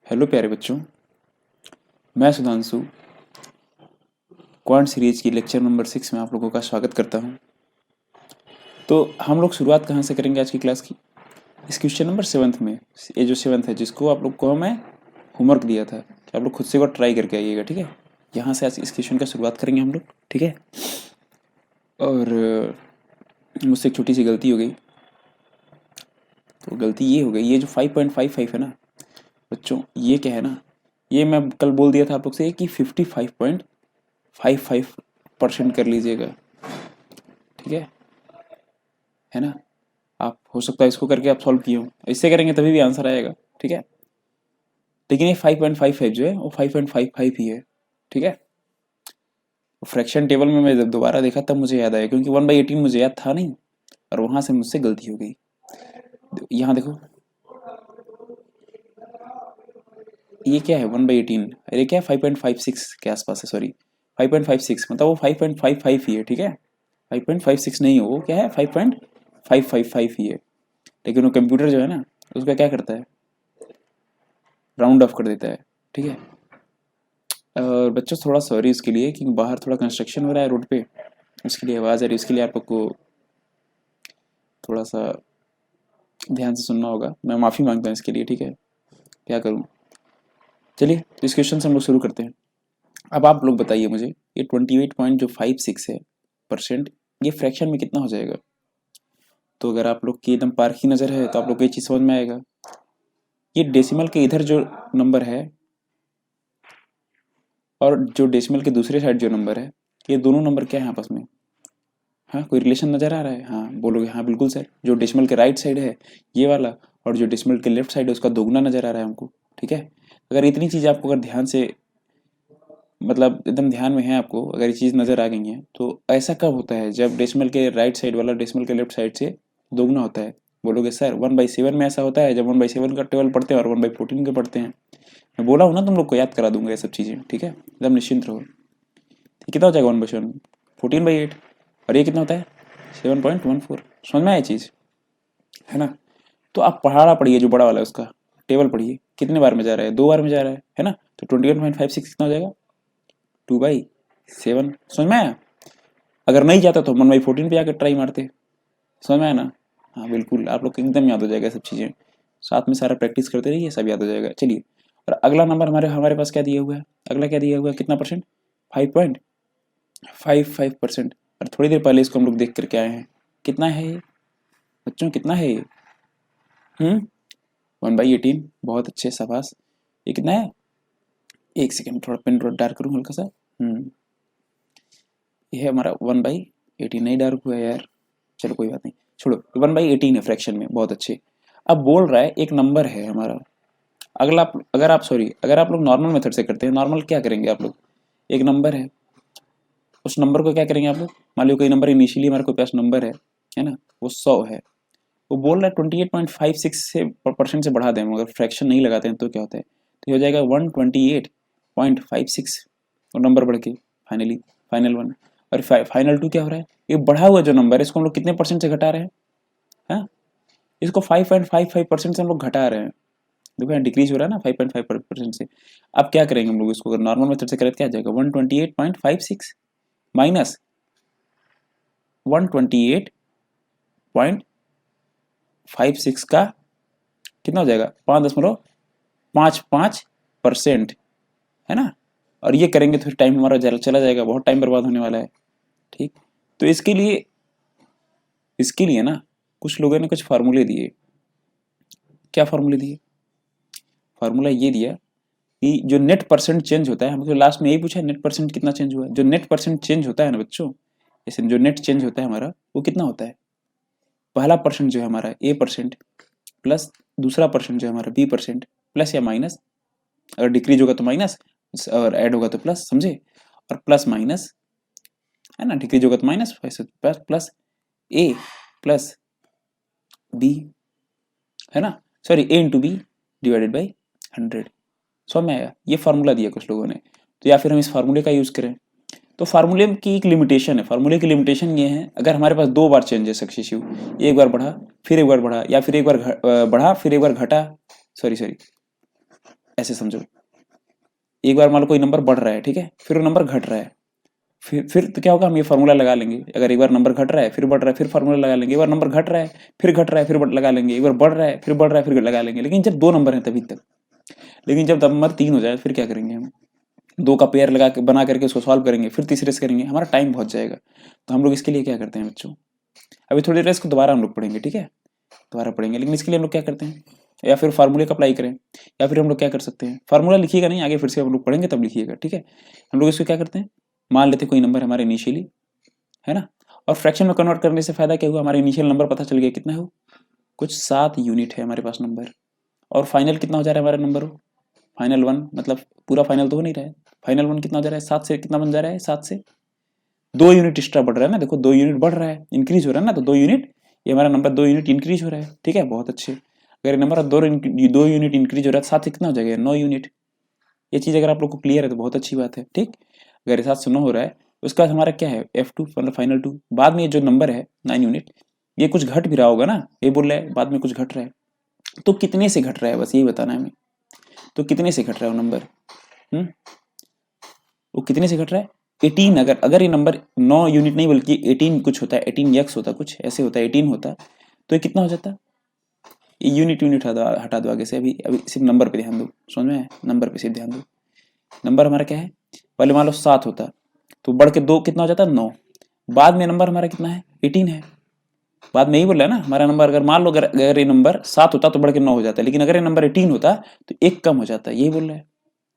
Hello प्यारे बच्चों, मैं सुधांशु क्वांट सीरीज की लेक्चर नंबर 6 में आप लोगों का स्वागत करता हूं। तो हम लोग शुरुआत कहां से करेंगे आज की क्लास की? इस क्वेश्चन नंबर 7 में। ये जो 7 है जिसको आप लोग को मैं होमवर्क दिया था कि आप लोग खुद से एक बार ट्राई करके आइएगा, ठीक है। यहाँ से आज इस क्वेश्चन का शुरुआत करेंगे हम लोग, ठीक है। और मुझसे एक छोटी सी गलती हो गई। तो गलती ये हो गई, ये जो 5.55 है ना बच्चों, ये क्या है ना, ये मैं कल बोल दिया था आप लोग से कि 55.55% कर लीजिएगा, ठीक है ना। आप हो सकता है इसको करके आप सॉल्व किए हो, इससे करेंगे तभी भी आंसर आएगा, ठीक है। लेकिन ये 5.55 जो है वो 5.55 ही है, ठीक है। फ्रैक्शन टेबल में मैं जब दोबारा देखा तब मुझे याद आया, क्योंकि 1/18 मुझे याद था नहीं और वहां से मुझसे गलती हो गई। यहाँ देखो, ये क्या है 1/18, अरे क्या है 5.56 के आसपास है, सॉरी 5.56, मतलब वो 5.55 ही है, ठीक है। 5.56 नहीं हो, वो क्या है 5.555 ही है। लेकिन वो कंप्यूटर जो है ना उसका क्या करता है, राउंड ऑफ कर देता है, ठीक है। और बच्चों थोड़ा सॉरी इसके लिए, क्योंकि बाहर थोड़ा कंस्ट्रक्शन हो रहा है रोड पे, उसके लिए आवाज़ आ रही है, उसके लिए आप लोग को थोड़ा सा ध्यान से सुनना होगा। मैं माफ़ी मांगता हूँ इसके लिए, ठीक है। क्या करूँ, चलिए इस क्वेश्चन से हम लोग शुरू करते हैं। अब आप लोग बताइए मुझे, ये 28.56 है परसेंट, ये फ्रैक्शन में कितना हो जाएगा? तो अगर आप लोग की एकदम पारखी नज़र है तो आप लोग को ये चीज़ समझ में आएगा। ये डेसिमल के इधर जो नंबर है और जो डेसिमल के दूसरे साइड जो नंबर है, ये दोनों नंबर क्या है आपस में? हाँ, कोई रिलेशन नज़र आ रहा है? हाँ बोलोगे हाँ बिल्कुल सर, जो डेसिमल के राइट साइड है ये वाला, और जो डेसिमल के लेफ्ट साइड है उसका दोगुना नज़र आ रहा है हमको, ठीक है। अगर इतनी चीज़ आपको अगर ध्यान से, मतलब एकदम ध्यान में है आपको, अगर ये चीज़ नज़र आ गई है, तो ऐसा कब होता है? जब डेसिमल के राइट साइड वाला डेसिमल के लेफ्ट साइड से दोगुना होता है। बोलोगे सर 1/7 में ऐसा होता है, जब 1/7 का टेबल पढ़ते हैं और 1/14 के पढ़ते हैं। मैं बोला हूँ ना तुम लोग को याद करा दूंगा ये सब चीज़ें, ठीक है, एकदम निश्चिंत रहो। ये कितना हो जाएगा 1/7? 14/8। और ये कितना होता है 7.14। समझ में आया चीज़, है ना। तो आप पहाड़ा पढ़िए, जो बड़ा वाला है उसका टेबल पढ़िए, कितने बार में जा रहा है? 2 बार में जा रहा है ना। तो 28.56 कितना हो जाएगा? 2/7। समझ में आया? अगर नहीं जाता तो 1/14 पे आकर ट्राई मारते। समझ में आया ना? हाँ बिल्कुल, आप लोग को एकदम याद हो जाएगा सब चीज़ें। साथ में सारा प्रैक्टिस करते रहिए, सब याद हो जाएगा। चलिए, और अगला नंबर हमारे हमारे पास क्या दिया हुआ है? अगला क्या दिया हुआ है, कितना परसेंट? 5.55%। और थोड़ी देर पहले इसको हम लोग देख करके आए हैं। कितना है ये बच्चों, कितना है ये? 1/18। बहुत अच्छे, शाबाश। ये कितना है? एक सेकेंड, थोड़ा पेन डार्क करूँ हल्का सा। ये है हमारा 1/18। नहीं डार्क हुआ यार, चलो कोई बात नहीं, छोड़ो। 1/18 है फ्रैक्शन में, बहुत अच्छे। अब बोल रहा है एक नंबर है हमारा। अगला अगर आप लोग नॉर्मल मेथड से करते हैं, नॉर्मल क्या करेंगे आप लोग? एक नंबर है, उस नंबर को क्या करेंगे आप लोग? मान लो कोई नंबर इनिशियली हमारे पास नंबर है ना, वो 100 है। वो बोल रहा है 28.56 से परसेंट से बढ़ा दें, मगर फ्रैक्शन नहीं लगाते हैं तो क्या होता है? तो ये हो जाएगा 128.56, और नंबर बढ़ के फाइनली फाइनल 1। और फाइनल 2 क्या हो रहा है? ये बढ़ा हुआ जो नंबर है इसको हम लोग कितने परसेंट से घटा रहे हैं? हाँ, इसको 5.55% से हम लोग घटा रहे हैं। देखो यहाँ डिक्रीज हो रहा है ना 5.5% से। अब क्या करेंगे हम लोग इसको, अगर नॉर्मल मेथड से करें तो क्या आ जाएगा? 128.56 माइनस 128.56 का कितना हो जाएगा? 5.55%, है ना। और ये करेंगे तो फिर टाइम हमारा चला जाएगा, बहुत टाइम बर्बाद होने वाला है, ठीक। तो इसके लिए ना कुछ लोगों ने कुछ फार्मूले दिए। क्या फार्मूले दिए? फार्मूला ये दिया कि जो नेट परसेंट चेंज होता है, हमको लास्ट में यही पूछा है नेट परसेंट कितना चेंज हुआ है। जो नेट परसेंट चेंज होता है ना बच्चों, जैसे जो नेट चेंज होता है हमारा, वो कितना होता है? पहला परसेंट जो है हमारा A% प्लस दूसरा परसेंट जो है हमारा B% प्लस या माइनस, अगर डिक्रीज होगा तो माइनस और ऐड होगा तो प्लस, समझे। और प्लस माइनस, है ना, डिक्रीज होगा तो minus, plus plus A plus B, है ना, sorry A into B divided by 100। समझ में आया? ये फार्मूला दिया कुछ लोगों ने। तो या फिर हम इस फार्मूले का यूज करें। तो फार्मूले की एक लिमिटेशन है, फार्मूले की लिमिटेशन ये है, अगर हमारे पास 2 बार चेंज है सक्सेसिव, एक बार बढ़ा फिर एक बार बढ़ा, या फिर एक बार बढ़ा फिर एक बार घटा, सॉरी ऐसे समझो, एक बार मान लो कोई नंबर बढ़ रहा है, ठीक है, फिर वो नंबर घट रहा है, फिर तो क्या होगा, हम ये फार्मूला लगा लेंगे। अगर एक बार नंबर घट रहा है फिर बढ़ रहा है, फिर फार्मूला लगा लेंगे। एक बार नंबर घट रहा है फिर घट रहा है फिर लगा लेंगे। एक बार बढ़ रहा है फिर बढ़ रहा है फिर लगा लेंगे। लेकिन जब दो नंबर हैं तभी तक। लेकिन जब नंबर 3 हो जाए फिर क्या करेंगे हम, दो का पेयर लगा के बना करके उसको सॉल्व करेंगे, फिर तीसरे से करेंगे, हमारा टाइम बहुत जाएगा। तो हम लोग इसके लिए क्या करते हैं बच्चों, अभी थोड़ी देर इसको दोबारा हम लोग पढ़ेंगे, ठीक है, दोबारा पढ़ेंगे। लेकिन इसके लिए हम लोग क्या करते हैं, या फिर फार्मूले का अप्लाई करें, या फिर हम लोग क्या कर सकते हैं, फार्मूला लिखिएगा नहीं, आगे फिर से हम लोग पढ़ेंगे तब लिखिएगा, ठीक है। हम लोग इसको क्या करते हैं, मान लेते कोई नंबर हमारे इनिशियली है ना, और फ्रैक्शन में कन्वर्ट करने से फायदा क्या हुआ, हमारा इनिशियल नंबर पता चल गया कितना है, वो कुछ 7 यूनिट है हमारे पास नंबर, और फाइनल कितना हो जा रहा है हमारा नंबर, हो फाइनल 1, मतलब पूरा फाइनल तो हो नहीं रहा है, फाइनल 1 कितना हो जा रहा है, 7 से कितना बन जा रहा है, 7 से 2 यूनिट एक्स्ट्रा बढ़ रहा है ना, देखो 2 यूनिट बढ़ रहा है, इंक्रीज हो रहा है ना, तो 2 यूनिट, ये हमारा नंबर 2 यूनिट इंक्रीज हो रहा है, ठीक है, बहुत अच्छे। अगर ये नंबर 2 यूनिट इंक्रीज हो रहा है, 7 से कितना हो जाएगा, 9 यूनिट। ये चीज़ अगर आप लोग को क्लियर है तो बहुत अच्छी बात है, ठीक। अगर 7 से 9 हो रहा है, उसके बाद हमारा क्या है, F2 मतलब फाइनल 2, बाद में ये जो नंबर है 9 यूनिट, ये कुछ घट भी रहा होगा ना, ये बोल रहा है बाद में कुछ घट रहा है, तो कितने से घट रहा है, बस यही बताना है हमें, तो कितने से घट रहा है वो नंबर, वो कितने से घट रहा है, 18। अगर ये नंबर 9 यूनिट नहीं बल्कि 18 कुछ होता है, 18 यक्स होता, कुछ ऐसे होता है, 18 होता, तो ये कितना हो जाता, ये यूनिट हटा दो आगे से, अभी अभी सिर्फ नंबर पे ध्यान दो, समझ में, नंबर पे सिर्फ ध्यान दो। नंबर हमारा क्या है, पहले मान लो 7 होता, तो बढ़ के 2 कितना हो जाता, 9। बाद में नंबर हमारा कितना है, 18 है। बाद में यही बोल रहा है ना, हमारा नंबर अगर मान लो अगर ये नंबर 7 होता तो बढ़ के 9 हो जाता है, लेकिन अगर ये नंबर 18 होता तो एक कम हो जाता है, यही बोल रहा है,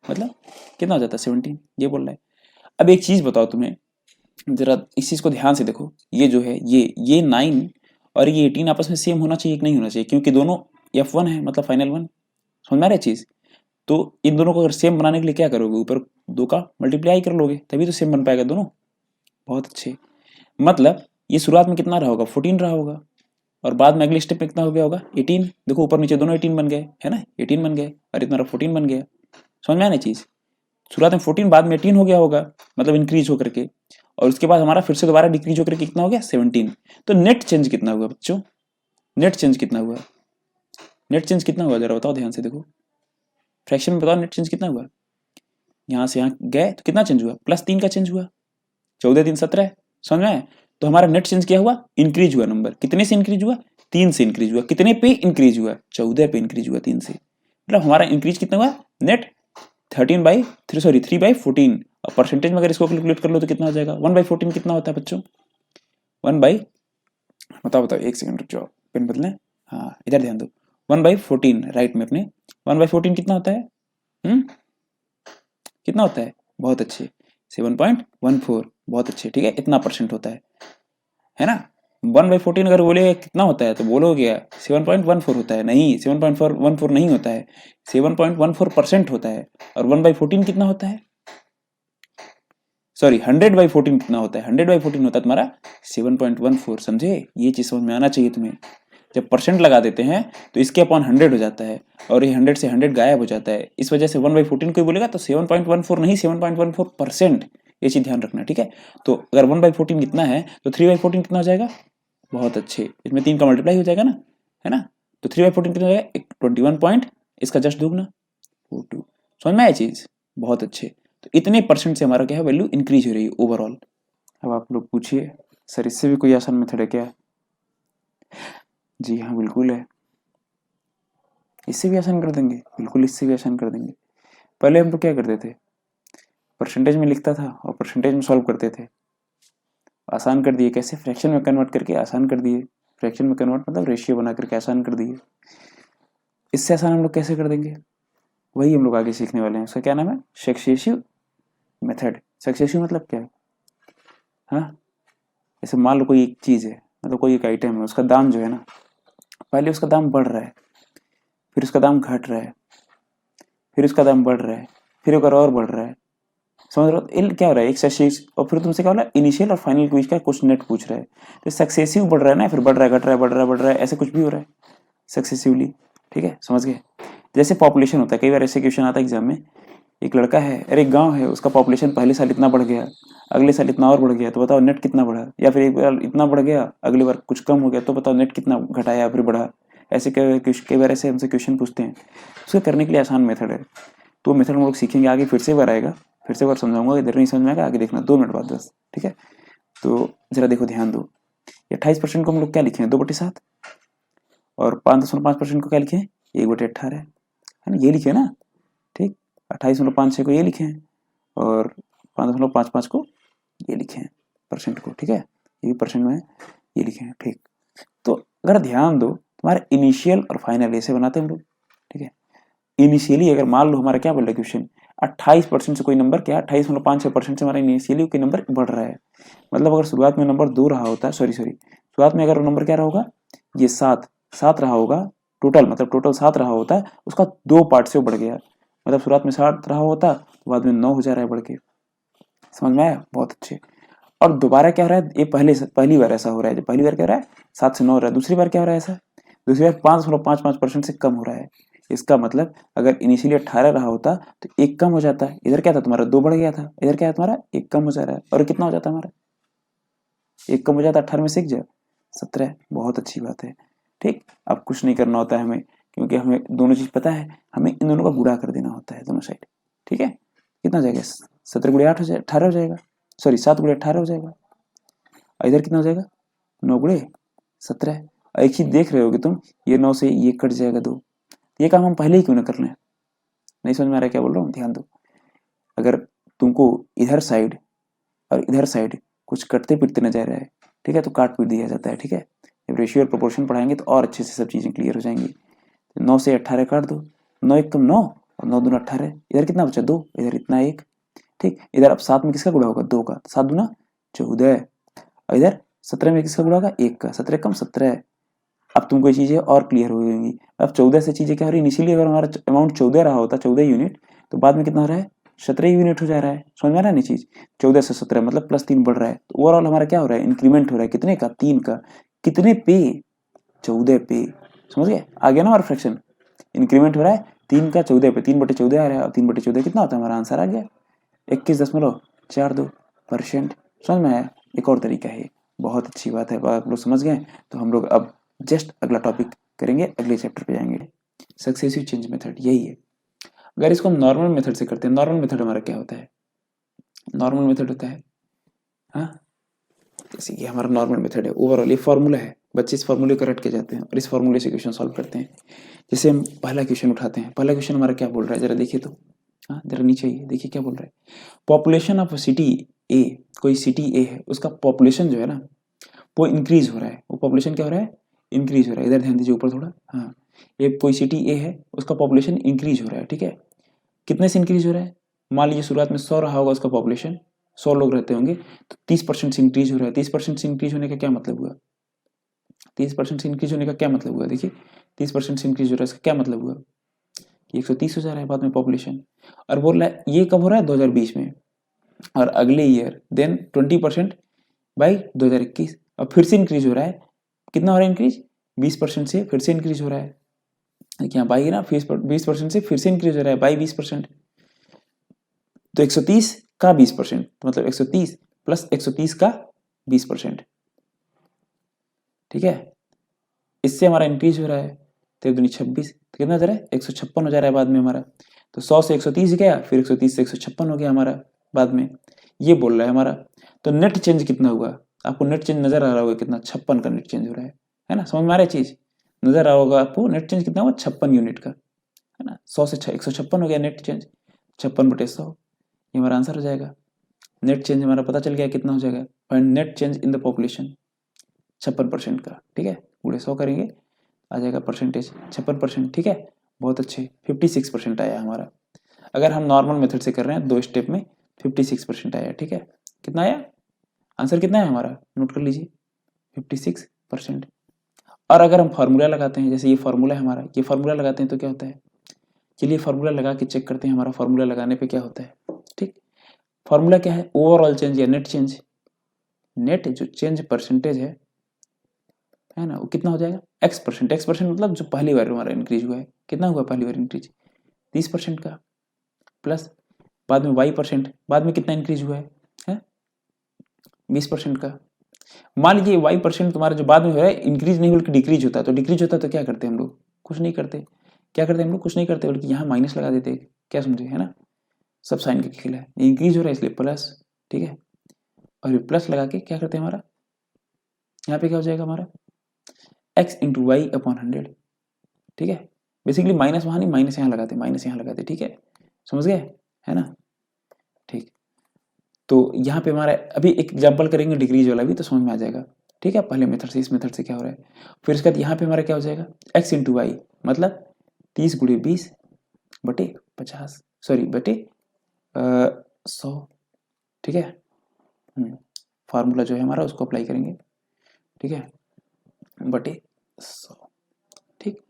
मतलब कितना हो जाता है, 17, ये बोल रहा है। अब एक चीज बताओ तुम्हें, जरा इस चीज को ध्यान से देखो, ये जो है ये 9 और ये 18 आपस में सेम होना चाहिए कि नहीं होना चाहिए, क्योंकि दोनों F1 है, मतलब फाइनल 1, समझ में आ रहा है चीज। तो इन दोनों को अगर सेम बनाने के लिए क्या करोगे, ऊपर 2 का मल्टीप्लाई कर लोगे, तभी तो सेम बन पाएगा दोनों, बहुत अच्छे। मतलब ये शुरुआत में कितना रहा होगा, 14 रहा होगा, और बाद में अगले स्टेप में कितना हो गया होगा, 18। देखो ऊपर नीचे दोनों 18 बन गए, है ना, 18 बन गए, और इतना 14 बन गया, समझ में आना चीज। शुरुआत में 14, बाद में 18 हो गया होगा, मतलब इंक्रीज होकर के, और उसके बाद हमारा फिर से दोबारा डिक्रीज होकर के कितना हो गया, 17। तो नेट चेंज कितना हुआ बच्चों, नेट चेंज कितना हुआ, नेट चेंज कितना हुआ, जरा बताओ ध्यान से देखो, फ्रैक्शन में बताओ नेट चेंज कितना हुआ। यहाँ से यहाँ गए तो कितना चेंज हुआ, +3 का चेंज हुआ, 14 3 17, समझ में। तो हमारा नेट चेंज क्या हुआ, इंक्रीज हुआ नंबर, कितने से इंक्रीज हुआ, 3 से इंक्रीज हुआ, कितने पे इंक्रीज हुआ, 14 पे इंक्रीज हुआ, 3 से, मतलब हमारा इंक्रीज कितना हुआ, नेट 3/14, और परसेंटेज में अगर इसको कैलकुलेट कर लो तो कितना हो जाएगा, 1/14 कितना होता है बच्चों, 1 बाई, बताओ बताओ, एक सेकंड रुक जाओ, पेन बदलें, हाँ इधर ध्यान दो, 1/14 राइट में अपने, 1/14 कितना होता है, कितना होता है, बहुत अच्छे, 7.14, बहुत अच्छे, ठीक है, इतना परसेंट होता है ना। 1/14 अगर बोले कितना होता है तो बोलोगे 7.14 होता है, नहीं 7.14 नहीं होता है, 7.14% होता है। और 1/14 कितना होता है, सॉरी 100/14 कितना होता है, 100/14 होता है तुम्हारा 7.14, समझे, ये चीज समझ में आना चाहिए तुम्हें। जब परसेंट लगा देते हैं तो इसके अपॉन 100 हो जाता है, और ये 100 से 100 गायब हो जाता है, इस वजह से 1/14 कोई बोलेगा तो 7.14 नहीं, 7.14%, ये चीज ध्यान रखना, ठीक है। तो अगर 1/14 कितना है तो 3/14 कितना हो जाएगा, बहुत अच्छे, इसमें 3 का मल्टीप्लाई हो जाएगा ना, है ना। तो 3/14 कितना हो जाएगा, 21 पॉइंट, इसका जस्ट दुगना 42, समझ में आया चीज, बहुत अच्छे। तो इतने परसेंट से हमारा क्या है, वैल्यू इंक्रीज हो रही है ओवरऑल। अब आप लोग पूछिए सर इससे भी कोई आसान मेथड है क्या, जी हाँ बिल्कुल है, इससे भी आसान कर देंगे, बिल्कुल इससे भी आसान कर देंगे। पहले हम लोग क्या करते थे, परसेंटेज में लिखता था और परसेंटेज में सॉल्व करते थे, आसान कर दिए, कैसे, फ्रैक्शन में कन्वर्ट करके आसान कर दिए, फ्रैक्शन में कन्वर्ट मतलब रेशियो बना करके आसान कर दिए। इससे आसान हम लोग कैसे कर देंगे, वही हम लोग आगे सीखने वाले हैं, उसका क्या नाम है, सक्सेसिव मेथड। सक्सेसिव मतलब क्या है, हाँ, जैसे मान लो कोई एक चीज़ है, मतलब कोई एक आइटम है, उसका दाम जो है ना, पहले उसका दाम बढ़ रहा है, फिर उसका दाम घट रहा है, फिर उसका दाम बढ़ रहा है, फिर एक और बढ़ रहा है, समझ रहे हो, क्या हो रहा है, एक सक्सेस, और फिर तुमसे क्या हो रहा है, इनिशियल और फाइनल क्विज का क्वेश्चन नेट पूछ रहा है, तो सक्सेसिव बढ़ रहा है ना, फिर बढ़ रहा है, घट रहा है, बढ़ रहा है, बढ़ रहा है, ऐसे कुछ भी हो रहा है सक्सेसिवली, ठीक है, समझ गए। जैसे पॉपुलेशन होता है, कई बार ऐसे क्वेश्चन आता है एग्जाम में, एक लड़का है और एक गांव है, उसका पॉपुलेशन पहले साल इतना बढ़ गया, अगले साल इतना और बढ़ गया, तो बताओ नेट कितना बढ़ा, या फिर एक बार इतना बढ़ गया, अगली बार कुछ कम हो गया, तो बताओ नेट कितना घटाया फिर बढ़ा, ऐसे कई बार ऐसे हमसे क्वेश्चन पूछते हैं, उसको करने के लिए आसान मेथड है। तो मेथड हम लोग सीखेंगे आगे, फिर से बार आएगा, फिर से बार समझाऊंगा, इधर नहीं समझ में आएगा आगे देखना 2 मिनट बाद बस, ठीक है। तो जरा देखो ध्यान दो, 28% को हम लोग क्या लिखे हैं 2/7, और 5.5% को क्या लिखे हैं 1/18, है ना, ये लिखे ना, ठीक। 28.56 को ये लिखे हैं, और 5.55 को ये लिखे हैं परसेंट को, ठीक है, ये भी परसेंट में ये लिखे हैं, ठीक। तो अगर ध्यान दो, तुम्हारे इनिशियल और फाइनल ऐसे बनाते हैं हम लोग, ठीक है। इनिशियली अगर मान लो हमारा क्या बोल रहा है क्वेश्चन, 28% से कोई नंबर क्या 28.56% से हमारा इनिशियली कोई नंबर बढ़ रहा है, मतलब अगर शुरुआत में नंबर 2 रहा होता है, सॉरी शुरुआत में अगर नंबर क्या रहा होगा, ये 7 रहा होगा टोटल, मतलब टोटल 7 रहा होता है, उसका 2 पार्ट से बढ़ गया, मतलब शुरुआत में 7 रहा होता, बाद में 9 हो जा रहा है बढ़ के, समझ में आया, बहुत अच्छे। और दोबारा क्या हो रहा है, ये पहली बार ऐसा हो रहा है, जब पहली बार क्या हो रहा है 7 से 9 हो रहा है, दूसरी बार क्या हो रहा है ऐसा, दूसरी बार 5.55% से कम हो रहा है। इसका मतलब अगर इनिशियली 18 रहा होता तो 1 कम हो जाता है, इधर क्या था तुम्हारा 2 बढ़ गया था, इधर क्या है तुम्हारा 1 कम हो जा रहा है, और कितना हो जाता है हमारा 1 कम हो जाता है, 18 में से 1 17, बहुत अच्छी बात है, ठीक। अब कुछ नहीं करना होता है हमें, क्योंकि हमें दोनों चीज पता है, हमें इन दोनों का गुणा कर देना होता है दोनों साइड, ठीक है। कितना हो जाएगा 17 गुणे 8 हो जाएगा, 18 हो जाएगा, सॉरी 7 गुणे 18 हो जाएगा, इधर कितना हो जाएगा 9 गुणे 17, एक ही देख रहे होगे तुम, ये 9 से ये कट जाएगा 2, ये काम हम पहले ही क्यों ना कर लें, नहीं समझ में आ रहा है क्या बोल रहा हूँ, ध्यान दो। अगर तुमको इधर साइड और इधर साइड कुछ कटते पिटते नजर आ रहा है, ठीक है, तो काट पीट दिया जाता है, ठीक है। जब रेशियो और प्रोपोर्शन पढ़ाएंगे तो और अच्छे से सब चीजें क्लियर हो जाएंगी। 9 से 18 काट दो, 9 1 कम 9 और 9 दूना 18, इधर कितना बचा 2, इधर इतना 1, ठीक। इधर अब 7 में किसका गुणा होगा 2 का, 7 दूना 14, और इधर 17 में किसका गुणा होगा 1 का, 17 कम 17। अब तुमको ये चीजें और क्लियर हो जाएंगी। अब 14 से चीजें क्या हो रही है, इनिशियली अगर हमारा अमाउंट 14 रहा होता 14 यूनिट, तो बाद में कितना हो रहा है 17 यूनिट हो जा रहा है, समझ में आ रहा है नहीं चीज, 14 से 17 मतलब +3 बढ़ रहा है, तो ओवरऑल हमारा क्या हो रहा है इंक्रीमेंट हो रहा है, कितने का 3 का, कितने पे 14 पे, समझ गए, आ गया ना हमारा फ्रैक्शन, इंक्रीमेंट हो रहा है 3 का 14 पे, 3/14 आ रहा है, और 3/14 कितना होता है, हमारा आंसर आ गया 21.42%, समझ में आया। एक और तरीका है, बहुत अच्छी बात है, आप लोग समझ गए। तो हम लोग अब जस्ट अगला टॉपिक करेंगे, अगले चैप्टर पे जाएंगे, सक्सेसिव चेंज मेथड, यही है। अगर इसको हम नॉर्मल मेथड से करते हैं, नॉर्मल मेथड हमारा क्या होता है, नॉर्मल मेथड होता है, हाँ, जैसे कि हमारा नॉर्मल मेथड है, ओवरऑल ये फॉर्मूला है, बच्चे इस फॉर्मूले को रट के जाते हैं और इस फॉर्मूले से क्वेश्चन सॉल्व करते हैं। जैसे हम पहला क्वेश्चन उठाते हैं, पहला क्वेश्चन हमारा क्या बोल रहा है जरा देखिए तो, हाँ जरा नीचे आइए, देखिए क्या बोल रहा है, पॉपुलेशन ऑफ सिटी ए, कोई सिटी ए है, उसका पॉपुलेशन जो है ना वो इंक्रीज हो रहा है, वो पॉपुलेशन क्या हो रहा है इंक्रीज हो रहा है, इधर ध्यान दीजिए ऊपर थोड़ा, हाँ, ये कोई सिटी ए है, उसका पॉपुलेशन इंक्रीज हो रहा है, ठीक है। कितने से इंक्रीज हो रहा है, मान लीजिए शुरुआत में 100 रहा होगा उसका पॉपुलेशन, 100 लोग रहते होंगे, तो 30% से इंक्रीज हो रहा है, 30% से इंक्रीज होने का क्या मतलब हुआ, 30% से इंक्रीज होने का क्या मतलब हुआ, देखिए 30% से इंक्रीज हो रहा है, इसका क्या मतलब हुआ, 130 हो जा रहा है बाद में पॉपुलेशन, और बोल रहा है ये कब हो रहा है 2020 में, और अगले ईयर देन 20% बाई 2021, अब फिर से इंक्रीज हो रहा है, कितना हो रहा है इंक्रीज 20% से फिर से इंक्रीज हो रहा है, देखिए यहाँ बाई ना 20% से फिर से इंक्रीज हो रहा है बाई 20%, तो 130 का 20%, तो मतलब 130 प्लस 130 का 20%, ठीक है, इससे हमारा इंक्रीज हो रहा है, 13×26 तो कितना हो जा रहा है 156 हो जा रहा है बाद में हमारा, तो 100 से 130 गया, फिर 130 से 156 हो गया हमारा बाद में, ये बोल रहा है हमारा। तो नेट चेंज कितना हुआ, आपको नेट चेंज नजर आ रहा होगा कितना, 56 का नेट चेंज हो रहा है ना, समझ में आ रहा है चीज, नजर आ रहा होगा आपको नेट चेंज कितना हुआ 56 यूनिट का, है ना, 100 से 156 हो गया नेट चेंज, 56/100, ये हमारा आंसर हो जाएगा। नेट चेंज हमारा पता चल गया कितना हो जाएगा, find net change in the population 56% का, ठीक है, पूरे 100 करेंगे आ जाएगा परसेंटेज 56%, ठीक है, बहुत अच्छे, 56% आया हमारा। अगर हम नॉर्मल मेथड से कर रहे हैं 2 स्टेप में 56% आया, ठीक है, कितना आया आंसर, कितना है हमारा नोट कर लीजिए 56%। और अगर हम फार्मूला लगाते हैं, जैसे ये फार्मूला है हमारा, ये फार्मूला लगाते हैं तो क्या होता है, चलिए फार्मूला लगा के चेक करते हैं हमारा फार्मूला लगाने पे क्या होता है, ठीक। फार्मूला क्या है, ओवरऑल चेंज या नेट चेंज, नेट जो चेंज परसेंटेज है ना, वो कितना हो जाएगा x%, x% मतलब जो पहली बार हमारा इंक्रीज हुआ है, कितना हुआ पहली बार इंक्रीज 30% का, प्लस बाद में y%, बाद में कितना इंक्रीज हुआ है 20% का, मान लीजिए y% तुम्हारा जो बाद में हो रहा है इंक्रीज नहीं बल्कि डिक्रीज होता है, तो डिक्रीज होता है तो क्या करते हैं हम लोग, कुछ नहीं करते। क्या करते हैं हम लोग, कुछ नहीं करते बल्कि यहाँ माइनस लगा देते, क्या समझे, है ना, सब साइन का खेल है, इंक्रीज हो रहा है इसलिए प्लस, ठीक है, और ये प्लस लगा के क्या करते हैं हमारा, यहाँ पे क्या हो जाएगा हमारा x इंटू वाई अपॉन 100, ठीक है। बेसिकली माइनस वहाँ नहीं, माइनस यहाँ लगाते, माइनस यहाँ लगाते, ठीक है, समझ गए, है ना, ठीक। तो यहाँ पे हमारा अभी एक एग्जाम्पल करेंगे डिक्रीज वाला भी तो समझ में आ जाएगा, ठीक है। पहले मेथड से इस मेथड से क्या हो रहा है, फिर इसके बाद यहाँ पे हमारा क्या हो जाएगा x इंटू वाई, मतलब 30 गुणे 20 बटे 50, सॉरी बटे 100, ठीक है। फार्मूला जो है हमारा उसको अप्लाई करेंगे, ठीक है, बटे 100, ठीक।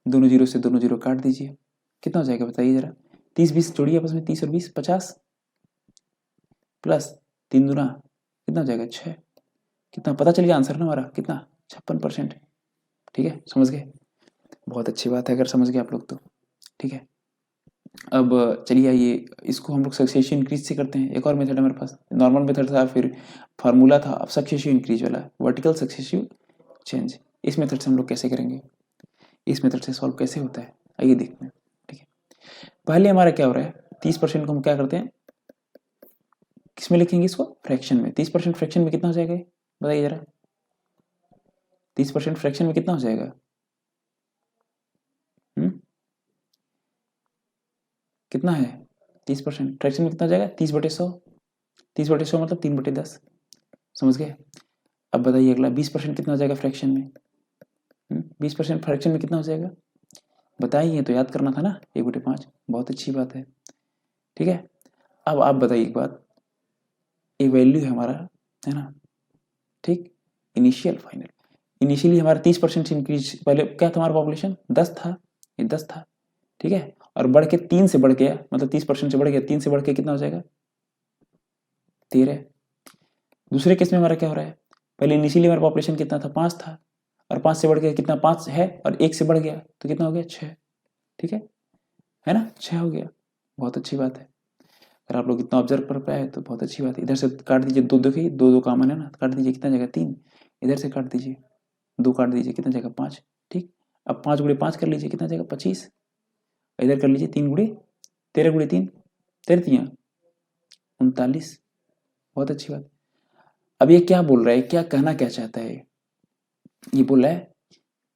दोनों जीरो से दोनों जीरो काट दीजिए, कितना हो जाएगा बताइए जरा, 30 20 जोड़िए आपस में, 30 और 20 50, प्लस 3 दूना कितना हो जाएगा 6, कितना पता चल गया आंसर ना हमारा, कितना 56%, ठीक है, समझ गए, बहुत अच्छी बात है अगर समझ गए आप लोग तो, ठीक है। अब चलिए आइए इसको हम लोग सक्सेसिव इंक्रीज से करते हैं। एक और मेथड है हमारे पास, नॉर्मल मेथड था, फिर फार्मूला था, अब सक्सेसिव इंक्रीज वाला वर्टिकल सक्सेसिव चेंज। इस मेथड से हम लोग कैसे करेंगे, इस मेथड से सॉल्व कैसे होता है, आइए देखते हैं, ठीक है। पहले हमारा क्या हो रहा है, 30% को हम क्या करते हैं, किस में लिखेंगे इसको, फ्रैक्शन में। 30% फ्रैक्शन में कितना हो जाएगा बताइए जरा, 30% फ्रैक्शन में कितना हो जाएगा, कितना है 30% फ्रैक्शन में कितना हो जाएगा, 30/100, 30/100 मतलब 3/10, समझ गए। अब बताइए अगला 20% कितना हो जाएगा फ्रैक्शन में, 20% फ्रैक्शन में कितना हो जाएगा बताइए, तो याद करना था ना, 1/5, बहुत अच्छी बात है, ठीक है। अब आप बताइए एक बात, ये वैल्यू है हमारा, है ना, ठीक, इनिशियल फाइनल, इनिशियली हमारा 30% इंक्रीज, पहले क्या था हमारा पॉपुलेशन 10 था, ये 10 था, ठीक है, और बढ़ के 3 से बढ़ गया, मतलब 30% से बढ़ गया, 3 से बढ़ के कितना हो जाएगा 13। दूसरे केस में हमारा क्या हो रहा है, पहले इनिशियली हमारा पॉपुलेशन कितना था 5 था, और 5 से बढ़ गया कितना 5 है, और 1 से बढ़ गया तो कितना हो गया 6, ठीक है ना, 6 हो गया, बहुत अच्छी बात है। अगर आप लोग इतना ऑब्जर्व कर पाए तो बहुत अच्छी बात है। इधर से काट दीजिए, दो देखिए, दो दो कॉमन है ना, काट दीजिए, कितना जाएगा 3, इधर से काट दीजिए, 2 काट दीजिए, कितना जाएगा 5, ठीक। अब 5 गुणे 5 कर लीजिए, कितना जाएगा 25, इधर कर लीजिए 3 गुणे 13 गुणे 3, 13 39, बहुत अच्छी बात। अब ये क्या बोल रहा है, क्या कहना क्या चाहता है, ये बोल रहा है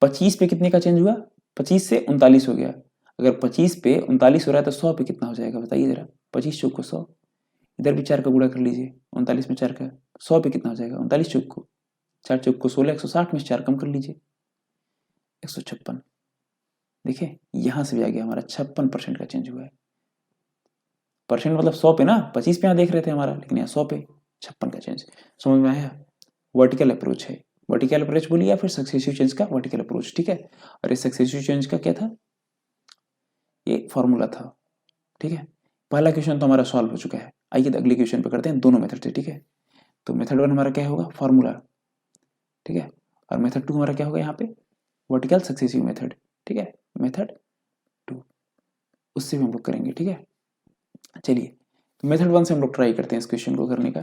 25 पे कितने का चेंज हुआ, 25 से 39 हो गया, अगर 25 पे 39 हो रहा है तो 100 पे कितना हो जाएगा बताइए जरा, 25 चौक को 100, इधर भी 4 का गुणा कर लीजिए, 39 में 4 का, 100 पे कितना हो जाएगा 39 चौक को, 4 चौक को 16, 160 में से 4 कम कर लीजिए 156, देखिए यहां से भी आ गया हमारा 56% का चेंज हुआ है, परसेंट मतलब 100 पे ना, 25 पे यहाँ देख रहे थे हमारा, लेकिन यहाँ 100 पे 56 का चेंज, समझ में आया। वर्टिकल अप्रोच है, वर्टिकल अप्रोच बोलिए या फिर सक्सेसिव चेंज का वर्टिकल अप्रोच, ठीक है। और ये सक्सेसिव चेंज का क्या था, ये फॉर्मूला था, ठीक है। पहला क्वेश्चन तो हमारा सॉल्व हो चुका है, आइए अगले क्वेश्चन पे करते हैं दोनों मेथड से, ठीक है। तो मेथड 1 हमारा क्या होगा फॉर्मूला, ठीक है, और मेथड 2 हमारा क्या होगा यहाँ पे वर्टिकल सक्सेसिव मेथड, ठीक है, मेथड 2 उससे भी हम लोग करेंगे, ठीक है। चलिए मेथड 1 से हम लोग ट्राई करते हैं इस क्वेश्चन को करने का।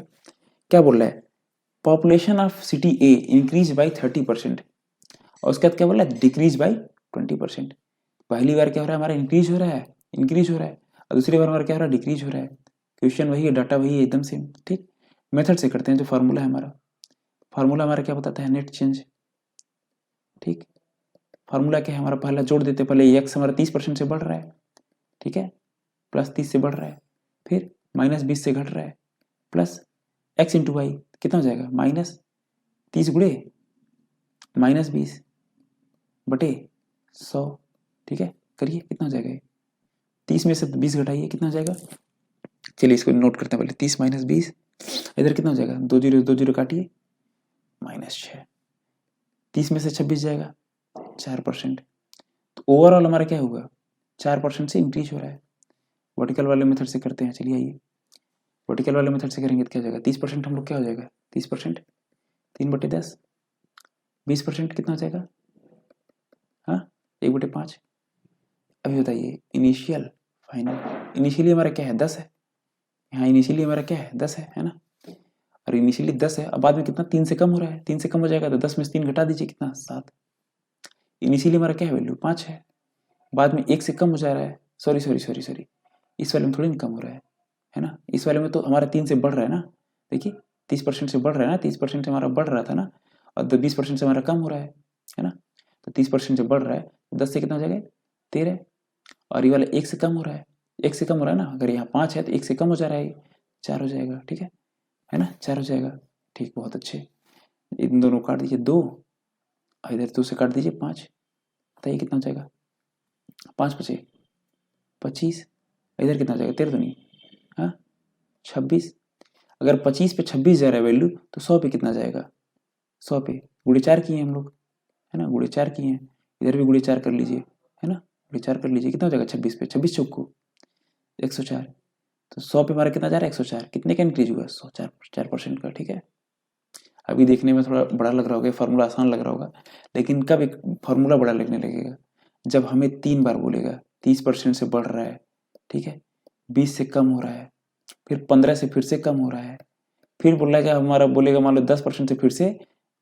क्या बोल रहा है, population of city A increase by 30%, और उसके बाद क्या बोला डिक्रीज बाई 20%। पहली बार क्या हो रहा है हमारा इंक्रीज हो रहा है, इंक्रीज हो रहा है, और दूसरी बार हमारा क्या हो रहा है डिक्रीज हो रहा है। क्वेश्चन वही है, डाटा वही है, एकदम सेम, ठीक। मेथड से करते हैं, जो फार्मूला है हमारा, फार्मूला हमारा क्या बताता है नेट चेंज, ठीक। फार्मूला क्या है हमारा, पहला जोड़ देते, पहले एक्स हमारा 30% से बढ़ रहा है, ठीक है, प्लस 30 से बढ़ रहा है, फिर माइनस 20 से घट रहा है, प्लस एक्स इंटू वाई कितना हो जाएगा माइनस 30 गुणे माइनस 20 बटे 100, ठीक है, करिए कितना हो जाएगा, 30 में से 20 घटाइए कितना हो जाएगा, चलिए इसको नोट करते हैं पहले, 30 माइनस 20, इधर कितना हो जाएगा, 2 जीरो काटिए -6, 30 में से 26 जाएगा 4%, तो ओवरऑल हमारा क्या होगा 4% से इंक्रीज हो रहा है। वर्टिकल वाले मेथड से करते हैं, चलिए आइए वर्टिकल वाले मेथड से करेंगे तो क्या हो जाएगा, 30% हम लोग क्या हो जाएगा 30%, 3/10, 20% कितना हो जाएगा, हाँ 1/5। अभी बताइए इनिशियल फाइनल, इनिशियली हमारा क्या है 10 है, यहाँ इनिशियली हमारा क्या है 10 है ना, और इनिशियली 10 है, अब बाद में कितना 3 से कम हो रहा है, 3 से कम हो जाएगा तो 10 में से 3 घटा दीजिए, कितना 7। इनिशियली हमारा क्या है वैल्यू 5 है, बाद में 1 से कम हो जा रहा है, सॉरी सॉरी सॉरी सॉरी, इस वाले में थोड़ी ना कम हो रहा है ना, इस वाले में तो हमारा 3 से बढ़ रहा है ना, देखिए 30% से बढ़ रहा है ना, 30% से हमारा बढ़ रहा था ना, और 20% से हमारा कम हो रहा है ना, तो 30% से बढ़ रहा है, 10 से कितना हो जाएगा 13, और ये वाला 1 से कम हो रहा है, 1 से कम हो रहा है ना, अगर यहाँ 5 है तो 1 से कम हो जा रहा है, 4 हो जाएगा, ठीक है ना, 4 हो जाएगा, ठीक, बहुत अच्छे। इन दोनों काट दीजिए 2, और इधर 2 से काट दीजिए 5, बताइए कितना हो जाएगा, 5 बचे 25, इधर कितना हो जाएगा 13 तो नहीं, हाँ 26, अगर 25 पे 26 जा रहा है वैल्यू तो 100 पे कितना जाएगा, 100 पे गुणे 4 किए हम लोग, है ना, गुणे 4 किए हैं, इधर भी गुणे 4 कर लीजिए, है ना, गुणे 4 कर लीजिए, कितना हो जाएगा 26 पे, 26 चौक को 104, तो 100 पे हमारा कितना जा रहा है 104, कितने का इंक्रीज हुआ 100, 4% का, ठीक है। अभी देखने में थोड़ा बड़ा लग रहा होगा, फार्मूला आसान लग रहा होगा, लेकिन कब एक फार्मूला बड़ा लगने लगेगा, जब हमें 3 बार बोलेगा 30% से बढ़ रहा है, ठीक है, 20 से कम हो रहा है, फिर 15 से फिर से कम हो रहा है, फिर बोलेगा हमारा, बोलेगा मान लो 10% से फिर से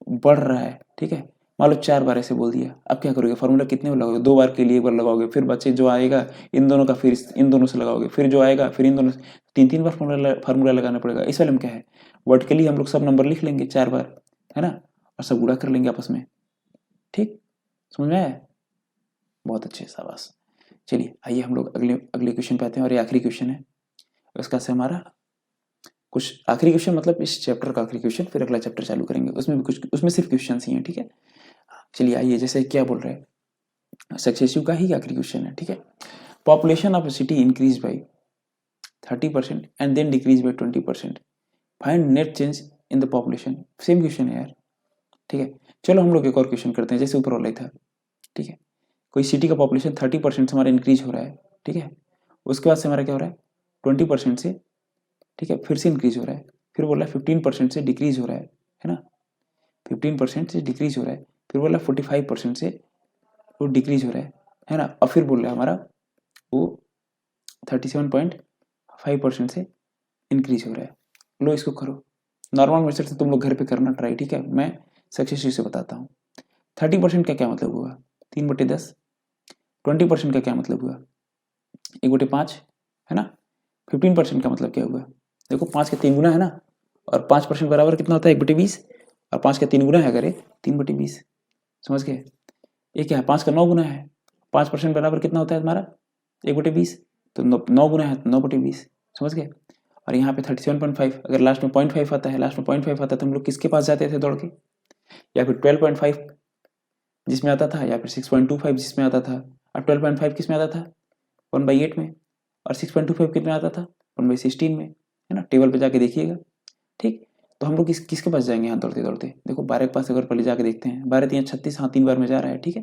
बढ़ रहा है, ठीक है, मान लो 4 बार ऐसे बोल दिया, अब क्या करोगे, फार्मूला कितने बार लगाओगे, 2 बार के लिए 1 बार लगाओगे, फिर बच्चे जो आएगा इन दोनों का, फिर इन दोनों से लगाओगे, फिर जो आएगा फिर इन दोनों से, 3 बार फार्मूला लगाना पड़ेगा। इस वाले में क्या है, वर्टिकली हम लोग सब नंबर लिख लेंगे 4 बार, है ना, और सब गुणा कर लेंगे आपस में, ठीक, समझ में आया, बहुत अच्छे, शाबाश। चलिए आइए हम लोग अगले अगले क्वेश्चन पे आते हैं, और ये आखिरी क्वेश्चन है इसका से हमारा, कुछ आखिरी क्वेश्चन मतलब इस चैप्टर का आखिरी क्वेश्चन, फिर अगला चैप्टर चालू करेंगे, उसमें भी कुछ, उसमें सिर्फ क्वेश्चन ही हैं, ठीक है। चलिए आइए, जैसे क्या बोल रहे हैं, सक्सेसिव का ही आखिरी क्वेश्चन है, ठीक है। Population of a city increased by 30% and then decreased by 20%. Find net change in the population. Same question है यार, ठीक है। चलो हम लोग एक और क्वेश्चन करते हैं, जैसे ऊपर वाला ही था, ठीक है। कोई सिटी का पॉपुलेशन 30% से हमारा इंक्रीज हो रहा है, ठीक है, उसके बाद से हमारा क्या हो रहा है 20% से, ठीक है, फिर से इंक्रीज हो रहा है, फिर बोला 15% से डिक्रीज हो रहा है ना, 15% से डिक्रीज हो रहा है, फिर बोला 45% से वो डिक्रीज हो रहा है ना, और फिर बोल रहा है हमारा वो 37.5% से इंक्रीज हो रहा है। लो इसको करो, नॉर्मल मेथड से तुम लोग घर पे करना ट्राई, ठीक है, मैं सक्सेसिव से बताता हूँ। 30% का क्या मतलब हुआ 3/10, 20% का क्या मतलब हुआ 1/5, है ना, 15% का मतलब क्या हुआ, देखो 5 के 3 गुना है ना, और 5% बराबर कितना होता है 1/20, और 5 का 3 गुना है अगर 3/20, समझ गए, ये क्या है 5 का 9 गुना है, 5% बराबर कितना होता है हमारा 1/20, तो 9 गुना है तो 9/20, समझ गए। और यहाँ पे 37.5, अगर लास्ट में 0.5 आता है, लास्ट में 0.5 आता है तो हम लोग किसके पास जाते थे दौड़ के, या फिर 12.5 जिसमें आता था, या फिर 6.25 जिसमें आता था, और 12.5 किस में आता था 1/8 में, और 6.25 कितने आता था 1/16 में, है ना, टेबल पे जाके देखिएगा, ठीक। तो हम लोग किसके पास जाएंगे यहाँ दौड़ते दौड़ते, देखो 12 के पास अगर पहले जाके देखते हैं, 12 3 36, हाँ 3 बार में जा रहा है, ठीक है,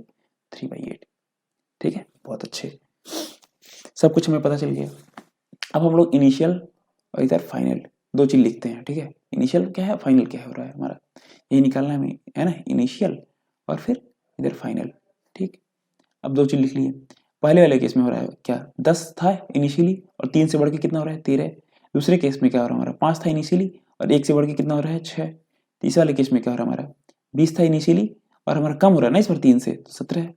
3/8, ठीक है, बहुत अच्छे, सब कुछ हमें पता चल गया। अब हम लोग इनिशियल और इधर फाइनल दो चीज लिखते हैं, ठीक है, इनिशियल क्या है फाइनल क्या हो रहा है हमारा, यही निकालना है हमें, है ना, इनिशियल और फिर इधर फाइनल, ठीक। अब दो चीज लिख लिए, पहले वाले केस में हो रहा है क्या 10 था इनिशियली और 3 से बढ़ के कितना हो रहा है 13, दूसरे केस में क्या हो रहा है हमारा 5 था इनिशियली और 1 से बढ़ के कितना हो रहा है 6, तीसरे वाले केस में क्या हो रहा है हमारा 20 था इनिशियली और हमारा कम हो रहा है ना इस बार 3 से तो 17 है,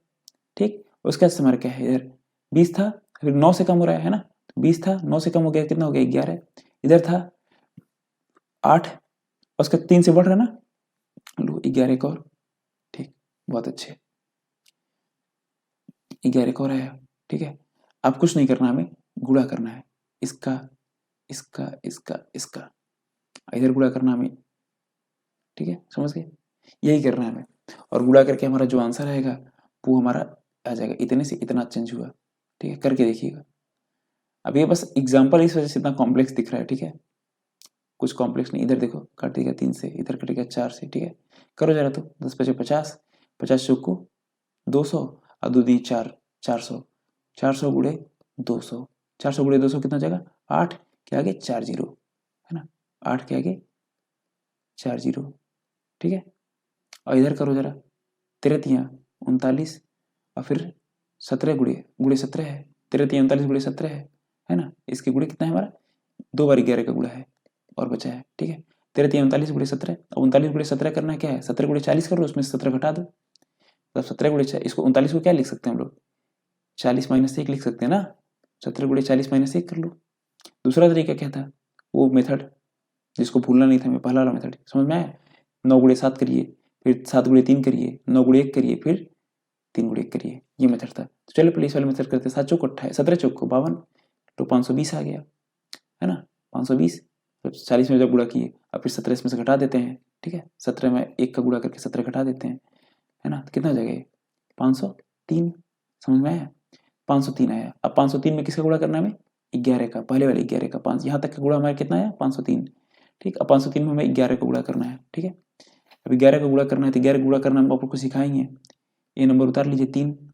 ठीक। उसके बाद हमारा क्या है इधर 20 था फिर 9 से कम हो रहा है ना, 20 था 9 से कम हो गया कितना हो गया 11, इधर था 8 उसका 3 से बढ़ रहा है ना, लो 11 एक और, ठीक, बहुत अच्छे, 11 एक और आया, ठीक है। अब कुछ नहीं करना, हमें गुणा करना है, इसका इसका इसका इसका इधर गुणा करना हमें, ठीक है, समझ गए, यही करना है हमें, और गुणा करके हमारा जो आंसर आएगा वो हमारा आ जाएगा, इतने से इतना चेंज हुआ, ठीक है, करके देखिएगा। अब ये बस एग्जाम्पल इस वजह से इतना कॉम्प्लेक्स दिख रहा है, ठीक है, कुछ कॉम्प्लेक्स नहीं, इधर देखो कटेगा 3 से, इधर कटेगा 4 से, ठीक है, करो जरा तो 10 × 5 = 50, 50 चौको 200 और 2 × 4 400, 400 × 200, 400 × 200 कितना जाएगा 8 के आगे 4 जीरो, है ना, 8 के आगे 4 जीरो, ठीक है। और इधर करो जरा 13 × 39 और फिर 17 गुणे 17 है, 13 × 39 गुणे 17 है ना, इसके गुणे कितना है हमारा 2 बार 11 का गुणा है और बचा है, ठीक है, 13 39 गुणे 17। अब 39 गुणे 17 करना क्या है, 17 गुणे 40 कर लो, उसमें 17 घटा दो। तो 17 गुणे इसको 39 को क्या लिख सकते हैं हम लोग, 40 माइनस 1 लिख सकते हैं ना। 17 गुणे 40 माइनस 1 कर लो। दूसरा तरीका क्या था, वो मेथड जिसको भूलना नहीं था मैं, पहला वाला मेथड समझ में आया। 9 गुणे 7 करिए, फिर 7 गुणे 3 करिए, 9 गुणे 1 करिए, फिर 3 गुणे 1 करिए, ये मेथड था। तो चलो पहले इस वाले मेथड करते हैं। 7 चौक 28, 17 चौक को 52, तो 520 आ गया, है ना। 520 तो 40 में जब गुणा किए, अब फिर 17 इसमें से घटा देते हैं, ठीक है। 17 में 1 का गुणा करके 17 घटा देते हैं, है ना। तो कितना हो जाएगा ये 503, समझ में आया। 503 आया। अब 503 में किसका गुणा करना है हमें, 11 का, पहले वाले 11 का। 5 यहाँ तक का गुणा हमारा कितना आया 503, ठीक। अब 503 में हमें 11 का गुणा करना है, ठीक है। अब 11 का गुणा करना है तो 11 गुणा करना हम आपको सिखाएंगे। ये नंबर उतार लीजिए 3,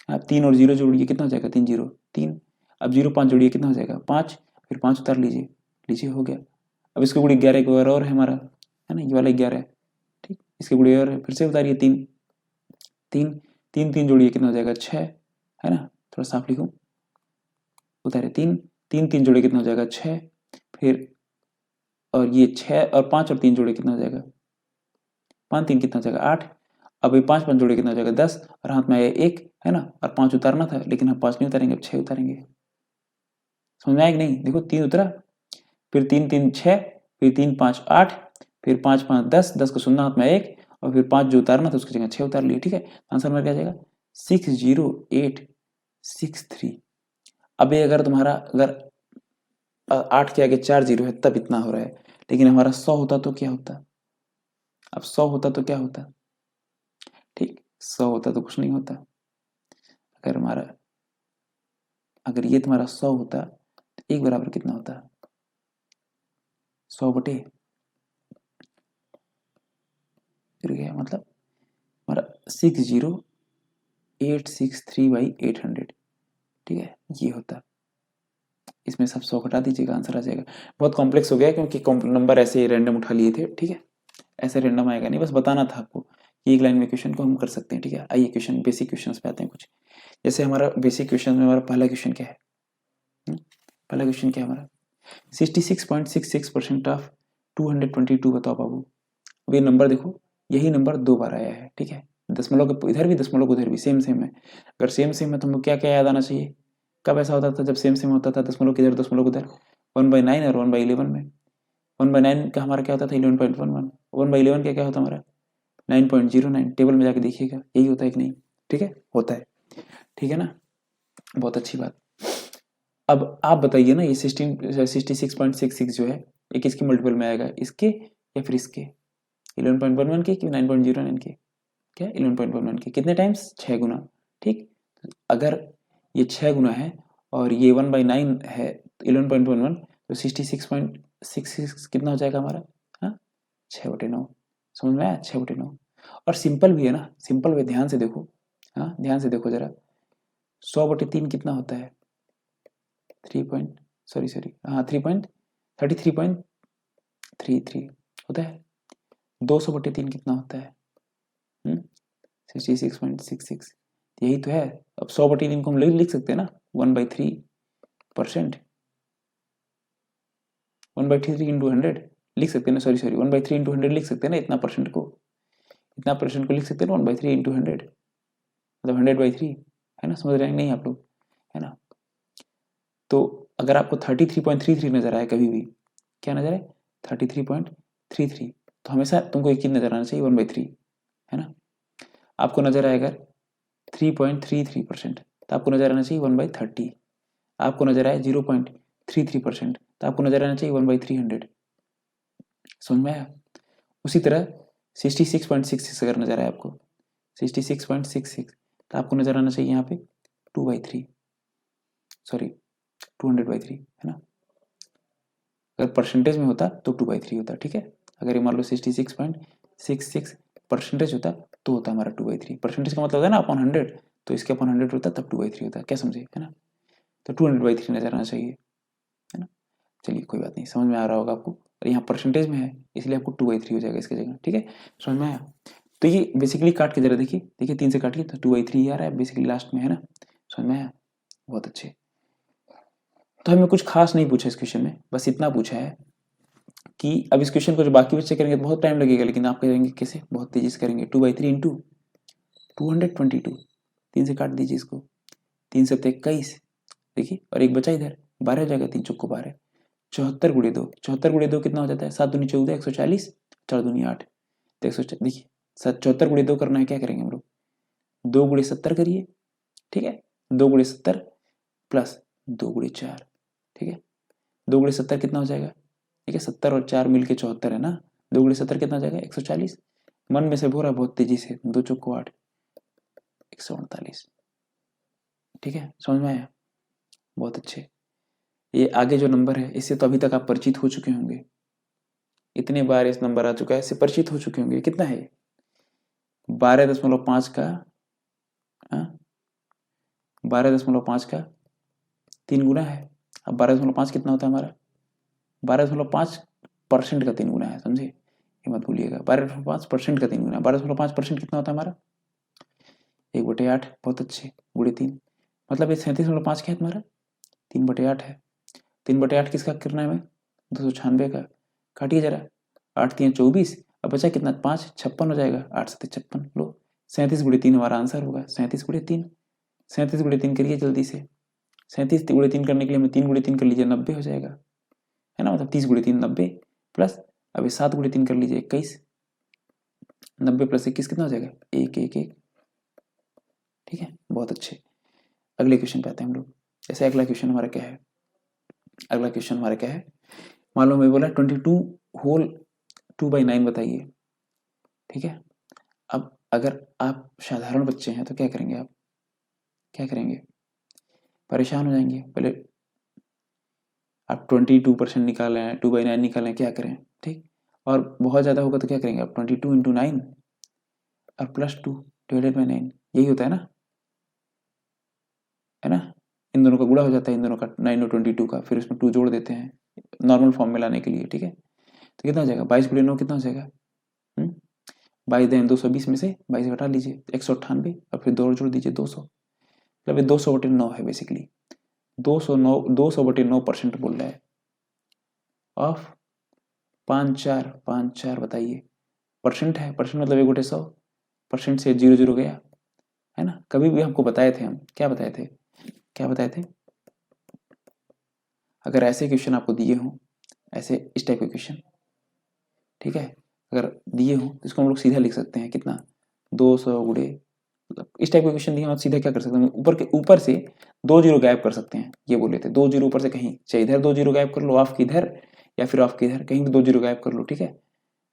अब 3 और 0 जोड़िए, कितना हो जाएगा 3 0 3। अब 0 5 जोड़िए, कितना हो जाएगा 5, फिर 5 उतार लीजिए, लीजिए हो गया। अब इसके गुणे 11 एक और है हमारा, है ना, ये वाला 11 है, ठीक। इसके गुणे और है, फिर से उतारिए 3 3 3 3 जोड़िए, कितना हो जाएगा 6, है ना। थोड़ा साफ लिखूं, उतारे 3 3 3 जोड़े कितना हो जाएगा 6, फिर और ये 6 और 5 और 3 जोड़े कितना हो जाएगा 5 3 कितना हो जाएगा 8। अब ये 5 5 जोड़े कितना हो जाएगा 10, और हाथ में आया 1, है ना, और 5 उतारना था, लेकिन हम 5 नहीं उतारेंगे, अब 6 उतारेंगे। समझ में आया कि नहीं, देखो 3 उतरा, फिर 3 3 6, फिर 3 5 8, फिर 5 5 10, 10 को सुनना हाथ में 1, और फिर 5 जो उतारना था उसकी जगह 6 उतार लिए, ठीक है। आंसर में क्या जाएगा 60863। अब ये अगर तुम्हारा अगर 8 के आगे 4 0 है तब इतना हो रहा है, लेकिन हमारा 100 होता तो क्या होता, अब 100 होता तो क्या होता, ठीक। 100 होता तो कुछ नहीं होता। अगर हमारा अगर ये तुम्हारा 100 होता तो 1 बराबर कितना होता 100 बटे, फिर क्या मतलब हमारा 60863/800, ठीक है, ये होता। इसमें सब 100 घटा दीजिएगा, आंसर आ जाएगा। बहुत कॉम्प्लेक्स हो गया क्योंकि नंबर ऐसे रैंडम उठा लिए थे, ठीक है। ऐसे रैंडम आएगा नहीं, बस बताना था आपको कि एक लाइन में क्वेश्चन को हम कर सकते हैं, ठीक है। आइए क्वेश्चन, बेसिक क्वेश्चन पे आते हैं कुछ। जैसे हमारा बेसिक क्वेश्चन में हमारा पहला क्वेश्चन क्या है, पहला क्वेश्चन क्या है हमारा, 66.66% ऑफ 222 बताओ बाबू। अब ये नंबर देखो, यही नंबर 2 बार आया है, ठीक है। दशमलव के इधर भी, दशमलव उधर भी सेम सेम है। अगर सेम सेम है तो हमको क्या क्या याद आना चाहिए, कब ऐसा होता था जब सेम सेम होता था, दशमलव किधर दशमलव उधर, 1/9 और 1/11 में। 1/9 का हमारा क्या होता था 11.11, 1/11 का क्या होता हमारा 9.09। टेबल में जाके देखिएगा, यही होता है कि नहीं, ठीक है, होता है, ठीक है ना। बहुत अच्छी बात। अब आप बताइए ना, ये 66.66 जो है ये किसके मल्टीपल में आएगा, इसके या फिर इसके, 11.11 के कि 9.09 के, क्या 11.11 के, कितने टाइम्स 6 गुना, ठीक। अगर ये 6 गुना है और ये 1/9 है 11.11, तो 66.66 कितना हो जाएगा हमारा, हाँ 6/9। समझ में आया, 6/9। और सिंपल भी है ना, सिंपल भी, ध्यान से देखो, हाँ ध्यान से देखो जरा, 100/3 कितना होता है 3.33 होता है। 200/3 कितना होता है 66.66, यही तो है। अब 100/3 को हम लिख सकते हैं ना 1/3%, 1/3 इंटू 100 लिख सकते हैं ना, 1/3 इंटू 100 लिख सकते हैं ना, इतना परसेंट को लिख सकते हैं ना 1/3 इंटू 100, मतलब 100/3, है ना। समझ रहे हैं नहीं आप लोग, है ना। तो अगर आपको 33.33 नजर आए कभी भी, क्या नजर आए 33.33, तो हमेशा तुमको एक चीज नजर आना चाहिए 1/3, है ना। आपको नजर आए अगर 3.33%, तो आपको नजर आना चाहिए 1/30। आपको नजर आए 0.33%, तो आपको नजर आना चाहिए 1/300। समझ में आया। उसी तरह 66.66 अगर नजर आए आपको 66.66, तो आपको नजर आना चाहिए यहाँ पे 2/3, सॉरी 200/3, है ना। अगर परसेंटेज में होता तो 2/3 होता, ठीक है। अगर ये मान लो 66.66 परसेंटेज होता तो होता हमारा 2/3। परसेंटेज का मतलब होता है ना अपॉन 100, तो इसके अपॉन 100 होता तब 2/3 होता, क्या समझे, है ना। तो 200/3 नजर आना चाहिए, है ना। चलिए कोई बात नहीं, समझ में आ रहा होगा आपको। और यहाँ परसेंटेज में है इसलिए आपको 2/3 हो जाएगा इसकी जगह, ठीक है। समझ में आया। तो ये बेसिकली काट के जरा देखिए, 3 से काटिए तो 2/3 ही आ रहा है बेसिकली लास्ट में, है ना। समझ में आया, बहुत अच्छे। तो हमें कुछ खास नहीं पूछा इस क्वेश्चन में, बस इतना पूछा है कि अब इस क्वेश्चन को जो बाकी बच्चे करेंगे तो बहुत टाइम लगेगा, लेकिन आप करेंगे कैसे, बहुत तेजी से करेंगे। 2/3 इंटू 222, 3 से काट दीजिए इसको, 3 से 21, देखिए, और एक बचा इधर, 12 हो जाएगा, 3 चौको 12, 74 गुणे 2, 74 गुणे 2 कितना हो जाता है, 7 दूनी 14, 140, 4 दूनी 8, तो 140, देखिए 74 गुणे 2 करना है, क्या करेंगे हम लोग, 2 गुणे 70 करिए, ठीक है, 2 गुणे 70 प्लस 2 गुणे 4, ठीक है, 2 गुणे 70 कितना हो जाएगा, ठीक है, 70 और 4 मिल के 74 है ना, 2 गुणे 70 कितना हो जाएगा, 140, मन में से बोल रहा बहुत तेजी से, 2 चौको 8, 148, ठीक है, समझ में आया, बहुत अच्छे। ये आगे जो नंबर है इससे तो अभी तक आप परिचित हो चुके होंगे, इतने बार इस नंबर आ चुका है, इससे परिचित हो चुके होंगे। कितना है 12.5 का 12.5 का 3 गुना है। अब 12.5 कितना होता है हमारा, 12.5% का 3 गुना है, समझे, ये मत भूलिएगा, 12.5% का 3 गुना, 12.5% कितना होता है हमारा, 1/8, बहुत अच्छे, गुणे 3, मतलब ये 37.5 क्या है तुम्हारा, 3/8 है। 3/8 किसका करना है हमें, 296 का, काटिए जरा, 8 3 24, अब बचा कितना, 5 56 हो जाएगा, 8 7 56, लो 37 गुणे 3 हमारा आंसर होगा, 37 गुणे 3, 37 गुणे 3 करिए जल्दी से, 37 गुणे 3 करने के लिए हमें 3 गुणे 3 कर लीजिए, 90 हो जाएगा, है ना, मतलब 30 गुणे 3 90, प्लस अभी 7 गुणे 3 कर लीजिए 21, 90 प्लस 21 कितना हो जाएगा, 1 1 1, ठीक है, बहुत अच्छे। अगले क्वेश्चन पे आते हैं हम लोग। जैसे अगला क्वेश्चन हमारा क्या है, अगला क्वेश्चन हमारा क्या है, मान लो मैं बोला 22 होल 2/9 बताइए, ठीक है। अब अगर आप साधारण बच्चे हैं तो क्या करेंगे, आप क्या करेंगे, परेशान हो जाएंगे, पहले आप 22% निकालें, 2/9 निकालें, क्या करें, ठीक, और बहुत ज़्यादा होगा तो क्या करेंगे आप, 22 इंटू 9 और प्लस 2 डिवाइडेड बाई 9, यही होता है ना, है ना, इन दोनों का गुणा हो जाता है, इन दोनों का 9 और 22 का, फिर उसमें 2 जोड़ देते हैं नॉर्मल फॉर्म में लाने के लिए, ठीक है, तो कितना हो जाएगा, 22 गुणे 9 कितना हो जाएगा, 22 में से 22 घटा लीजिए, 198, और फिर 2 और जोड़ दीजिए 200, मतलब ये 200/9 है बेसिकली, 200/9% बोल रहा है, ऑफ 5 4 बताइए, परसेंट है, परसेंट मतलब 1/100, परसेंट से 0 0 गया, है ना, कभी भी हमको बताए थे, हम क्या बताए थे, क्या बताए थे, अगर ऐसे क्वेश्चन आपको दिए हों, ऐसे इस टाइप के क्वेश्चन, ठीक है, अगर दिए हों तो इसको हम लोग सीधा लिख सकते हैं, कितना, 200 गुणे, मतलब इस टाइप के क्वेश्चन दिए हम सीधा क्या कर सकते हैं, ऊपर से 2 जीरो गायब कर सकते हैं, ये बोले थे, 2 जीरो ऊपर से कहीं, चाहे इधर 2 जीरो गायब कर लो, ऑफ की इधर, या फिर ऑफ की इधर, कहीं भी 2 जीरो गायब कर लो, ठीक है,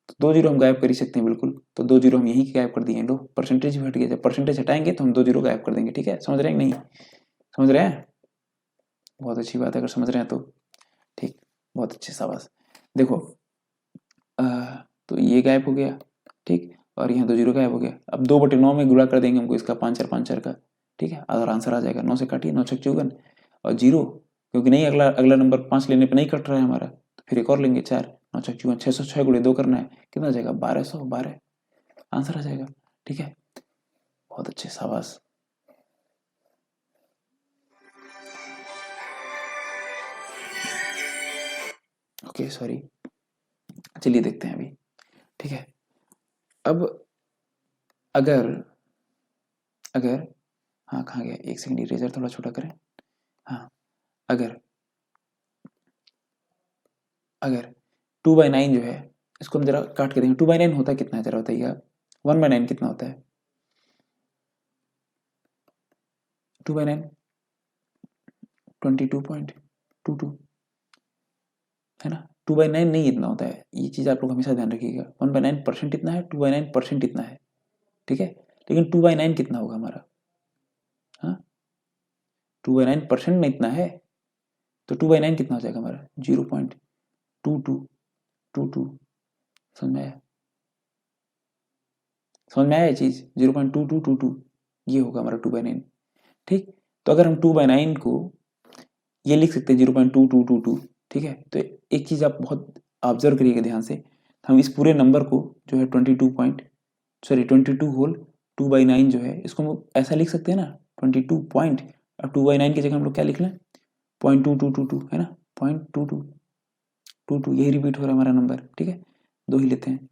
तो 2 जीरो हम गायब कर ही सकते हैं बिल्कुल, तो 2 जीरो हम यहीं गायब कर दिए, लो परसेंटेज भी हट गया, जब परसेंटेज हटाएंगे तो हम 2 जीरो गायब कर देंगे, ठीक है, समझ रहे हैं नहीं, समझ रहे हैं, बहुत अच्छी बात है अगर समझ रहे हैं तो, ठीक, बहुत अच्छे, शाबाश। देखो तो ये गायब हो गया, ठीक, और यहाँ 2 जीरो गायब हो गया, अब 2/9 में गुणा कर देंगे हमको इसका, 5 4 का, ठीक है, और आंसर आ जाएगा, 9 से काटिए, 9 6 54, और जीरो, क्योंकि नहीं अगला अगला नंबर 5 लेने पर नहीं कट रहा है हमारा, तो फिर एक और लेंगे 4, 9 6 54, 606 गुणे 2 करना है, कितना आ जाएगा, 1212, आंसर आ जाएगा, ठीक है, बहुत अच्छे, शाबाश। ओके सॉरी, चलिए देखते हैं अभी, ठीक है, अब अगर अगर हाँ कहाँ गया, एक सेकंड, इरेजर थोड़ा छोटा करें, हाँ, अगर अगर 2/9 जो है, इसको हम जरा काट के देखें, 2/9 होता है कितना है, जरा बताइए आप, 1/9 कितना होता है, 2/9 22.22, है ना, 2/9 नहीं इतना होता है, ये चीज़ आप लोग हमेशा ध्यान रखिएगा, 1/9% इतना है, 2/9% इतना है, ठीक है, लेकिन 2/9 कितना होगा हमारा, हाँ, 2/9% में इतना है, तो 2/9 कितना हो जाएगा हमारा, 0.2222, समझ में आया, समझ में आया ये चीज़, 0.2222, ये होगा हमारा 2/9, ठीक, तो अगर हम 2/9 को ये लिख सकते हैं 0.2222, ठीक है, तो एक चीज़ आप बहुत ऑब्जर्व करिएगा ध्यान से, हम इस पूरे नंबर को जो है 22 होल 2/9 जो है, इसको हम ऐसा लिख सकते हैं ना, 22 पॉइंट, अब 2/9 की जगह हम लोग क्या लिख लें, 0.2222, है ना, 0.22, 2 यही रिपीट हो रहा है हमारा नंबर, ठीक है, 2 ही लेते हैं।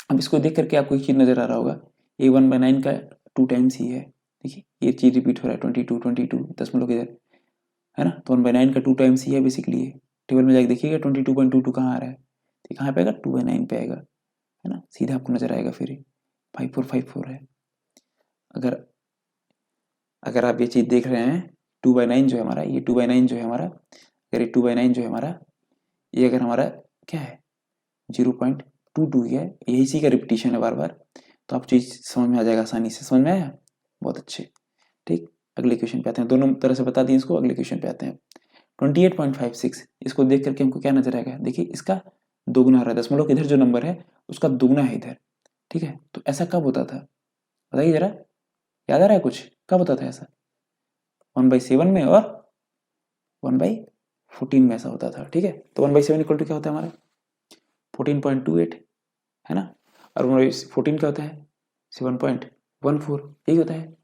अब इसको देख करके आपको एक चीज़ नज़र आ रहा होगा, ये 1/9 का 2 टाइम्स ही है। देखिए ये चीज़ रिपीट हो रहा है, 22 दशमलव इधर, है ना, तो 1/9 का 2 टाइम्स ही है बेसिकली ये। टेबल में जाके देखिएगा 22.22 कहाँ आ रहा है, तो कहाँ पे आएगा, 2/9 पे आएगा, है ना, सीधा आपको नजर आएगा। फिर 5454 है। अगर अगर आप ये चीज़ देख रहे हैं, 2/9 जो है हमारा, ये 2/9 जो है हमारा, अगर ये 2/9 जो है हमारा, ये अगर हमारा क्या है 0.22 है, ये इसी का रिपीटिशन है बार बार, तो आप चीज़ समझ में आ जाएगा आसानी से। समझ में आया, बहुत अच्छे। ठीक, अगले क्वेश्चन पे आते हैं। दोनों तरह से बता दिए इसको, अगले क्वेश्चन पे आते हैं। 28.56, इसको देख करके हमको क्या नजर आएगा, देखिए इसका दोगुना हो रहा है, दशमलव इधर जो नंबर है उसका दुगना है इधर, ठीक है, तो ऐसा कब होता था बताइए जरा, याद आ रहा है कुछ, कब होता था ऐसा? 1/7 में और 1/14 में ऐसा होता था, ठीक है। तो 1/7 इक्वल टू क्या होता है हमारा 14.28, है ना, और 14 क्या होता है 7.14, यही होता है।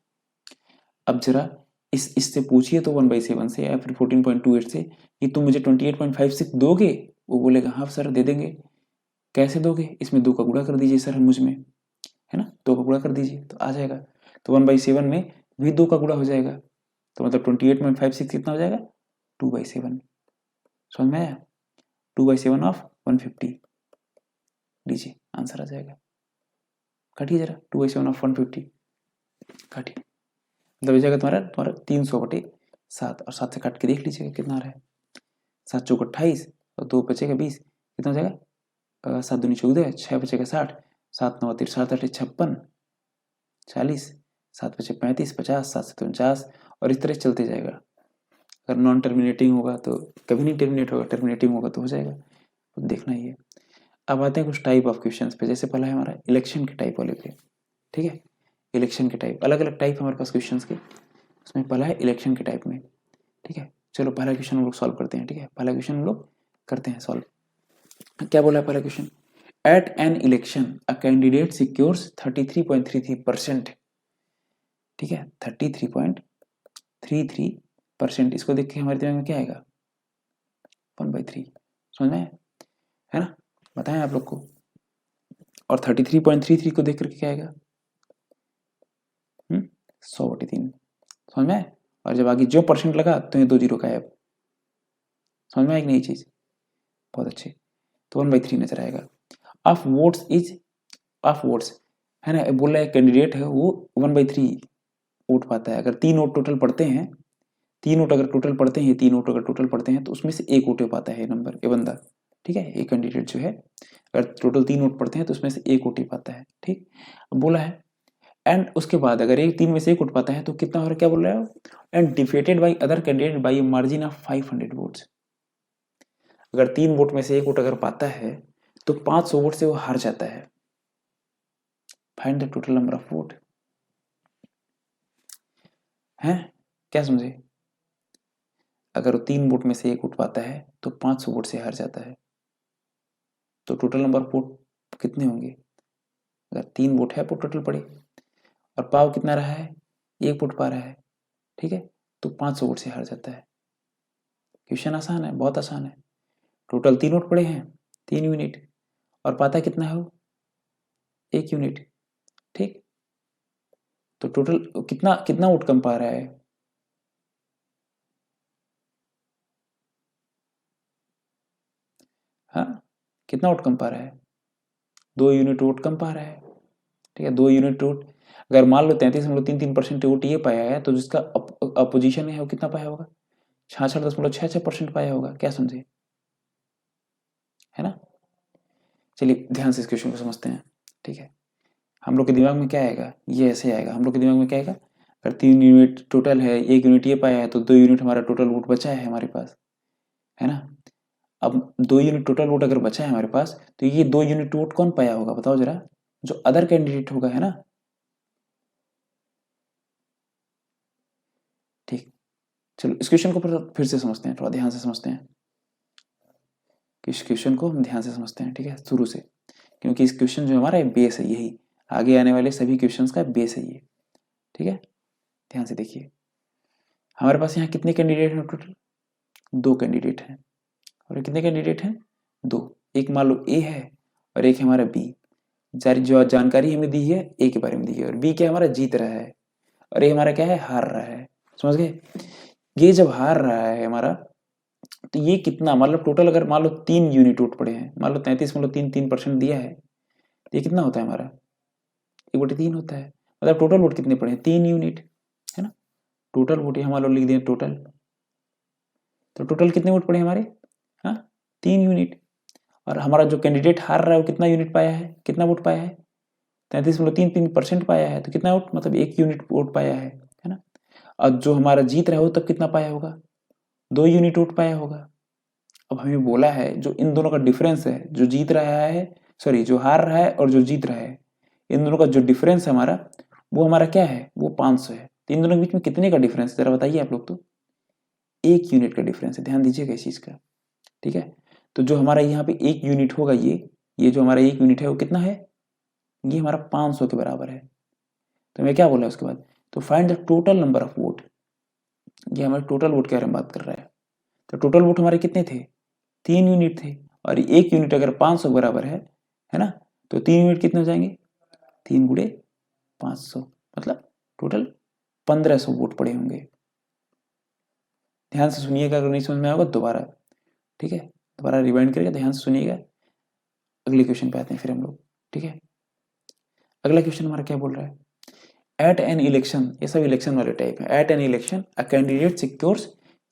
अब जरा इससे पूछिए तो 1/7 से या फिर 14.28 से कि तुम मुझे 28.56 दोगे, वो बोलेगा हाँ सर दे देंगे। कैसे दोगे, इसमें 2 का गुणा कर दीजिए सर मुझ में, है ना, 2 का गुणा कर दीजिए तो आ जाएगा। तो 1/7 में भी 2 का गुणा हो जाएगा, तो मतलब 28.56 कितना हो जाएगा 2/7। समझ में आया, 2/7 ऑफ 150, लीजिए आंसर आ जाएगा। काटिए जरा, 2/7 ऑफ 150 काटिए, मतलब हो जाएगा तुम्हारा तुम्हारा 300/7, और 7 से काट के देख लीजिएगा कितना आ रहा है। 7 चौक 28 और 2 बचेगा 20, कितना हो जाएगा 7 दूनी 14, 6 बचेगा 60, 7 9 63 8 56 40, 7 बचे 35 50, 7 से 49, और इस तरह चलते जाएगा। अगर नॉन टर्मिनेटिंग होगा तो कभी नहीं टर्मिनेट होगा, टर्मिनेटिंग होगा तो हो जाएगा, तो देखना ही है। अब आते हैं कुछ टाइप ऑफ क्वेश्चंस पे, जैसे पहला है हमारा इलेक्शन के टाइप वाले पे, ठीक है। इलेक्शन के टाइप, अलग अलग टाइप हमारे पास क्वेश्चंस के, उसमें पहला है इलेक्शन के टाइप में, ठीक है। चलो पहला क्वेश्चन हम लोग सॉल्व करते हैं, ठीक है, पहला क्वेश्चन हम लोग करते हैं सॉल्व। क्या बोला है पहला question, at an election a candidate secures 33.33%, ठीक है, 33.33%, इसको देख के हमारे दिमाग में क्या आएगा 1/3, समझ में है ना, बताएं आप लोग को। और 33.33 को देख करके क्या आएगा 100/3, समझ में आए? और जब आगे जो परसेंट लगा तो ये 2 जीरो गायब, समझ में आई नई चीज, बहुत अच्छे। तो 1/3 नजर आएगा। Of votes is, of votes है ना, बोल रहा है कैंडिडेट है वो 1/3 वोट पाता है। अगर 3 वोट टोटल पड़ते हैं, 3 वोट अगर टोटल पड़ते हैं, 3 वोट अगर टोटल पड़ते हैं तो उसमें से 1 वोट पाता है ये नंबर, ये बंदा, ठीक है, ये कैंडिडेट जो है अगर टोटल 3 वोट पड़ते हैं तो उसमें से 1 वोट ही पाता है, ठीक। बोला है एंड उसके बाद अगर एक 3 में से 1 वोट पाता है तो कितना हो रहा है, क्या बोल रहा है, and defeated by other candidate by margin of 500 votes. अगर 3 वोट में से 1 वोट अगर पाता है तो 500 वोट से वो हार जाता है। Find the total number of vote, है क्या समझे, अगर वो 3 वोट में से 1 वोट पाता है तो 500 वोट से हार जाता है, तो टोटल नंबर ऑफ वोट कितने होंगे, अगर 3 वोट है वो टोटल पड़े और पाव कितना रहा है 1 वोट पा रहा है, ठीक है, तो 500 वोट से हार जाता है। क्वेश्चन आसान है, बहुत आसान है। टोटल 3 वोट पड़े हैं 3 यूनिट, और पाता कितना है वो 1 यूनिट, ठीक। तो टोटल कितना कितना वोट कम पा रहा है, हाँ कितना वोट कम पा रहा है, 2 यूनिट वोट कम पा रहा है, ठीक है, 2 यूनिट वोट। अगर मान लो 33.33% वोट ये पाया है तो जिसका अपोजिशन है वो कितना पाया होगा 66.66% पाया होगा, क्या समझे, है ना। चलिए ध्यान से इस क्वेश्चन को समझते हैं, ठीक है। हम लोग के दिमाग में क्या आएगा, ये ऐसे आएगा, हम लोग के दिमाग में क्या आएगा, अगर 3 यूनिट टोटल है, 1 यूनिट ये पाया है तो 2 यूनिट हमारा टोटल वोट बचा है हमारे पास, है ना। अब 2 यूनिट टोटल वोट अगर बचा है हमारे पास तो ये 2 यूनिट वोट कौन पाया होगा बताओ जरा, जो अदर कैंडिडेट होगा, है ना, ठीक। चलो इस क्वेश्चन को फिर से समझते हैं, थोड़ा ध्यान से समझते हैं, इस क्वेश्चन को हम ध्यान से समझते हैं, ठीक है, शुरू से, क्योंकि इस क्वेश्चन जो हमारा बेस है, यही आगे आने वाले सभी क्वेश्चंस का बेस है ये, ठीक है। ध्यान से देखिए, हमारे पास यहाँ कितने कैंडिडेट हैं टोटल, 2 कैंडिडेट हैं, और कितने कैंडिडेट हैं दो, एक मान लो ए है और एक है हमारा बी। जो जानकारी हमें दी है ए के बारे में दी है, और बी क्या हमारा जीत रहा है, और ये हमारा क्या है हार रहा है। समझ गए? ये जब हार रहा है हमारा, तो ये कितना मतलब टोटल अगर मान लो 3 यूनिट वोट पड़े हैं, मान लो 33.33% दिया है, तो ये कितना होता है हमारा 1/3 होता है। मतलब टोटल वोट कितने पड़े हैं 3 यूनिट, है ना। टोटल वोट यहाँ मान लो लिख दिए टोटल, तो टोटल कितने वोट पड़े हमारे, हाँ 3 यूनिट। और हमारा जो कैंडिडेट हार रहा है वो कितना यूनिट पाया है, कितना वोट पाया है 33.33% पाया है, तो कितना वोट मतलब 1 यूनिट वोट पाया है ना। और जो हमारा जीत रहा है वो तब कितना पाया होगा, 2 यूनिट वोट पाया होगा। अब हमें बोला है जो इन दोनों का डिफरेंस है, जो जीत रहा है सॉरी जो हार रहा है और जो जीत रहा है, इन दोनों का जो डिफरेंस है हमारा, वो हमारा क्या है, वो 500 है। तो इन दोनों के बीच में कितने का डिफरेंस जरा बताइए आप लोग। तो 1 यूनिट का डिफरेंस है, ध्यान दीजिएगा इस चीज का, ठीक है। तो जो हमारा यहाँ पे 1 यूनिट होगा, ये जो हमारा 1 यूनिट है वो कितना है, ये हमारा 500 के बराबर है। तो मैं क्या बोला उसके बाद, तो find the total number of vote, ये हमारे टोटल वोट के बारे में बात कर रहा है। तो टोटल वोट हमारे कितने थे, 3 यूनिट थे, और 1 यूनिट अगर 500 बराबर है ना, तो 3 यूनिट कितने हो जाएंगे, 3 × 500, मतलब टोटल 1500 वोट पड़े होंगे। ध्यान से सुनिएगा, अगर नहीं समझ में आएगा दोबारा, ठीक है, दोबारा रिवाइंड करके ध्यान से सुनिएगा। अगले क्वेश्चन पे आते हैं फिर हम लोग, ठीक है। अगला क्वेश्चन हमारा क्या बोल रहा है, एट एन इलेक्शन, ये सब इलेक्शन वाले टाइप है। At an election a candidate secures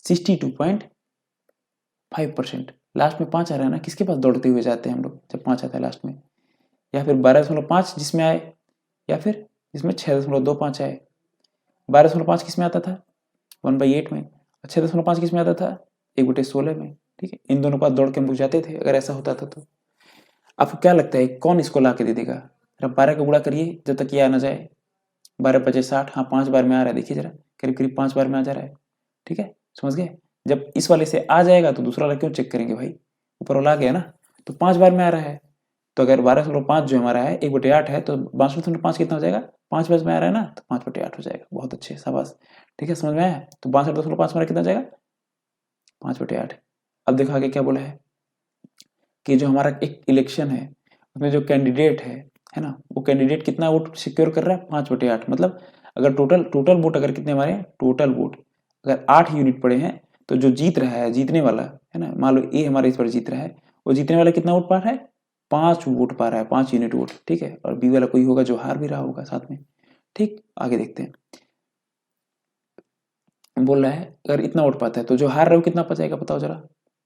62.5%। Last में 5 आ रहा है ना, किसके पास दौड़ते हुए जाते हैं हम लोग जब 5 आता है लास्ट में, या फिर 12.5 जिसमें आए, या फिर जिसमें 6.25 आए। 12.5 किस में आता था 1/8 में, और 6.5 किस में आता था 1/16 में, ठीक है। इन दोनों के पास दौड़ के हम लोग जाते थे अगर ऐसा होता था तो। आपको क्या लगता है कौन इसको ला के दे देगा, जरा 12 का गुणा करिए जब तक ये आ ना जाए। 12×5 = 60, हाँ 5 बार में आ रहा है, देखिए जरा करीब करीब 5 बार में आ जा रहा है, ठीक है। समझ गए? जब इस वाले से आ जाएगा तो दूसरा वाला क्यों चेक करेंगे भाई, ऊपर वाला आ गया ना, तो 5 बार में आ रहा है। तो अगर 12.5 जो हमारा है 1/8 है, तो 12.5 कितना हो जाएगा, 5 बार में आ रहा है ना, तो 5/8 हो जाएगा। बहुत अच्छे, शाबाश, ठीक है, समझ में आया। तो 62.5 हमारा कितना हो जाएगा 5/8। अब देखो आगे क्या बोला है कि जो हमारा एक इलेक्शन है उसमें जो कैंडिडेट है ना, वो कैंडिडेट कितना वोट सिक्योर कर रहा है 5/8। मतलब अगर टोटल वोट अगर कितने हमारे टोटल वोट अगर 8 यूनिट पड़े हैं, तो जो जीत रहा है जीतने वाला है ना, मान लो ए हमारे इस पर जीत रहा है, वो जीतने वाला कितना वोट पा रहा है 5 वोट पा रहा है, 5 यूनिट वोट, ठीक है। और बी वाला कोई होगा जो हार भी रहा होगा साथ में, ठीक। आगे देखते हैं, बोल रहा है अगर इतना वोट पाता है तो जो हार रहा है वो कितना बचाएगा बताओ जरा,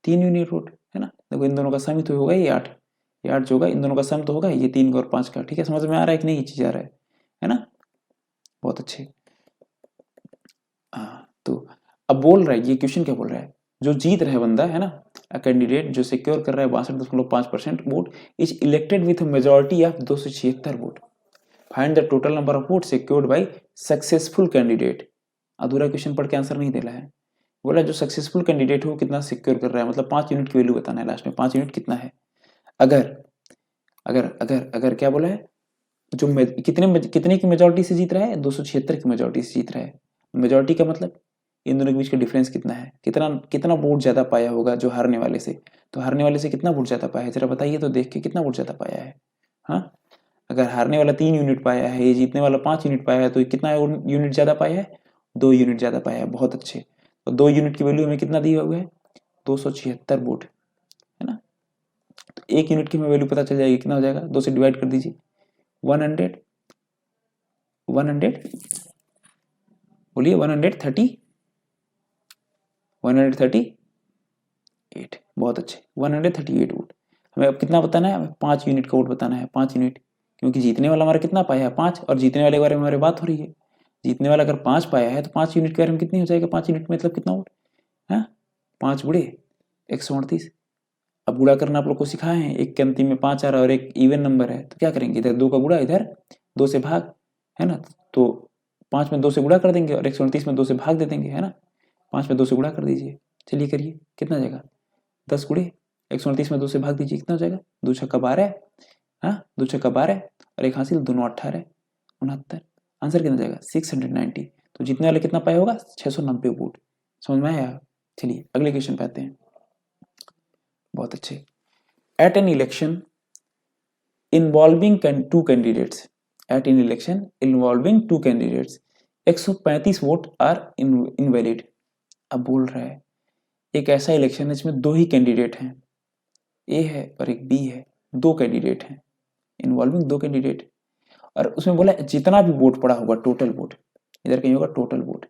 3 यूनिट वोट, है ना। देखो इन दोनों का सम ही तो होगा, ये 8, ये 8 जो होगा इन दोनों का सम तो होगा, ये 3 का और 5 का, ठीक है। समझ में आ रहा है कि नहीं ये चीज आ रहा है ना। बहुत अच्छे। हाँ तो अब बोल रहा है, ये क्वेश्चन क्या बोल रहा है, जो जीत रहा है बंदा है ना, कैंडिडेट जो सिक्योर कर रहा है 62.5% vote is elected with majority of 276 vote. Find the total number of vote secured by successful candidate. अधूरा क्वेश्चन पढ़ के आंसर नहीं देना है, बोला जो सक्सेसफुल कैंडिडेट हो कितना सिक्योर कर रहा है, मतलब 5 यूनिट की वैल्यू बताना है लास्ट में, 5 यूनिट कितना है। अगर अगर अगर अगर क्या बोला है, जो कितने की मेजोरिटी से जीत रहा है 276 की मेजोरिटी से जीत रहा है। मेजोरिटी का मतलब इन दोनों के बीच का डिफरेंस कितना है, कितना कितना वोट ज्यादा पाया होगा जो हारने वाले से, तो हारने वाले से कितना वोट ज्यादा पाया है जरा बताइए तो देख के, कितना वोट ज्यादा पाया है। हाँ अगर हारने वाला 3 यूनिट पाया है, ये जीतने वाला 5 यूनिट पाया है, तो कितना यूनिट ज्यादा पाया है, 2 यूनिट ज्यादा पाया है। बहुत अच्छे। तो 2 यूनिट की वैल्यू हमें कितना दिया हुआ है 276 वोट, है ना। तो 1 यूनिट की हमें वैल्यू पता चल जाएगी, कितना हो जाएगा 2 से डिवाइड कर दीजिए, 100 100 बोलिए 130 138। बहुत अच्छे, 138 वोट। हमें अब कितना बताना है, हमें 5 यूनिट का वोट बताना है, 5 यूनिट, क्योंकि जीतने वाला हमारा कितना पाया है 5, और जीतने वाले के बारे में हमारी बात हो रही है। जीतने वाला अगर 5 पाया है तो 5 यूनिट के बारे में कितनी हो जाएगा, 5 यूनिट मतलब कितना वोट है, 5 गुड़े 138। अब गुणा करना आप लोग को सिखाए हैं, एक के अंतिम में 5 आ रहा है और एक इवन नंबर है, तो क्या करेंगे इधर 2 का गुणा, इधर 2 से भाग, है ना। तो 5 में 2 से गुणा कर देंगे और 138 में 2 से भाग दे देंगे, है ना। 5 में 2 से गुणा कर दीजिए, चलिए करिए कितना हो जाएगा 10 गुड़े 138 में 2 से भाग दीजिए, कितना हो जाएगा 2 छक्का 12, हाँ 2 छक्का 12 और एक हासिल, दोनों 18 69। आंसर कितना जाएगा 690। तो जीतने वाले कितना पाया होगा 690 वोट। समझ में आया। चलिए अगले क्वेश्चन पे आते हैं। बहुत अच्छे। At an election involving two candidates, at an election involving two candidates 135 vote are invalid. अब बोल रहा है एक ऐसा इलेक्शन है जिसमें दो ही कैंडिडेट हैं, ए है और एक बी है, दो कैंडिडेट हैं, इन्वॉल्विंग दो कैंडिडेट, और उसमें बोला जितना भी वोट पड़ा होगा टोटल वोट, इधर कहीं होगा टोटल वोट,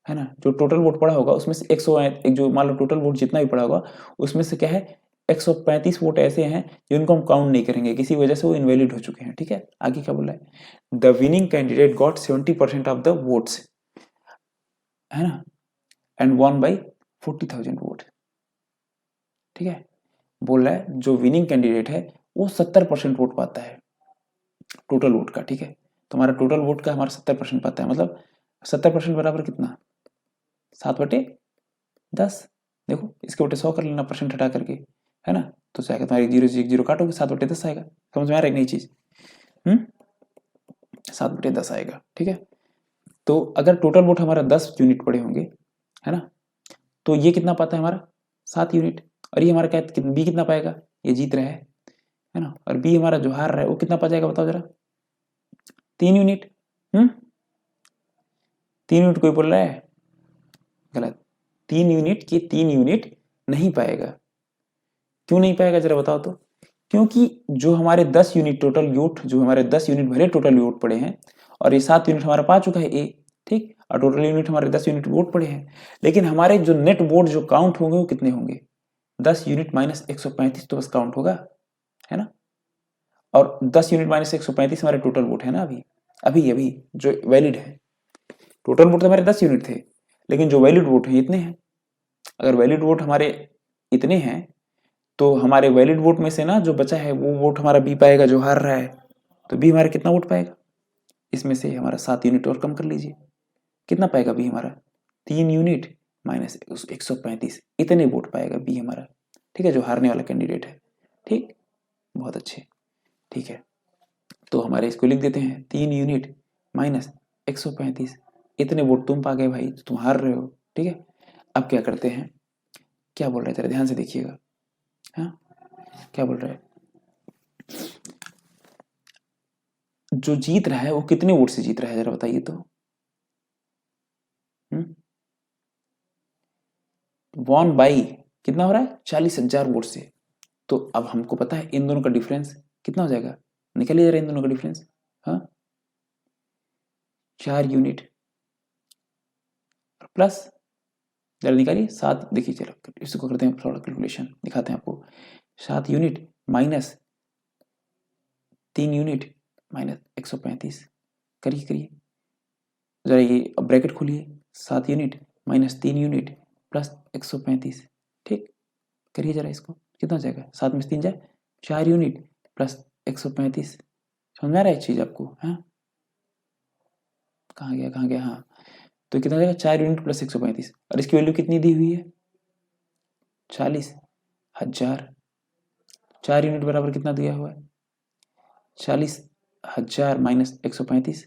है ना, जो टोटल वोट पड़ा होगा उसमें से 100 एक जो मान लो टोटल वोट जितना भी पड़ा होगा उसमें से क्या है 135 वोट ऐसे हैं जिनको हम काउंट नहीं करेंगे, किसी वजह से वो इनवैलिड हो चुके हैं। ठीक है, आगे क्या बोला है, the winning candidate got 70% of the votes, है ना, एंड वॉन बाई 40,000 वोट। ठीक है, बोल रहा है जो विनिंग कैंडिडेट है वो 70% वोट पाता है टोटल वोट का। ठीक है, तो हमारा टोटल वोट का हमारा 70% पाता है, मतलब 70% बराबर कितना, 7/10। देखो इसके बटे 100 कर लेना परसेंट हटा करके, है ना, तो जाएगा तुम्हारी 0 से 1 0 काटोगे 7/10 आएगा। समझ में आ रहा है नई चीज, 7/10 आएगा। ठीक है, तो अगर टोटल वोट हमारा 10 यूनिट पड़े होंगे, है ना, तो ये कितना पाता है हमारा 7 यूनिट, और ये हमारा क्या बी कितना पाएगा, ये जीत रहा है ना, और बी हमारा जो हार रहा है वो कितना पा जाएगा बताओ जरा, 3 यूनिट। 3 यूनिट कोई बोल रहा है गलत, 3 यूनिट की 3 यूनिट नहीं पाएगा। क्यों नहीं पाएगा जरा बताओ तो, क्योंकि जो हमारे 10 यूनिट टोटल वोट, जो हमारे 10 यूनिट भले टोटल वोट पड़े हैं, और ये 7 यूनिट हमारा पा चुका है ए, ठीक, और टोटल यूनिट हमारे 10 यूनिट वोट पड़े हैं, लेकिन हमारे जो नेट वोट जो काउंट होंगे वो कितने होंगे, 10 यूनिट माइनस 135 तो बस काउंट होगा, है ना, और 10 यूनिट माइनस 135 हमारे टोटल वोट है ना, अभी अभी अभी जो वैलिड है, टोटल वोट तो हमारे 10 यूनिट थे, लेकिन जो वैलिड वोट है इतने हैं। अगर वैलिड वोट हमारे इतने हैं तो हमारे वैलिड वोट में से ना जो बचा है वो वोट हमारा बी पाएगा जो हार रहा है, तो बी हमारा कितना वोट पाएगा, इसमें से हमारा 7 यूनिट और कम कर लीजिए, कितना पाएगा बी हमारा, 3 यूनिट माइनस 135, इतने वोट पाएगा बी हमारा। ठीक है, जो हारने वाला कैंडिडेट है। ठीक, बहुत अच्छे। ठीक है, तो हमारे इसको लिख देते हैं 3 यूनिट माइनस 135, इतने वोट तुम पा गए भाई, तुम हार रहे हो। ठीक है, अब क्या करते हैं, क्या बोल रहे हैं, ध्यान से देखिएगा, हाँ क्या बोल रहा है, जो जीत रहा है वो कितने वोट से जीत रहा है जरा बताइए तो, वॉन बाई कितना हो रहा है 40,000 वोट से। तो अब हमको पता है इन दोनों का डिफरेंस कितना हो जाएगा, निकालिए जरा इन दोनों का डिफरेंस, हाँ 4 यूनिट प्लस, जरा निकालिए 7, देखिए चलो इसको करते हैं थोड़ा कैलकुलेशन दिखाते हैं आपको, 7 यूनिट माइनस 3 यूनिट माइनस 135, करिए करिए जरा, ये अब ब्रैकेट खोलिए, 7 यूनिट माइनस 3 यूनिट प्लस 135, ठीक, करिए जरा इसको, कितना हो जाएगा, 7 में से 3 जाए 4 यूनिट प्लस 135, समझ में आ रहा है चीज आपको, हाँ कहाँ गया कहाँ गया, हाँ तो कितना हो जाएगा 4 यूनिट प्लस 135, और इसकी वैल्यू कितनी दी हुई है 40,000, 4 यूनिट बराबर कितना दिया हुआ है 40,000 माइनस 135,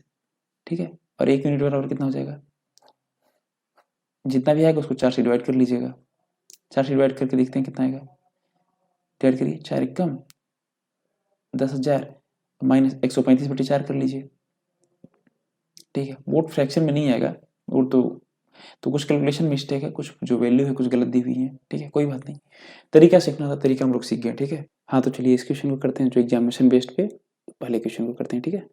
ठीक है, और 1 यूनिट बराबर कितना हो जाएगा, जितना भी आएगा उसको 4 से डिवाइड कर लीजिएगा, 4 से डिवाइड करके देखते हैं कितना आएगा, डिवाइड करिए, 4 कम 10,000 माइनस 135/4 कर लीजिए, ठीक है, वोट फ्रैक्शन में नहीं आएगा, वोट तो कुछ कैलकुलेशन मिस्टेक है, कुछ जो वैल्यू है कुछ गलत दी हुई है, ठीक है, कोई बात नहीं, तरीका सीखना था, तरीका हम लोग सीख गए। ठीक है, हाँ तो चलिए इस क्वेश्चन को करते हैं जो एग्जामिनेशन बेस्ड पे पहले क्वेश्चन को करते हैं। ठीक है,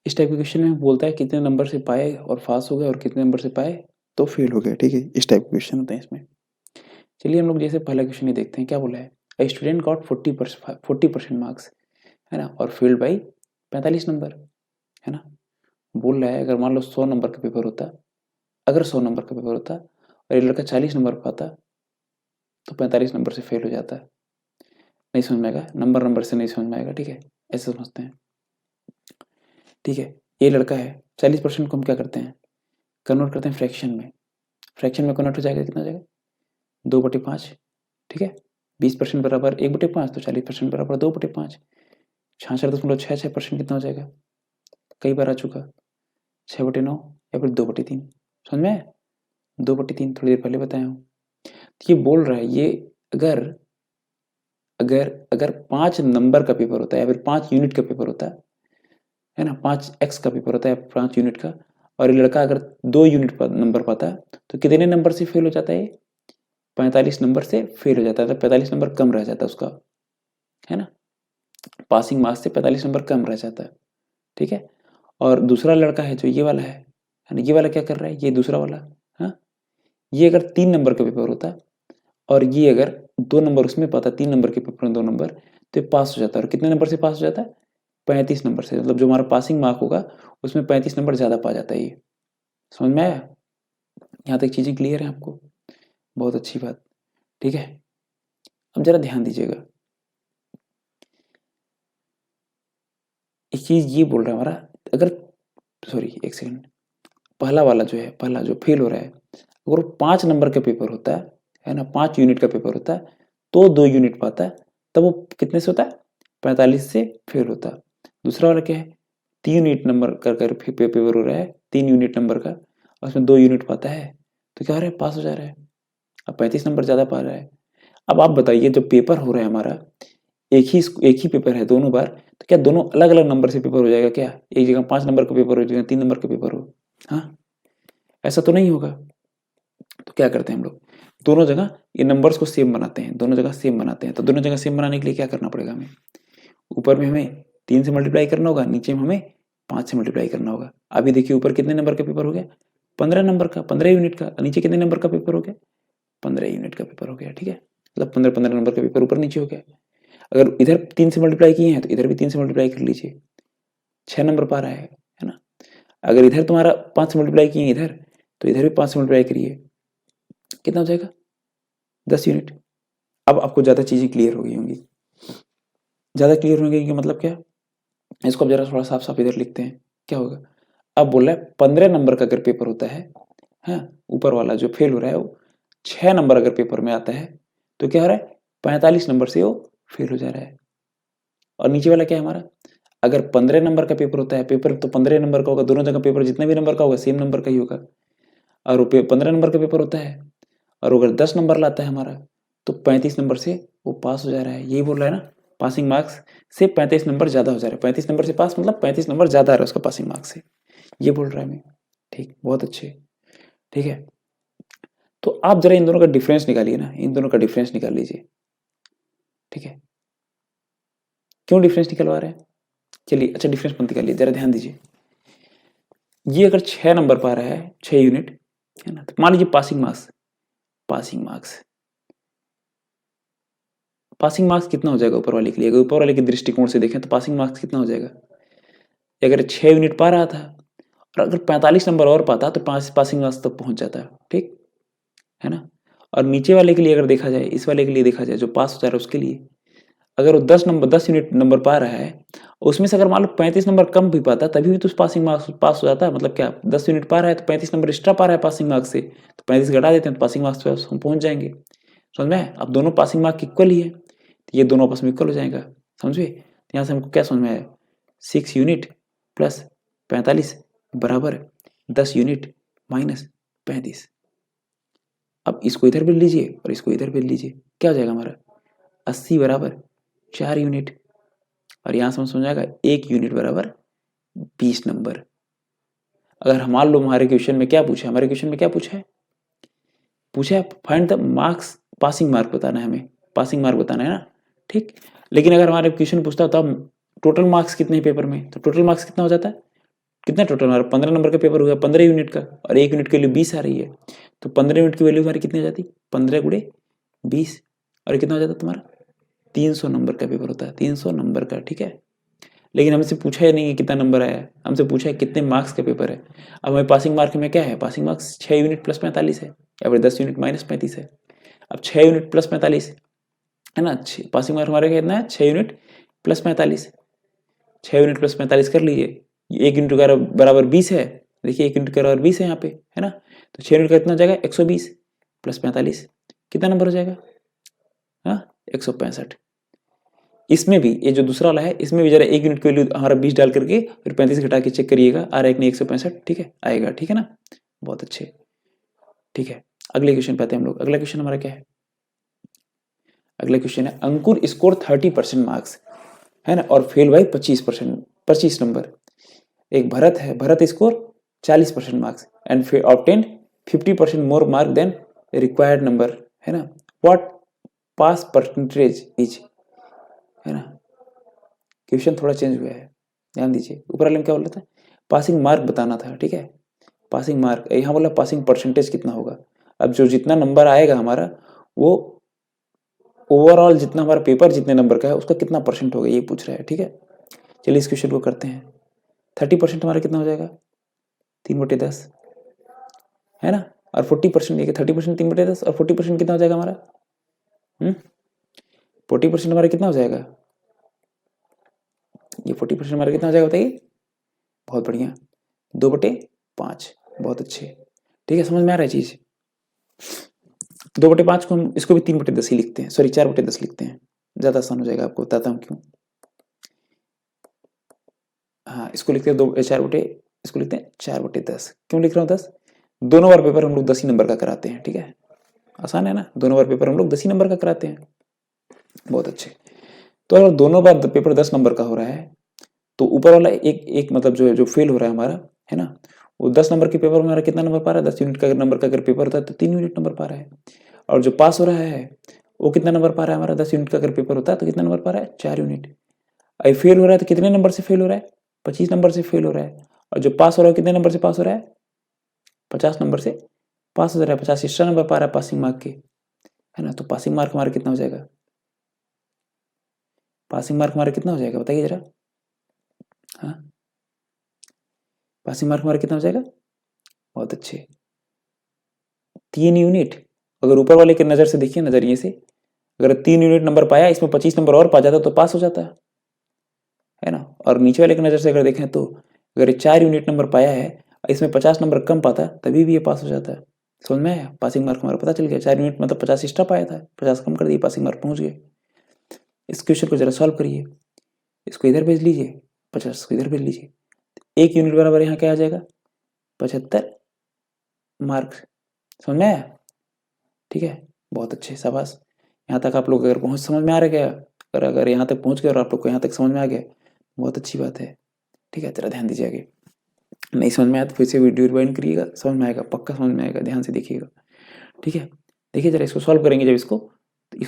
इस टाइप के क्वेश्चन में बोलता है कितने नंबर से पाए और पास हो गए और कितने नंबर से पाए तो फेल हो गए। ठीक है, इस टाइप के क्वेश्चन होते हैं इसमें। चलिए हम लोग जैसे पहला क्वेश्चन ही देखते हैं, क्या बोला है, ए स्टूडेंट गॉट 40% मार्क्स, है ना, और फेल्ड बाई 45 नंबर, है ना, बोल रहा है अगर मान लो 100 नंबर का पेपर होता, अगर 100 नंबर का पेपर होता और ये लड़का 40 नंबर पाता तो 45 नंबर से फेल हो जाता। नहीं समझ में आएगा, नंबर से नहीं समझ में आएगा। ठीक है, ऐसे समझते हैं। ठीक है, ये लड़का है 40% को हम क्या करते हैं, कन्वर्ट करते हैं फ्रैक्शन में, फ्रैक्शन में कन्वर्ट हो जाएगा, कितना हो जाएगा 2/5। ठीक है, 20% बराबर 1/5, तो 40% बराबर 2/5, 66.66% कितना हो जाएगा, कई बार आ चुका, 6/9 या फिर 2/3, समझ में आया, 2/3 थोड़ी देर पहले बताया हूँ। तो ये बोल रहा है ये अगर अगर अगर 5 नंबर का पेपर होता है या फिर 5 यूनिट का पेपर होता है ना, 5x का पेपर होता है 5 यूनिट का, और ये लड़का अगर 2 यूनिट नंबर पाता है तो कितने नंबर से फेल हो जाता है? 45 नंबर से फेल हो जाता है, तो 45 नंबर कम रह जाता है उसका, है ना, पासिंग मार्क्स से 45 नंबर कम रह जाता है, ठीक है। और दूसरा लड़का है जो ये वाला है ना, ये वाला क्या कर रहा है, ये दूसरा वाला, हाँ, ये अगर 3 नंबर का पेपर होता है और ये अगर 2 नंबर उसमें पाता, 3 नंबर के पेपर में 2 नंबर, तो ये पास हो जाता है। और कितने नंबर से पास हो जाता है? 35 नंबर से, मतलब जो हमारा पासिंग मार्क होगा उसमें 35 नंबर ज़्यादा पा जाता है ये। समझ में आया? यहाँ तक चीज़ें क्लियर हैं आपको? बहुत अच्छी बात, ठीक है। अब जरा ध्यान दीजिएगा, एक चीज़ ये बोल रहा है हमारा, अगर, सॉरी एक सेकंड, पहला वाला जो है, पहला जो फेल हो रहा है, अगर वो 5 नंबर का पेपर होता है ना, 5 यूनिट का पेपर होता है, तो 2 यूनिट पाता है, तब वो कितने से होता है? 45 से फेल होता है। दूसरा वाला क्या है? 3 यूनिट नंबर कर पेपर हो रहा है, 3 यूनिट नंबर का, और उसमें 2 यूनिट पाता है, तो क्या हो रहा है? पास हो जा रहा है। अब 35 नंबर ज़्यादा पा रहा है। अब आप बताइए, जो पेपर हो रहा है हमारा, एक ही पेपर है दोनों बार, तो क्या दोनों अलग अलग नंबर से पेपर हो जाएगा क्या? एक जगह 5 नंबर का पेपर हो, एक जगह 3 नंबर का पेपर हो? हाँ, ऐसा तो नहीं होगा। तो क्या करते हैं हम लोग, दोनों जगह ये नंबर्स को सेम बनाते हैं, दोनों जगह सेम बनाते हैं। तो दोनों जगह सेम बनाने के लिए क्या करना पड़ेगा हमें? ऊपर में हमें 3 से मल्टीप्लाई करना होगा, नीचे में हमें 5 से मल्टीप्लाई करना होगा। अभी देखिए, ऊपर कितने नंबर का पेपर हो गया? 15 नंबर का, 15 यूनिट का। नीचे कितने नंबर का पेपर हो गया? 15 यूनिट का पेपर हो गया, ठीक है। मतलब 15-15 नंबर का पेपर ऊपर नीचे हो गया। अगर इधर 3 से मल्टीप्लाई किए हैं तो इधर भी 3 से मल्टीप्लाई कर लीजिए, 6 नंबर पा रहा है ना। अगर इधर तुम्हारा 5 से मल्टीप्लाई किए इधर, तो इधर भी 5 से मल्टीप्लाई करिए, कितना हो जाएगा? 10 यूनिट। अब आपको ज़्यादा चीज़ें क्लियर हो गई होंगी। ज़्यादा क्लियर होंगे कि मतलब क्या? इसको अब जरा थोड़ा साफ साफ इधर लिखते हैं, क्या होगा? अब बोल रहा है 15 नंबर का अगर पेपर होता है, हाँ, ऊपर वाला जो फेल हो रहा है वो 6 नंबर अगर पेपर में आता है, तो क्या हो रहा है? 45 नंबर से वो फेल हो जा रहा है। और नीचे वाला क्या है हमारा? अगर 15 नंबर का पेपर होता है, पेपर तो 15 नंबर का होगा, दोनों जगह पेपर जितने भी नंबर का होगा सेम नंबर का ही होगा। और वो 15 नंबर का पेपर होता है, और अगर 10 नंबर लाता है हमारा, तो 35 नंबर से वो पास हो जा रहा है। यही बोल रहा है ना, पासिंग मार्क्स से 35 नंबर ज़्यादा हो जा रहा है। 35 नंबर से पास मतलब 35 नंबर ज़्यादा आ रहा है उसका पासिंग मार्क्स से, ये बोल रहा है हमें। ठीक, बहुत अच्छे, ठीक है। तो आप जरा इन दोनों का डिफरेंस निकालिए ना, इन दोनों का डिफरेंस निकाल लीजिए, ठीक है। क्यों डिफरेंस निकलवा रहे हैं? चलिए, अच्छा डिफरेंस मत निकालिए, जरा ध्यान दीजिए। ये अगर 6 नंबर पा रहा है, 6 यूनिट, है ना, तो मान लीजिए passing marks, passing marks passing marks कितना हो जाएगा ऊपर वाले के लिए? अगर ऊपर वाले के दृष्टिकोण से देखें तो पासिंग मार्क्स कितना हो जाएगा? अगर 6 यूनिट पा रहा था और अगर 45 नंबर और पाता तो पासिंग मार्क्स तक पहुंच जाता है, ठीक है ना। और नीचे वाले के लिए अगर देखा जाए, इस वाले के लिए देखा जाए जो पास हो जा रहा है उसके लिए, अगर वो 10 यूनिट नंबर पा रहा है, उसमें से अगर मान लो 35 नंबर कम भी पाता तभी भी तो पासिंग मार्क्स पास हो जाता है। मतलब क्या, 10 यूनिट पा रहा है तो 35 नंबर एक्स्ट्रा पा रहा है पासिंग मार्क्स से, तो 35 घटा देते हैं तो पासिंग मार्क्स पे हम पहुंच जाएंगे। समझ में? अब दोनों पासिंग मार्क इक्वल ही है, तो ये दोनों आपस में इक्वल हो जाएगा। समझे? तो यहाँ से हमको क्या समझ में आया? 6 यूनिट प्लस 45 बराबर 10 यूनिट माइनस 35। अब इसको इधर भी लीजिए और इसको इधर भी लीजिए, क्या हो जाएगा हमारा? 80 बराबर 4 यूनिट, और यहाँ से हम समझ आएगा 1 यूनिट बराबर 20 नंबर। अगर हम मान लो हमारे क्वेश्चन में क्या पूछा है, हमारे क्वेश्चन में क्या पूछा है? पूछा है find the marks, passing mark बताना है हमें, पासिंग मार्क बताना है ना, ठीक। लेकिन अगर हमारे क्वेश्चन पूछता है तो हम टोटल मार्क्स कितने पेपर में, तो टोटल मार्क्स कितना हो जाता है? कितना टोटल हमारा? 15 नंबर का पेपर हुआ, 15 यूनिट का, और 1 यूनिट के लिए 20 आ रही है, तो 15 यूनिट की वैल्यू हमारी कितनी हो जाती? 15 गुणे 20, और ये कितना हो जाता तुम्हारा? 300 नंबर का पेपर होता है, 300 नंबर का, ठीक है। लेकिन हमसे पूछा ही नहीं है कितना नंबर आया है, हमसे पूछा है कितने मार्क्स का पेपर है। अब हमें पासिंग मार्क में क्या है? पासिंग मार्क्स 6 यूनिट प्लस 45 है, या फिर 10 यूनिट माइनस 35 है। अब 6 यूनिट प्लस 45 है ना, पासिंग मार्क हमारे कितना है? 6 यूनिट प्लस 45, 6 यूनिट प्लस 45 कर लीजिए, 1 यूनिट का बराबर 20 है। देखिए 1 यूनिट का बराबर 20 है यहाँ पे, है ना। तो 6 यूनिट का कितना हो जाएगा? 120 प्लस 45, कितना नंबर हो जाएगा? हाँ, 165। इसमें भी ये जो दूसरा वाला है, इसमें भी जरा 1 यूनिट की वैल्यू हमारा 20 डाल करके फिर 35 घटा के चेक करिएगा, आ रहा है कि नहीं 165, ठीक है, आएगा, ठीक है ना। बहुत अच्छे, ठीक है। अगले क्वेश्चन पे आते हैं हम लोग। अगला क्वेश्चन हमारा क्या है? अगला क्वेश्चन है, अंकुर स्कोर 30% मार्क्स, है ना, और फेल बाई 25 नंबर। एक भरत है, Bharat score 40% marks and obtained 50% more mark than required number, है ना। व्हाट पास परसेंटेज इज, है ना। क्वेश्चन थोड़ा चेंज हुआ है, ध्यान दीजिए। ऊपर वाले में क्या बोला था, पासिंग मार्क बताना था, ठीक है, पासिंग मार्क। यहाँ बोला पासिंग परसेंटेज कितना होगा। अब जो जितना नंबर आएगा हमारा, वो ओवरऑल जितना हमारा पेपर जितने नंबर का है उसका कितना परसेंट होगा, ये पूछ रहा है, ठीक है। चलिए इस क्वेश्चन को करते हैं। 30% हमारा कितना हो जाएगा, 3/10, है ना। और 40% देखिए, 30% 3/10 और 40% कितना हो जाएगा हमारा, 40% हमारा कितना हो जाएगा, ये 40% हमारा कितना हो जाएगा बताइए। बहुत बढ़िया, 2/5, बहुत अच्छे, ठीक है, समझ में आ रहा है चीज। 2/5 को हम इसको भी 3/10 ही लिखते हैं, सॉरी 4/10 लिखते हैं, ज्यादा आसान हो जाएगा, आपको बताता हूँ क्यों। हाँ, इसको लिखते हैं इसको लिखते हैं 4/10। क्यों लिख रहा हूँ 10, दोनों बार पेपर हम लोग 10 ही नंबर का कराते हैं, ठीक है, आसान है ना, दोनों बार पेपर हम लोग 10 ही नंबर का कराते हैं। बहुत अच्छे। तो अगर दोनों बार पेपर 10 नंबर का हो रहा है, तो ऊपर वाला एक एक मतलब जो फेल हो रहा है हमारा, है ना, वो 10 नंबर के पेपर में हमारा कितना नंबर पा रहा है, 10 यूनिट का नंबर का अगर पेपर होता है तो 3 यूनिट नंबर पा रहा है। और जो पास हो रहा है वो कितना नंबर पा रहा है हमारा, 10 यूनिट का अगर पेपर होता है तो कितना नंबर पा रहा है, 4 यूनिट। अभी फेल हो रहा है तो कितने नंबर से फेल हो रहा है, 25 नंबर से फेल हो रहा है। और जो पास हो रहा है कितने नंबर से पास हो रहा है, 50 नंबर से पास हो रहा है, 50 एक्स्ट्रा नंबर पा रहा है पासिंग मार्क के, है ना। तो पासिंग मार्क हमारा कितना हो जाएगा, पासिंग मार्क हमारा कितना हो जाएगा बताइए जरा, हाँ, पासिंग मार्क हमारा कितना हो जाएगा, बहुत अच्छे, 3 यूनिट। अगर ऊपर वाले के नजर से देखिए, नजरिए से, अगर 3 यूनिट नंबर पाया, इसमें 25 नंबर और पा जाता तो पास हो जाता है ना। और नीचे वाले की नजर से अगर देखें तो अगर 4 यूनिट नंबर पाया है, इसमें 50 नंबर कम पाता तभी भी ये पास हो जाता है। समझ में आया, पासिंग मार्क हमारा पता चल गया, 4 यूनिट मतलब 50 एक्स्ट्रा पाया था, 50 कम कर दिए, पासिंग मार्क पहुंच गए। इस क्वेश्चन को जरा सॉल्व करिए, इसको इधर भेज लीजिए, 50 को इधर भेज लीजिए, 1 यूनिट बराबर यहाँ क्या आ जाएगा, 75 मार्क्स। समझ में आया, ठीक है, बहुत अच्छे, शाबाश। यहाँ तक आप लोग अगर पहुँच समझ में आ रहा है, अगर यहाँ तक पहुँच गए और आप लोग को यहाँ तक समझ में आ गया, बहुत अच्छी बात है, ठीक है। जरा ध्यान दीजिए आगे, नहीं समझ में आया तो फिर से वीडियो रिवाइंड करिएगा, समझ में आएगा, पक्का समझ में आएगा, ध्यान से देखिएगा, ठीक है। देखिए जरा इसको सॉल्व करेंगे, जब इसको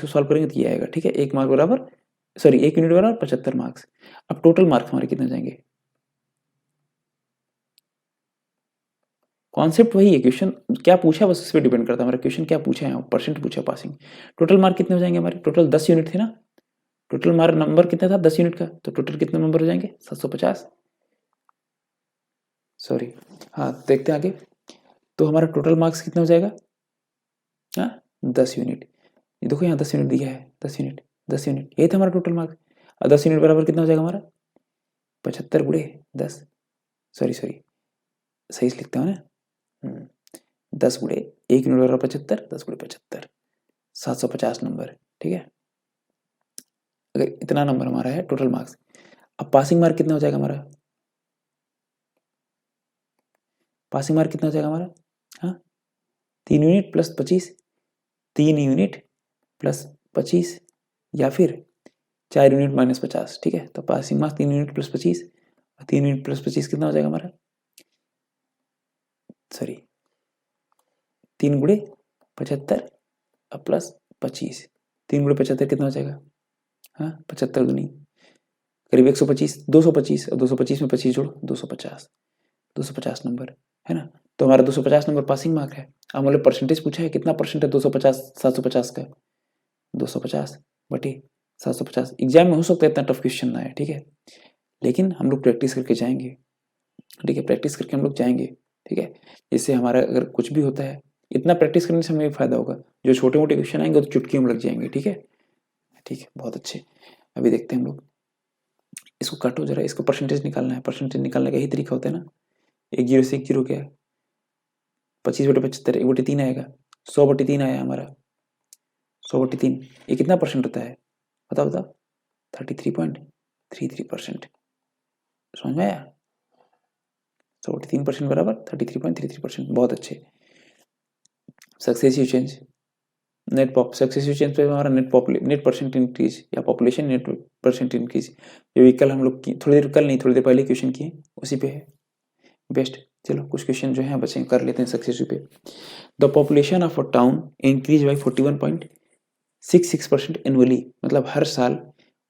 सॉल्व करेंगे तो ये आएगा, ठीक है। 1 मार्क बराबर, सॉरी 1 यूनिट बराबर 75 मार्क्स। अब टोटल मार्क्स हमारे कितने जाएंगे, कॉन्सेप्ट वही है, क्वेश्चन क्या पूछा बस उस पर डिपेंड करता है हमारा, क्वेश्चन क्या पूछा है, परसेंट पूछा पासिंग। टोटल मार्क कितने हो जाएंगे हमारे, टोटल 10 यूनिट थे ना, टोटल मार्क नंबर कितना था 10 यूनिट का, तो टोटल कितने नंबर हो जाएंगे 750, सॉरी, हाँ देखते हैं आगे। तो हमारा टोटल मार्क्स कितना हो जाएगा, हाँ 10 यूनिट, ये देखो यहाँ 10 यूनिट दिया है, 10 यूनिट, 10 यूनिट, ये था हमारा टोटल मार्क्स। और 10 यूनिट बराबर कितना हो जाएगा हमारा, 75 × 10, सॉरी सही से लिखता हूँ ना, 10 × 1 यूनिट बराबर 75, 10 × 75, 750 नंबर, ठीक है। अगर इतना नंबर हमारा है टोटल मार्क्स, अब पासिंग मार्क कितना हो जाएगा हमारा, पासिंग मार्क कितना हो जाएगा हमारा, हाँ 3 यूनिट प्लस 25, 3 यूनिट प्लस 25, या फिर 4 यूनिट माइनस 50, ठीक है। तो passing marks 3 unit plus 25, 3 unit plus 25 कितना हो जाएगा हमारा, सॉरी 3 × 75 प्लस 25, 3 × 75 कितना हो जाएगा, हाँ 75 दूनी करीब 125, 225, और 225 में 25 जोड़ो 250, 250 नंबर, है ना। तो हमारा 250 नंबर पासिंग मार्क है। अब हमारे परसेंटेज पूछा है, कितना परसेंट है 250 750 का, 250/750। एग्जाम में हो सकता है इतना टफ क्वेश्चन ना है, ठीक है, लेकिन हम लोग प्रैक्टिस करके जाएंगे, ठीक है, प्रैक्टिस करके हम लोग जाएंगे, ठीक है। इससे हमारा अगर कुछ भी होता है, इतना प्रैक्टिस करने से हमें फायदा होगा, जो छोटे मोटे क्वेश्चन आएंगे तो चुटकी में लग जाएंगे, ठीक है, ठीक है, बहुत अच्छे। अभी देखते हैं हम लोग, इसको काटो जरा, इसको परसेंटेज निकालना है, परसेंटेज निकालने का यही तरीका होता है ना, 1 0 से 1 0 क्या है, 25/75, 1/3 आएगा, 100/3 आया हमारा, 100/3, ये कितना परसेंट होता है, बताओ बताओ, 33.33%, समझ में आया, 100/3% बराबर 33.33%, बहुत अच्छे। Successive change, net pop successive change पे हमारा नेट परसेंट इंक्रीज या पॉपुलेशन नेट परसेंट इंक्रीज, जो भी कल हम लोग की थोड़ी देर पहले क्वेश्चन किए उसी पे है बेस्ट। चलो कुछ क्वेश्चन जो है बच्चे कर लेते हैं सक्सेसिव पे। The population of a town increase by 41.66% annually, मतलब हर साल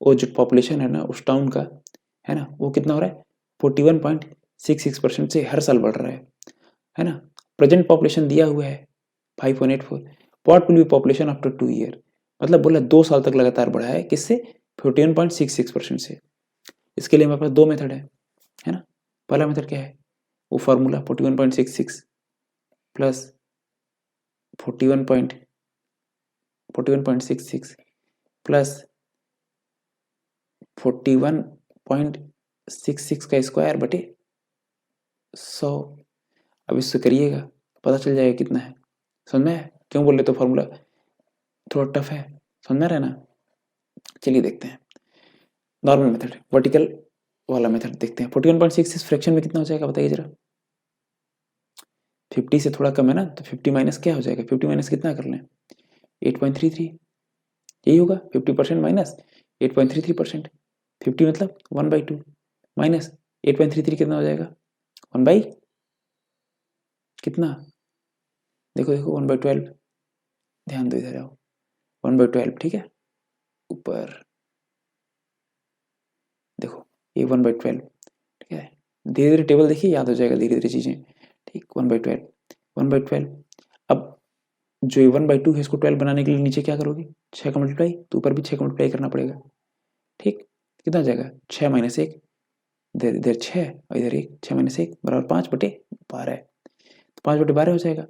वो जो पॉपुलेशन है ना उस टाउन का, है ना, वो कितना हो रहा है 41.66% से हर साल बढ़ रहा है ना। प्रेजेंट पॉपुलेशन दिया हुआ है 5.84, what will be population after 2 year, मतलब बोला 2 साल तक लगातार बढ़ा है, किससे 41.66% से। इसके लिए हमारे पास दो मेथड है ना। पहला मेथड क्या है, वो फार्मूला 41.66 प्लस 41.66 प्लस 41.66 का स्क्वायर बटे 100। अब इससे करिएगा पता चल जाएगा कितना है। समझ में है क्यों बोल रहे तो फॉर्मूला थोड़ा टफ है, समझ में रहे ना। चलिए देखते हैं नॉर्मल मेथड, वर्टिकल वाला मेथड देखते हैं। 41.66 फ्रैक्शन में कितना हो जाएगा बताइए जरा। 50 से थोड़ा कम है ना, तो 50 माइनस क्या हो जाएगा, 50 माइनस कितना कर लें 8.33, यही होगा 50% माइनस 8.33%। 50 मतलब 1/2 माइनस 8.33 कितना हो जाएगा 1 बाई कितना, देखो 1/12, ध्यान दो इधर आओ, 1/12 ठीक है। ऊपर देखो ये 1/12 ठीक है, धीरे धीरे टेबल देखिए याद हो जाएगा धीरे धीरे चीजें, ठीक 1/12। अब जो 1/2 है इसको 12 बनाने के लिए नीचे क्या करोगे 6 का मल्टीप्लाई, तो ऊपर भी 6 का मल्टीप्लाई करना पड़ेगा, ठीक कितना हो जाएगा 6 माइनस 1, इधर 6 और इधर 1, 6 माइनस 1 बराबर 5/12, तो 5/12 हो जाएगा।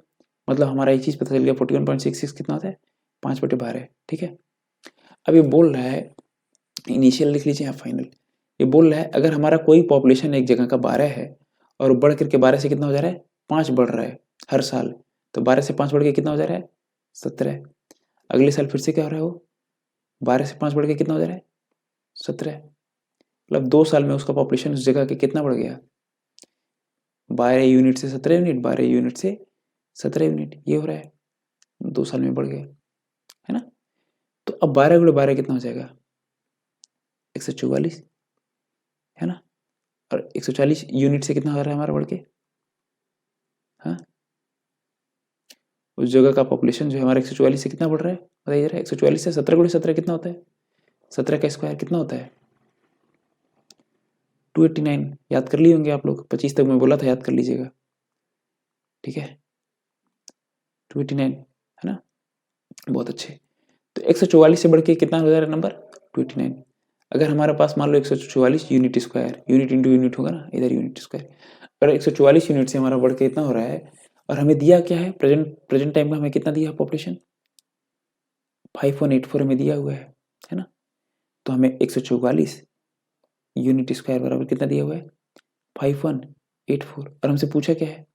मतलब हमारा एक चीज पता चल गया 41.66 कितना होता है 5/12, ठीक है। अब ये बोल रहा है, इनिशियल लिख लीजिए आप फाइनल, ये बोल रहा है अगर हमारा कोई पॉपुलेशन एक जगह का 12 है और बढ़ करके 12 से कितना हो जा रहा है 5 बढ़ रहा है हर साल, तो 12 से 5 बढ़ के कितना हो जा रहा है 17। अगले साल फिर से क्या हो रहा है वो 12 से 5 बढ़ के कितना हो जा रहा है 17, मतलब 2 साल में उसका पॉपुलेशन उस जगह के कितना बढ़ गया 12 यूनिट से 17 यूनिट, 12 यूनिट से 17 यूनिट, ये हो रहा है 2 साल में बढ़ गया है ना। तो अब 12 गुणे 12 कितना हो जाएगा 144 है ना, और 140 यूनिट से कितना हो रहा है हमारा बढ़ के, हाँ उस जगह का पॉपुलेशन जो है हमारा 144 से कितना बढ़ रहा है बताइए जरा। 144 से 17 गुणे 17 कितना होता है, 17 का स्क्वायर कितना होता है 289, याद कर लिए होंगे आप लोग, 25 तक मैं बोला था याद कर लीजिएगा, ठीक है 289 है ना, बहुत अच्छे। तो 144 से बढ़ के कितना हो जा रहा है नंबर 289। अगर हमारे पास मान लो 144 unit square, unit into unit होगा ना, इधर यूनिट स्क्वायर, अगर 144 यूनिट से हमारा बढ़ के इतना हो रहा है, और हमें दिया क्या है प्रेजेंट टाइम में हमें कितना दिया पॉपुलेशन 5184 हमें दिया हुआ है ना। तो हमें 144 यूनिट स्क्वायर बराबर कितना दिया हुआ है 5184, और हमसे पूछा क्या है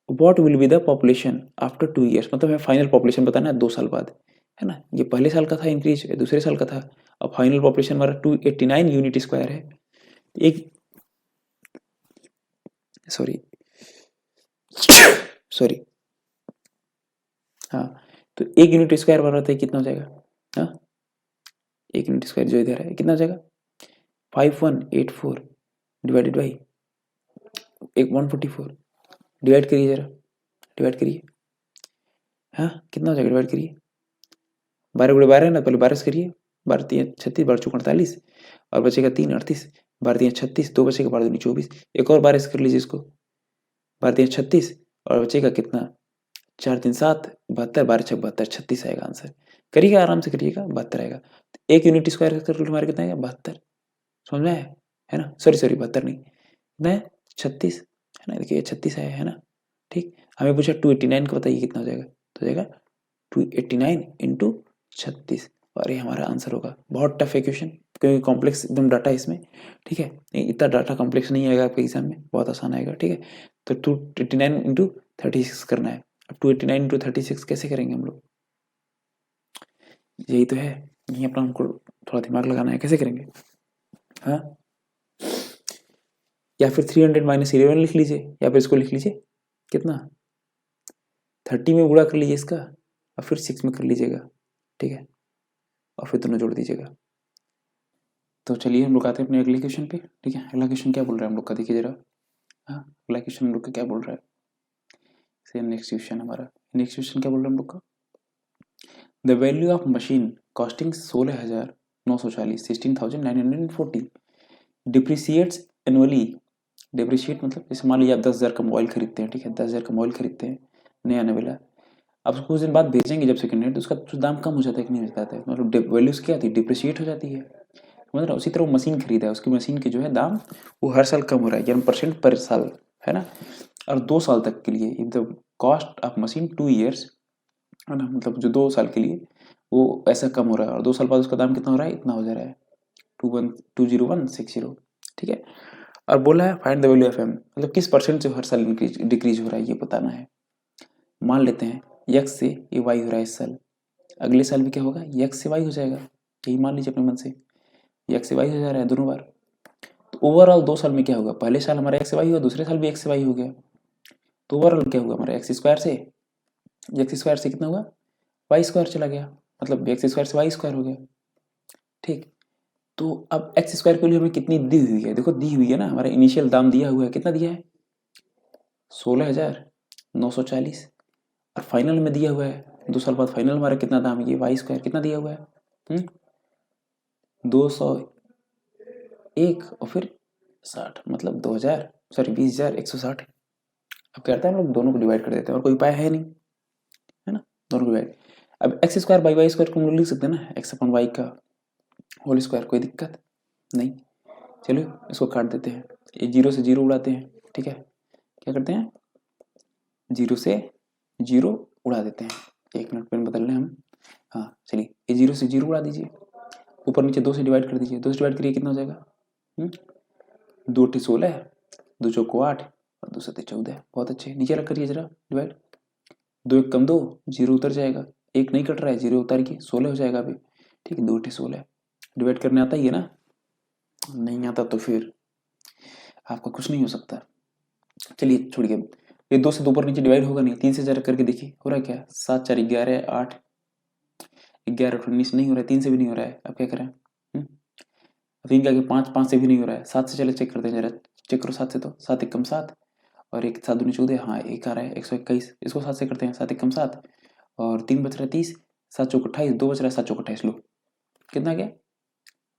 what will be the population after 2 years, मतलब हमें फाइनल पॉपुलेशन बताना है 2 साल बाद, है ना। ये पहले साल का था इंक्रीज, दूसरे साल का था, अब फाइनल पॉपुलेशन हमारा 289 यूनिट स्क्वायर है। एक सॉरी हाँ, तो 1 यूनिट स्क्वायर बराबर होता है कितना हो जाएगा, हाँ 1 यूनिट स्क्वायर जो इधर है कितना हो जाएगा 5184 डिवाइडेड बाई 144, डिवाइड करिए जरा, डिवाइड करिए, हाँ कितना हो जाएगा डिवाइड करिए, 12 गुणे 12 है ना, पहले 12 से करिए, 12 3 36, 12 चौक 48 और बचेगा 3 38, 12 3 36, 2 बचेगा 12 2 24, एक और 12 से कर लीजिए इसको, 12 3 36 और बचेगा कितना 4 3 7 72, 12 6 72, 36 आएगा आंसर। करिएगा आराम से करिएगा 72 आएगा। एक यूनिट स्क्वायर का हमारा कितना आएगा 72, समझ में आया है ना, सॉरी 72 नहीं कितना है 36 है ना, देखिए 36 आया है ना, ठीक। हमें पूछा 289 का बताइए कितना हो जाएगा, तो हो जाएगा 289 इंटू 36, और ये हमारा आंसर होगा। बहुत टफ है क्वेश्चन क्योंकि कॉम्प्लेक्स एकदम डाटा है इसमें, ठीक है, इतना डाटा कॉम्प्लेक्स नहीं आएगा आपके एग्जाम में, बहुत आसान आएगा, ठीक है। तो 289 इंटू 36 करना है। अब 289 इंटू 36 कैसे करेंगे हम लोग, यही तो है, यही अपना हमको थोड़ा दिमाग लगाना है, कैसे करेंगे, हाँ या फिर 300 माइनस 11 लिख लीजिए, या फिर इसको लिख लीजिए कितना 30 में गुणा कर लीजिए इसका, और फिर 6 में कर लीजिएगा, ठीक है, और फिर दोनों जोड़ दीजिएगा। तो चलिए हम लोग आते हैं अपने अगले क्वेश्चन पे, ठीक है। अगला क्वेश्चन क्या बोल रहा है हम लोग का, देखिए जरा। हाँ, अगला क्वेश्चन हम लोग का क्या बोल रहा है, सेम नेक्स्ट क्वेश्चन हमारा। नेक्स्ट क्वेश्चन क्या बोल रहा है हम लोग का, the value of machine costing 16,940 16,940 depreciates annually. Depreciate मतलब जैसे मान लीजिए आप 10,000 का मोबाइल खरीदते हैं, ठीक है, 10,000 का मोबाइल खरीदते हैं नया नवेला, अब उसको कुछ दिन बाद बेचेंगे जब सेकेंड हैंड, तो उसका कुछ दाम कम हो जाता है कि नहीं हो जाता है, मतलब वैल्यूज क्या आती है, डिप्रिशिएट हो जाती है। मतलब उसी तरह वो मशीन खरीदा है, उसकी मशीन के जो है दाम वो हर साल कम हो रहा है, यानी परसेंट पर साल, है ना। और 2 साल तक के लिए, if the cost of machine 2 years, है ना, मतलब जो 2 साल के लिए वो ऐसा कम हो रहा है, और 2 साल बाद उसका दाम कितना हो रहा है, इतना हो जा रहा है 20160, ठीक है। और बोला है find the value of M, मतलब किस परसेंट से हर साल डिक्रीज हो रहा है ये बताना है। मान लेते हैं यक्स से ये वाई हो रहा है इस साल, अगले साल भी क्या होगा, यक्स से वाई हो जाएगा, यही मान लीजिए अपने मन से, यक्स से वाई हो जा रहा है दोनों बार। तो ओवरऑल 2 साल में क्या होगा, पहले साल हमारा एक्स से वाई हुआ, दूसरे साल भी एक्स से वाई हो गया, तो ओवरऑल क्या हुआ हमारा, एक्स स्क्वायर से, एक्स स्क्वायर से कितना हुआ, वाई स्क्वायर चला गया, मतलब एक्स स्क्वायर से वाई स्क्वायर हो गया, ठीक। तो अब एक्स स्क्वायर के लिए हमें कितनी दी हुई है, देखो दी हुई है ना, हमारा इनिशियल दाम दिया हुआ है, कितना दिया है 16,940, और फाइनल में दिया हुआ है 2 साल बाद फाइनल हमारा कितना दाम है, ये वाई स्क्वायर कितना दिया हुआ है 201 और फिर 60, मतलब 2000, सॉरी 20,160। अब क्या करते हैं हम लोग दोनों को डिवाइड कर देते हैं, और कोई उपाय है नहीं, है ना, दोनों को डिवाइड। अब X square by Y square को हम लोग लिख सकते हैं ना, एक्स अपन वाई का होल स्क्वायर, कोई दिक्कत नहीं। चलिए इसको काट देते हैं, ये जीरो से जीरो उड़ाते हैं, ठीक है, क्या करते हैं जीरो से जीरो उड़ा देते हैं, 1 मिनट पेन बदल लें हम। हाँ चलिए, ये जीरो से जीरो उड़ा दीजिए, ऊपर नीचे 2 से डिवाइड कर दीजिए, 2 से डिवाइड करिए कितना हो जाएगा 2 टी 16, 2 चौको 8 और 2 सत्ते 14, बहुत अच्छे। नीचे रख करिए जरा डिवाइड, 2 1 कम 2, जीरो उतर जाएगा, एक नहीं कट रहा है, जीरो उतार के 16 हो जाएगा अभी, ठीक है। 2 टी 16 डिवाइड करने आता ही है ना, नहीं आता तो फिर आपका कुछ नहीं हो सकता। चलिए छोड़िए, ये 2 से 2 ऊपर नीचे डिवाइड होगा नहीं, 3 से जरा करके देखिए हो रहा है क्या, 7 4 11 8, 11 19 नहीं हो रहा है, 3 से भी नहीं हो रहा है, अब क्या करें 3 का 5 5 से भी नहीं हो रहा है, 7 से चले चेक करते हैं जरा, चेक करो 7 से, तो 7 1 कम 7 और 1 7 दूनी 14, हाँ एक आ रहा है 121, इसको 7 से करते हैं, 7 1 कम 7 और 3 बच रहा है 30, 7 चौक 28, 2 बच रहा है 7 चौक 28, लो कितना गया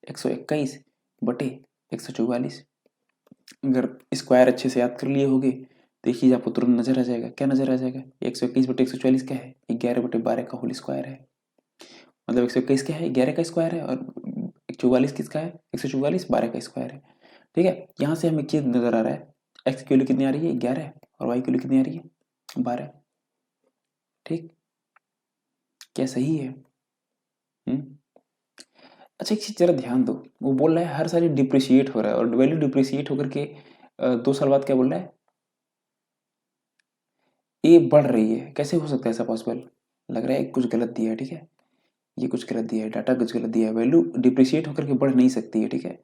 121 बटे 144। अगर स्क्वायर अच्छे से याद कर लिए होगे तो एक चीज़ आपको तुरंत नजर आ जाएगा, क्या नजर आ जाएगा, 121 बटे 144 क्या है, 11 बटे 12 का होल स्क्वायर है, मतलब 121 क्या है 11 का स्क्वायर है, और 144 किसका है 144 12 का स्क्वायर है, ठीक है। यहाँ से हमें एक चीज नजर आ रहा है, एक्स की वैल्यू कितनी आ रही है 11 और वाई की वैल्यू कितनी आ रही है 12, ठीक, क्या सही है अच्छा एक चीज जरा ध्यान दो, वो बोल रहा है हर साल डिप्रिशिएट हो रहा है, और वैल्यू डिप्रिशिएट होकर के 2 साल बाद क्या बोल रहा है, ये बढ़ रही है, कैसे हो सकता है ऐसा पॉसिबल, लग रहा है कुछ गलत दिया है, ठीक है, ये कुछ गलत दिया है, डाटा कुछ गलत दिया है, वैल्यू डिप्रिशिएट होकर के बढ़ नहीं सकती है, ठीक है।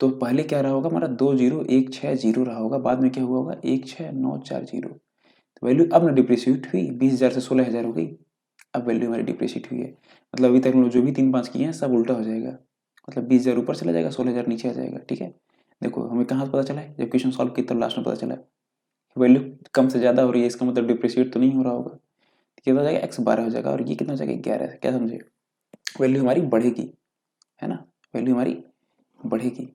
तो पहले क्या रहा होगा हमारा 20,160 रहा होगा, बाद में क्या हुआ होगा 16,940, तो वैल्यू अब ना डिप्रिशिएट हुई, 20,000 से 16,000 हो गई, अब वैल्यू हमारी डिप्रिशिएट हुई है, मतलब अभी तक हम लोग जो भी 3 5 किए हैं सब उल्टा हो जाएगा, मतलब 20,000 ऊपर चला जाएगा 16,000 नीचे आ जाएगा, ठीक है। देखो हमें कहाँ पता चला है, जब क्वेश्चन सॉल्व किया तब लास्ट में पता चला वैल्यू कम से ज्यादा हो रही है, इसका मतलब डिप्रिशिएट तो नहीं हो रहा होगा, कितना हो जाएगा एक्स 12 हो जाएगा, और ये कितना हो जाएगा 11, क्या समझे, वैल्यू हमारी बढ़ेगी, है ना, वैल्यू हमारी बढ़ेगी,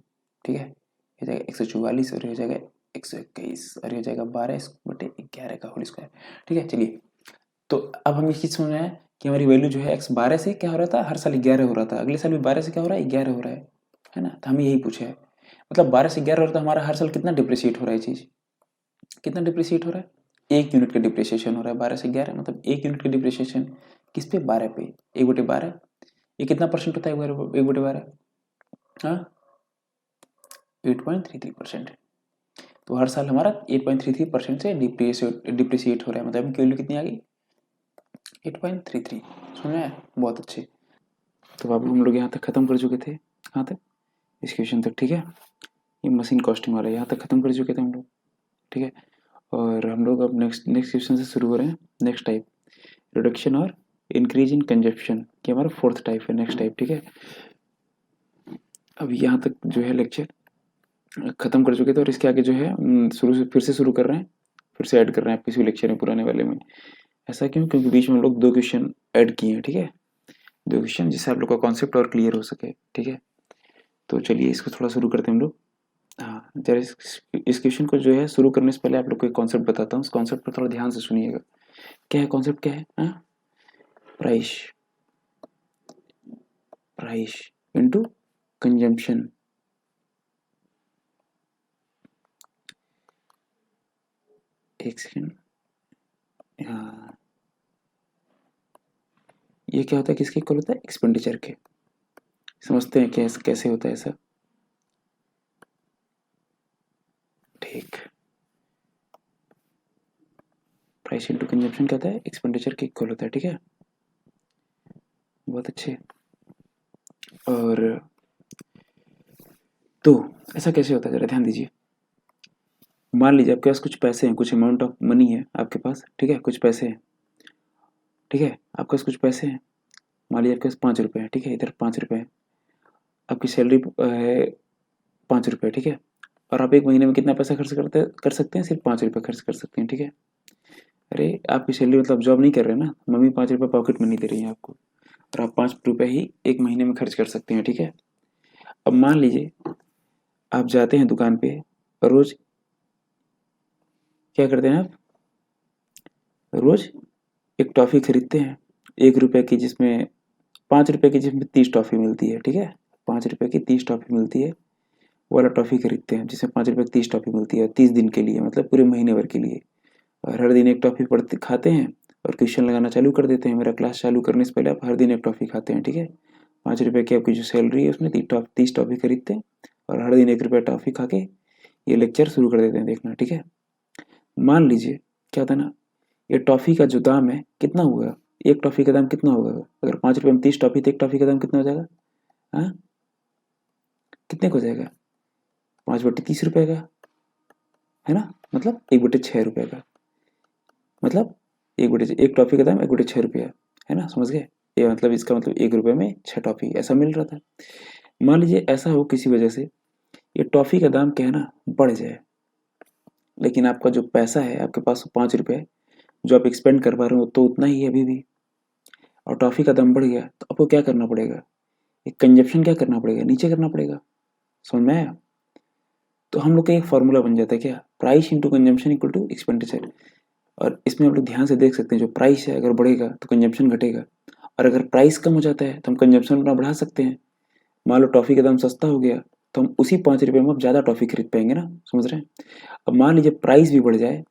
ठीक है। हो जाएगा 144 और हो जाएगा 121 और हो जाएगा 12 बटे 11 का होल स्क्वायर, ठीक है। चलिए तो अब हमें चीज समझ में आया कि हमारी वैल्यू जो है एक्स 12 से क्या हो रहा था, हर साल 11 हो रहा था, अगले साल भी 12 से क्या हो रहा है 11 हो रहा है ना, तो हमें यही पूछा है, मतलब 12 से 11 हो रहा था, हमारा हर साल कितना डिप्रिशिएट हो रहा है चीज, कितना डिप्रिशिएट हो रहा है 1 यूनिट का डिप्रिशिएशन हो रहा है 12 से 11, मतलब 1 यूनिट का डिप्रिशिएशन किस पे 12 पे, 1/12, ये कितना परसेंट होता है 1/12, हाँ 8.33%, तो हर साल हमारा 8.33% से डिप्रिशिएट हो रहा है, मतलब इनकी वैल्यू कितनी आ गई 8.33, समझ में आया, बहुत अच्छे। तो अब हम लोग यहाँ तक खत्म कर चुके थे, कहाँ तक इस क्वेश्चन तक, ठीक है, ये मशीन कॉस्टिंग वाला यहाँ तक खत्म कर चुके थे हम लोग, ठीक है। और हम लोग अब नेक्स्ट क्वेश्चन से शुरू हो रहे हैं, नेक्स्ट टाइप रिडक्शन और इंक्रीज इन कंजप्शन, कि हमारा फोर्थ टाइप है, नेक्स्ट टाइप, ठीक है। अब यहाँ तक जो है लेक्चर खत्म कर चुके थे, और इसके आगे जो है शुरू से फिर से शुरू कर रहे हैं, फिर से ऐड कर रहे हैं किसी लेक्चर में पुराने वाले में। ऐसा क्यों? क्योंकि बीच में हम लोग 2 क्वेश्चन ऐड किए हैं, ठीक है, 2 क्वेश्चन, जिससे आप लोग का कॉन्सेप्ट और क्लियर हो सके, ठीक है। तो चलिए इसको थोड़ा शुरू करते हैं हम लोग। हाँ, जरा इस क्वेश्चन को जो है शुरू करने से पहले आप लोग को एक कॉन्सेप्ट बताता हूँ, उस कॉन्सेप्ट पर थोड़ा ध्यान से सुनिएगा। क्या है कॉन्सेप्ट, क्या है? हाँ, प्राइस, प्राइस इनटू कंजम्पशन। एक सेकेंड, हाँ, ये क्या होता है, किसके इक्वल होता है? एक्सपेंडिचर के। समझते हैं कैसे कैसे होता है ऐसा, ठीक। प्राइस इनटू कंजम्पशन क्या होता है? एक्सपेंडिचर के इक्वल होता है, ठीक है, बहुत अच्छे। और तो ऐसा कैसे होता है, जरा ध्यान दीजिए। मान लीजिए आपके पास कुछ पैसे हैं, कुछ अमाउंट ऑफ मनी है आपके पास, ठीक है, कुछ पैसे हैं, ठीक है, आपके पास कुछ पैसे हैं। मान लीजिए आपके पास 5 रुपये हैं, ठीक है, इधर 5 रुपये हैं। आपकी सैलरी है 5 रुपये, ठीक है, और आप एक महीने में कितना पैसा खर्च कर सकते हैं? सिर्फ 5 रुपये खर्च कर सकते हैं, ठीक है। अरे आपकी सैलरी मतलब जॉब नहीं कर रहे ना, मम्मी 5 रुपये पॉकेट मनी दे रही है आपको, और आप 5 रुपये ही एक महीने में खर्च कर सकते हैं, ठीक है। अब मान लीजिए आप जाते हैं दुकान पे, और रोज क्या करते हैं आप? रोज एक टॉफ़ी खरीदते हैं 1 रुपये की, जिसमें 5 रुपये की, जिसमें 30 टॉफ़ी मिलती है, ठीक है, 5 रुपये की 30 टॉफ़ी मिलती है, वो वाला टॉफ़ी खरीदते हैं जिसमें 5 रुपये की 30 टॉफ़ी मिलती है, 30 दिन के लिए, मतलब पूरे महीने भर के लिए। और हर दिन एक टॉफ़ी पढ़ते खाते हैं, और क्वेश्चन लगाना चालू कर देते हैं। मेरा क्लास चालू करने से पहले आप हर दिन एक टॉफ़ी खाते हैं, ठीक है। 5 रुपये की आपकी जो सैलरी है उसमें 30 टॉफ़ी खरीदते हैं, और हर दिन 1 रुपया टॉफ़ी खा के ये लेक्चर शुरू कर देते हैं, देखना, ठीक है। मान लीजिए क्या होता है ना, ये टॉफ़ी का जो दाम है कितना हुआ, एक टॉफ़ी का दाम कितना होगा? अगर 5 रुपये में 30 टॉफ़ी, तो एक टॉफ़ी का दाम कितना हो जाएगा? हाँ, कितने का हो जाएगा? 5/30 रुपये का, है ना, मतलब 1/6 रुपये का, मतलब एक टॉफ़ी का दाम 1/6 रुपया, है ना, समझ गए? ये मतलब इसका मतलब 1 रुपये में 6 टॉफ़ी ऐसा मिल रहा था। मान लीजिए ऐसा हो किसी वजह से ये टॉफ़ी का दाम क्या है ना बढ़ जाए, लेकिन आपका जो पैसा है आपके पास 5 रुपये है, जो आप एक्सपेंड कर पा रहे हो तो उतना ही है अभी भी, और टॉफ़ी का दाम बढ़ गया, तो आपको क्या करना पड़ेगा? एक कंजप्शन क्या करना पड़ेगा? नीचे करना पड़ेगा। समझ में आया? तो हम लोग का एक फॉर्मूला बन जाता है, क्या? Price into consumption equal to expenditure. और इसमें आप लोग ध्यान से देख सकते हैं, जो प्राइस है अगर बढ़ेगा तो कंजम्पशन घटेगा, और अगर प्राइस कम हो जाता है तो हम कंजम्पशन अपना बढ़ा सकते हैं। मान लो टॉफ़ी का दाम सस्ता हो गया, तो हम उसी 5 रुपये में अब ज़्यादा टॉफ़ी खरीद पाएंगे ना, समझ रहे हैं? अब मान लीजिए प्राइस भी बढ़ जाए,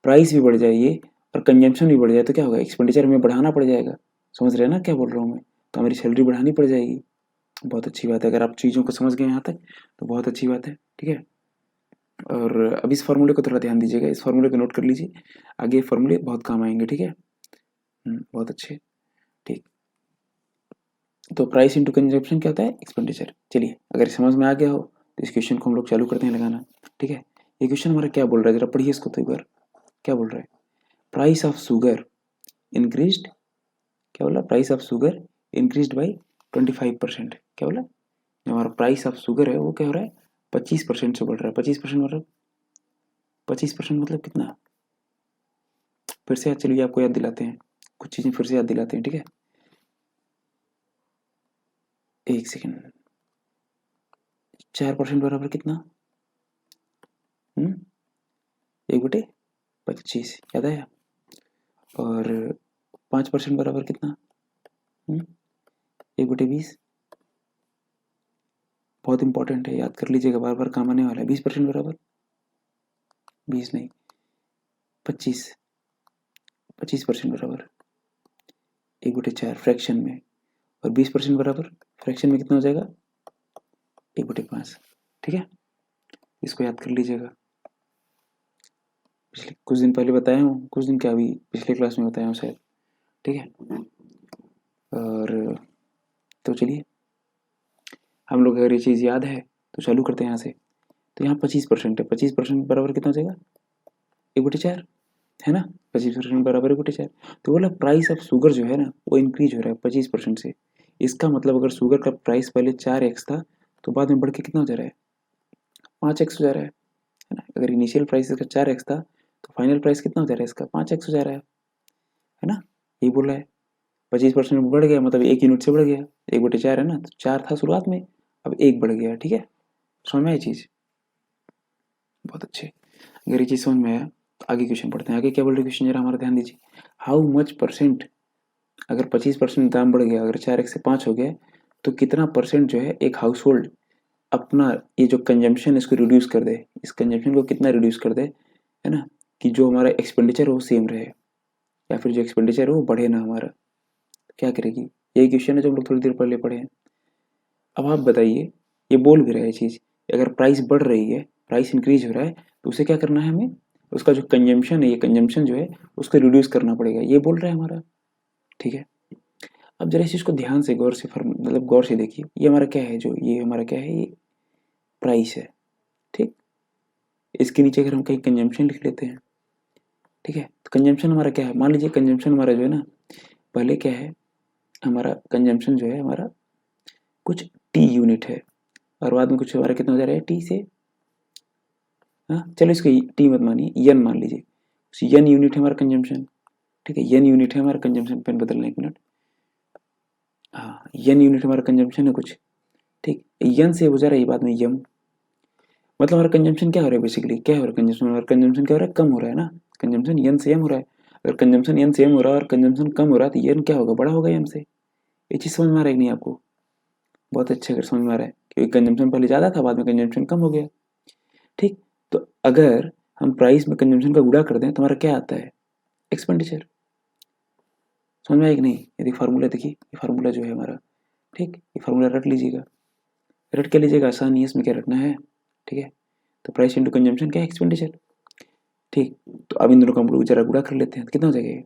प्राइस भी बढ़ जाए ये, और कंजम्पशन भी बढ़ जाए, तो क्या होगा? एक्सपेंडिचर हमें बढ़ाना पड़ जाएगा। समझ रहे हैं ना क्या बोल रहा हूँ मैं? तो हमारी सैलरी बढ़ानी पड़ जाएगी। बहुत अच्छी बात है, अगर आप चीज़ों को समझ गए यहाँ तक तो बहुत अच्छी बात है, ठीक है। और अब इस फॉर्मूले को थोड़ा ध्यान दीजिएगा, इस फॉर्मूले को नोट कर लीजिए, आगे फॉर्मूले बहुत काम आएंगे, ठीक है। बहुत अच्छे, ठीक। तो प्राइस इंटू कंजप्शन क्या होता है? एक्सपेंडिचर। चलिए अगर समझ में आ गया हो तो इस क्वेश्चन को हम लोग चालू करते हैं लगाना, ठीक है। ये क्वेश्चन हमारा क्या बोल रहा है, जरा पढ़िए इसको तो एक बार। क्या बोल रहा है? प्राइस ऑफ शुगर इंक्रीज्ड, क्या बोला? Price of sugar increased by 25%। क्या बोला? जो हमारा प्राइस ऑफ शुगर है वो क्या हो रहा है? 25% से बढ़ रहा है। 25% मतलब 25% मतलब कितना? फिर से चलिए आपको याद दिलाते हैं, कुछ चीज़ें फिर से याद दिलाते हैं, ठीक है। एक सेकेंड, 4% बराबर कितना? 1/25, याद आया? और 5% बराबर कितना? 1/20। बहुत इंपॉर्टेंट है, याद कर लीजिएगा, बार बार काम आने वाला है। 20% बराबर, 20 नहीं, 25, 25% बराबर 1/4 फ्रैक्शन में, और 20% बराबर फ्रैक्शन में कितना हो जाएगा? 1/5, ठीक है। इसको याद कर लीजिएगा, पिछले कुछ दिन पहले बताया हूँ, कुछ दिन क्या, अभी पिछले क्लास में बताया हूँ शायद, ठीक है। और तो चलिए हम लोग अगर ये चीज़ याद है तो चालू करते हैं यहाँ से। तो यहाँ 25% है, 25% बराबर कितना हो जाएगा? 1/4, है ना, 25% बराबर है 4। तो बोला प्राइस ऑफ शुगर जो है ना वो इंक्रीज हो रहा है 25% से। इसका मतलब अगर शुगर का प्राइस पहले 4x था तो बाद में बढ़ के कितना हो जा रहा है, 5x हो जा रहा है ना। अगर इनिशियल प्राइस इसका 4x था तो फाइनल प्राइस कितना हो जा रहा है इसका, 5x हो जा रहा है ना। ये बोल रहा है 25% बढ़ गया, मतलब 1 यूनिट से बढ़ गया, 1/4 है ना, तो 4 था शुरुआत में, अब 1 बढ़ गया। ठीक है, समझ में आई चीज़, बहुत अच्छे। अगर ये चीज़ समझ में आया तो आगे क्वेश्चन पढ़ते हैं। आगे क्या बोल रहे क्वेश्चन, जरा हमारा ध्यान दीजिए। हाउ मच परसेंट, अगर 25% दाम बढ़ गया, अगर 4x से 5 हो गया, तो कितना परसेंट जो है एक हाउस होल्ड अपना ये जो कंजम्पशन इसको रिड्यूस कर दे, इस कंजम्पशन को कितना रिड्यूस कर दे, है ना, कि जो हमारा एक्सपेंडिचर हो वो सेम रहे, या फिर जो एक्सपेंडिचर हो वो बढ़े ना हमारा, क्या करेगी। यही क्वेश्चन है जो हम लोग थोड़ी देर पहले पढ़े हैं। अब आप बताइए, ये बोल भी रहा है चीज़, अगर प्राइस बढ़ रही है, प्राइस इंक्रीज हो रहा है, तो उसे क्या करना है हमें, उसका जो कंजम्पशन है, ये कंजम्पशन जो है उसको रिड्यूस करना पड़ेगा, ये बोल रहा है हमारा। ठीक है, अब जरा इस चीज़ को ध्यान से गौर से मतलब गौर से देखिए, ये हमारा क्या है, जो ये हमारा क्या है, ये प्राइस है। ठीक, इसके नीचे अगर हम कहीं कंजम्पशन लिख लेते हैं, ठीक है, तो कंजम्पशन हमारा क्या है, मान लीजिए कंजम्पशन हमारा जो है ना, पहले क्या है, हमारा कंजम्पशन जो है हमारा कुछ टी यूनिट है, और बाद में कुछ हमारा कितना हो जा रहा है टी से, हाँ चलो इसको टी मत मानिए, एन मान लीजिए, एन यूनिट है हमारा कंजम्पशन। ठीक है, एन यूनिट है हमारा कंजम्पशन, पेन बदलना 1 मिनट, हाँ एन यूनिट हमारा कंजम्पशन है कुछ। ठीक, एन से हो जा रहा है बाद में यम, मतलब हमारा कंजम्पशन क्या हो रहा है, बेसिकली क्या हो रहा है कंजम्पशन, हमारा कंजम्पशन क्या हो रहा है, कम हो रहा है ना, कंजम्पशन एन से एम हो रहा है। अगर कंजम्पशन एन से एम हो रहा है और कंजम्पशन कम हो रहा है तो एन क्या होगा, बड़ा होगा एम से। ये चीज़ समझ में आ रहा है कि नहीं आपको, बहुत अच्छा अगर समझ में आ रहा है, क्योंकि कंजम्पशन पहले ज़्यादा था, बाद में कंजम्पशन कम हो गया। ठीक, तो अगर हम प्राइस में कंजम्पशन का गुणा कर दें तो हमारा क्या आता है, एक्सपेंडिचर। समझ में आया कि नहीं, यदि फार्मूला देखिए, ये फार्मूला जो है हमारा, ठीक, ये फार्मूला रट लीजिएगा, रट के लीजिएगा, आसानी है, इसमें क्या रटना है। ठीक है, तो प्राइस इंटू कंजम्पशन क्या है, एक्सपेंडिचर। ठीक, तो अब इन दोनों का हम लोग जरा गुणा कर लेते हैं, तो कितना हो जाएगा,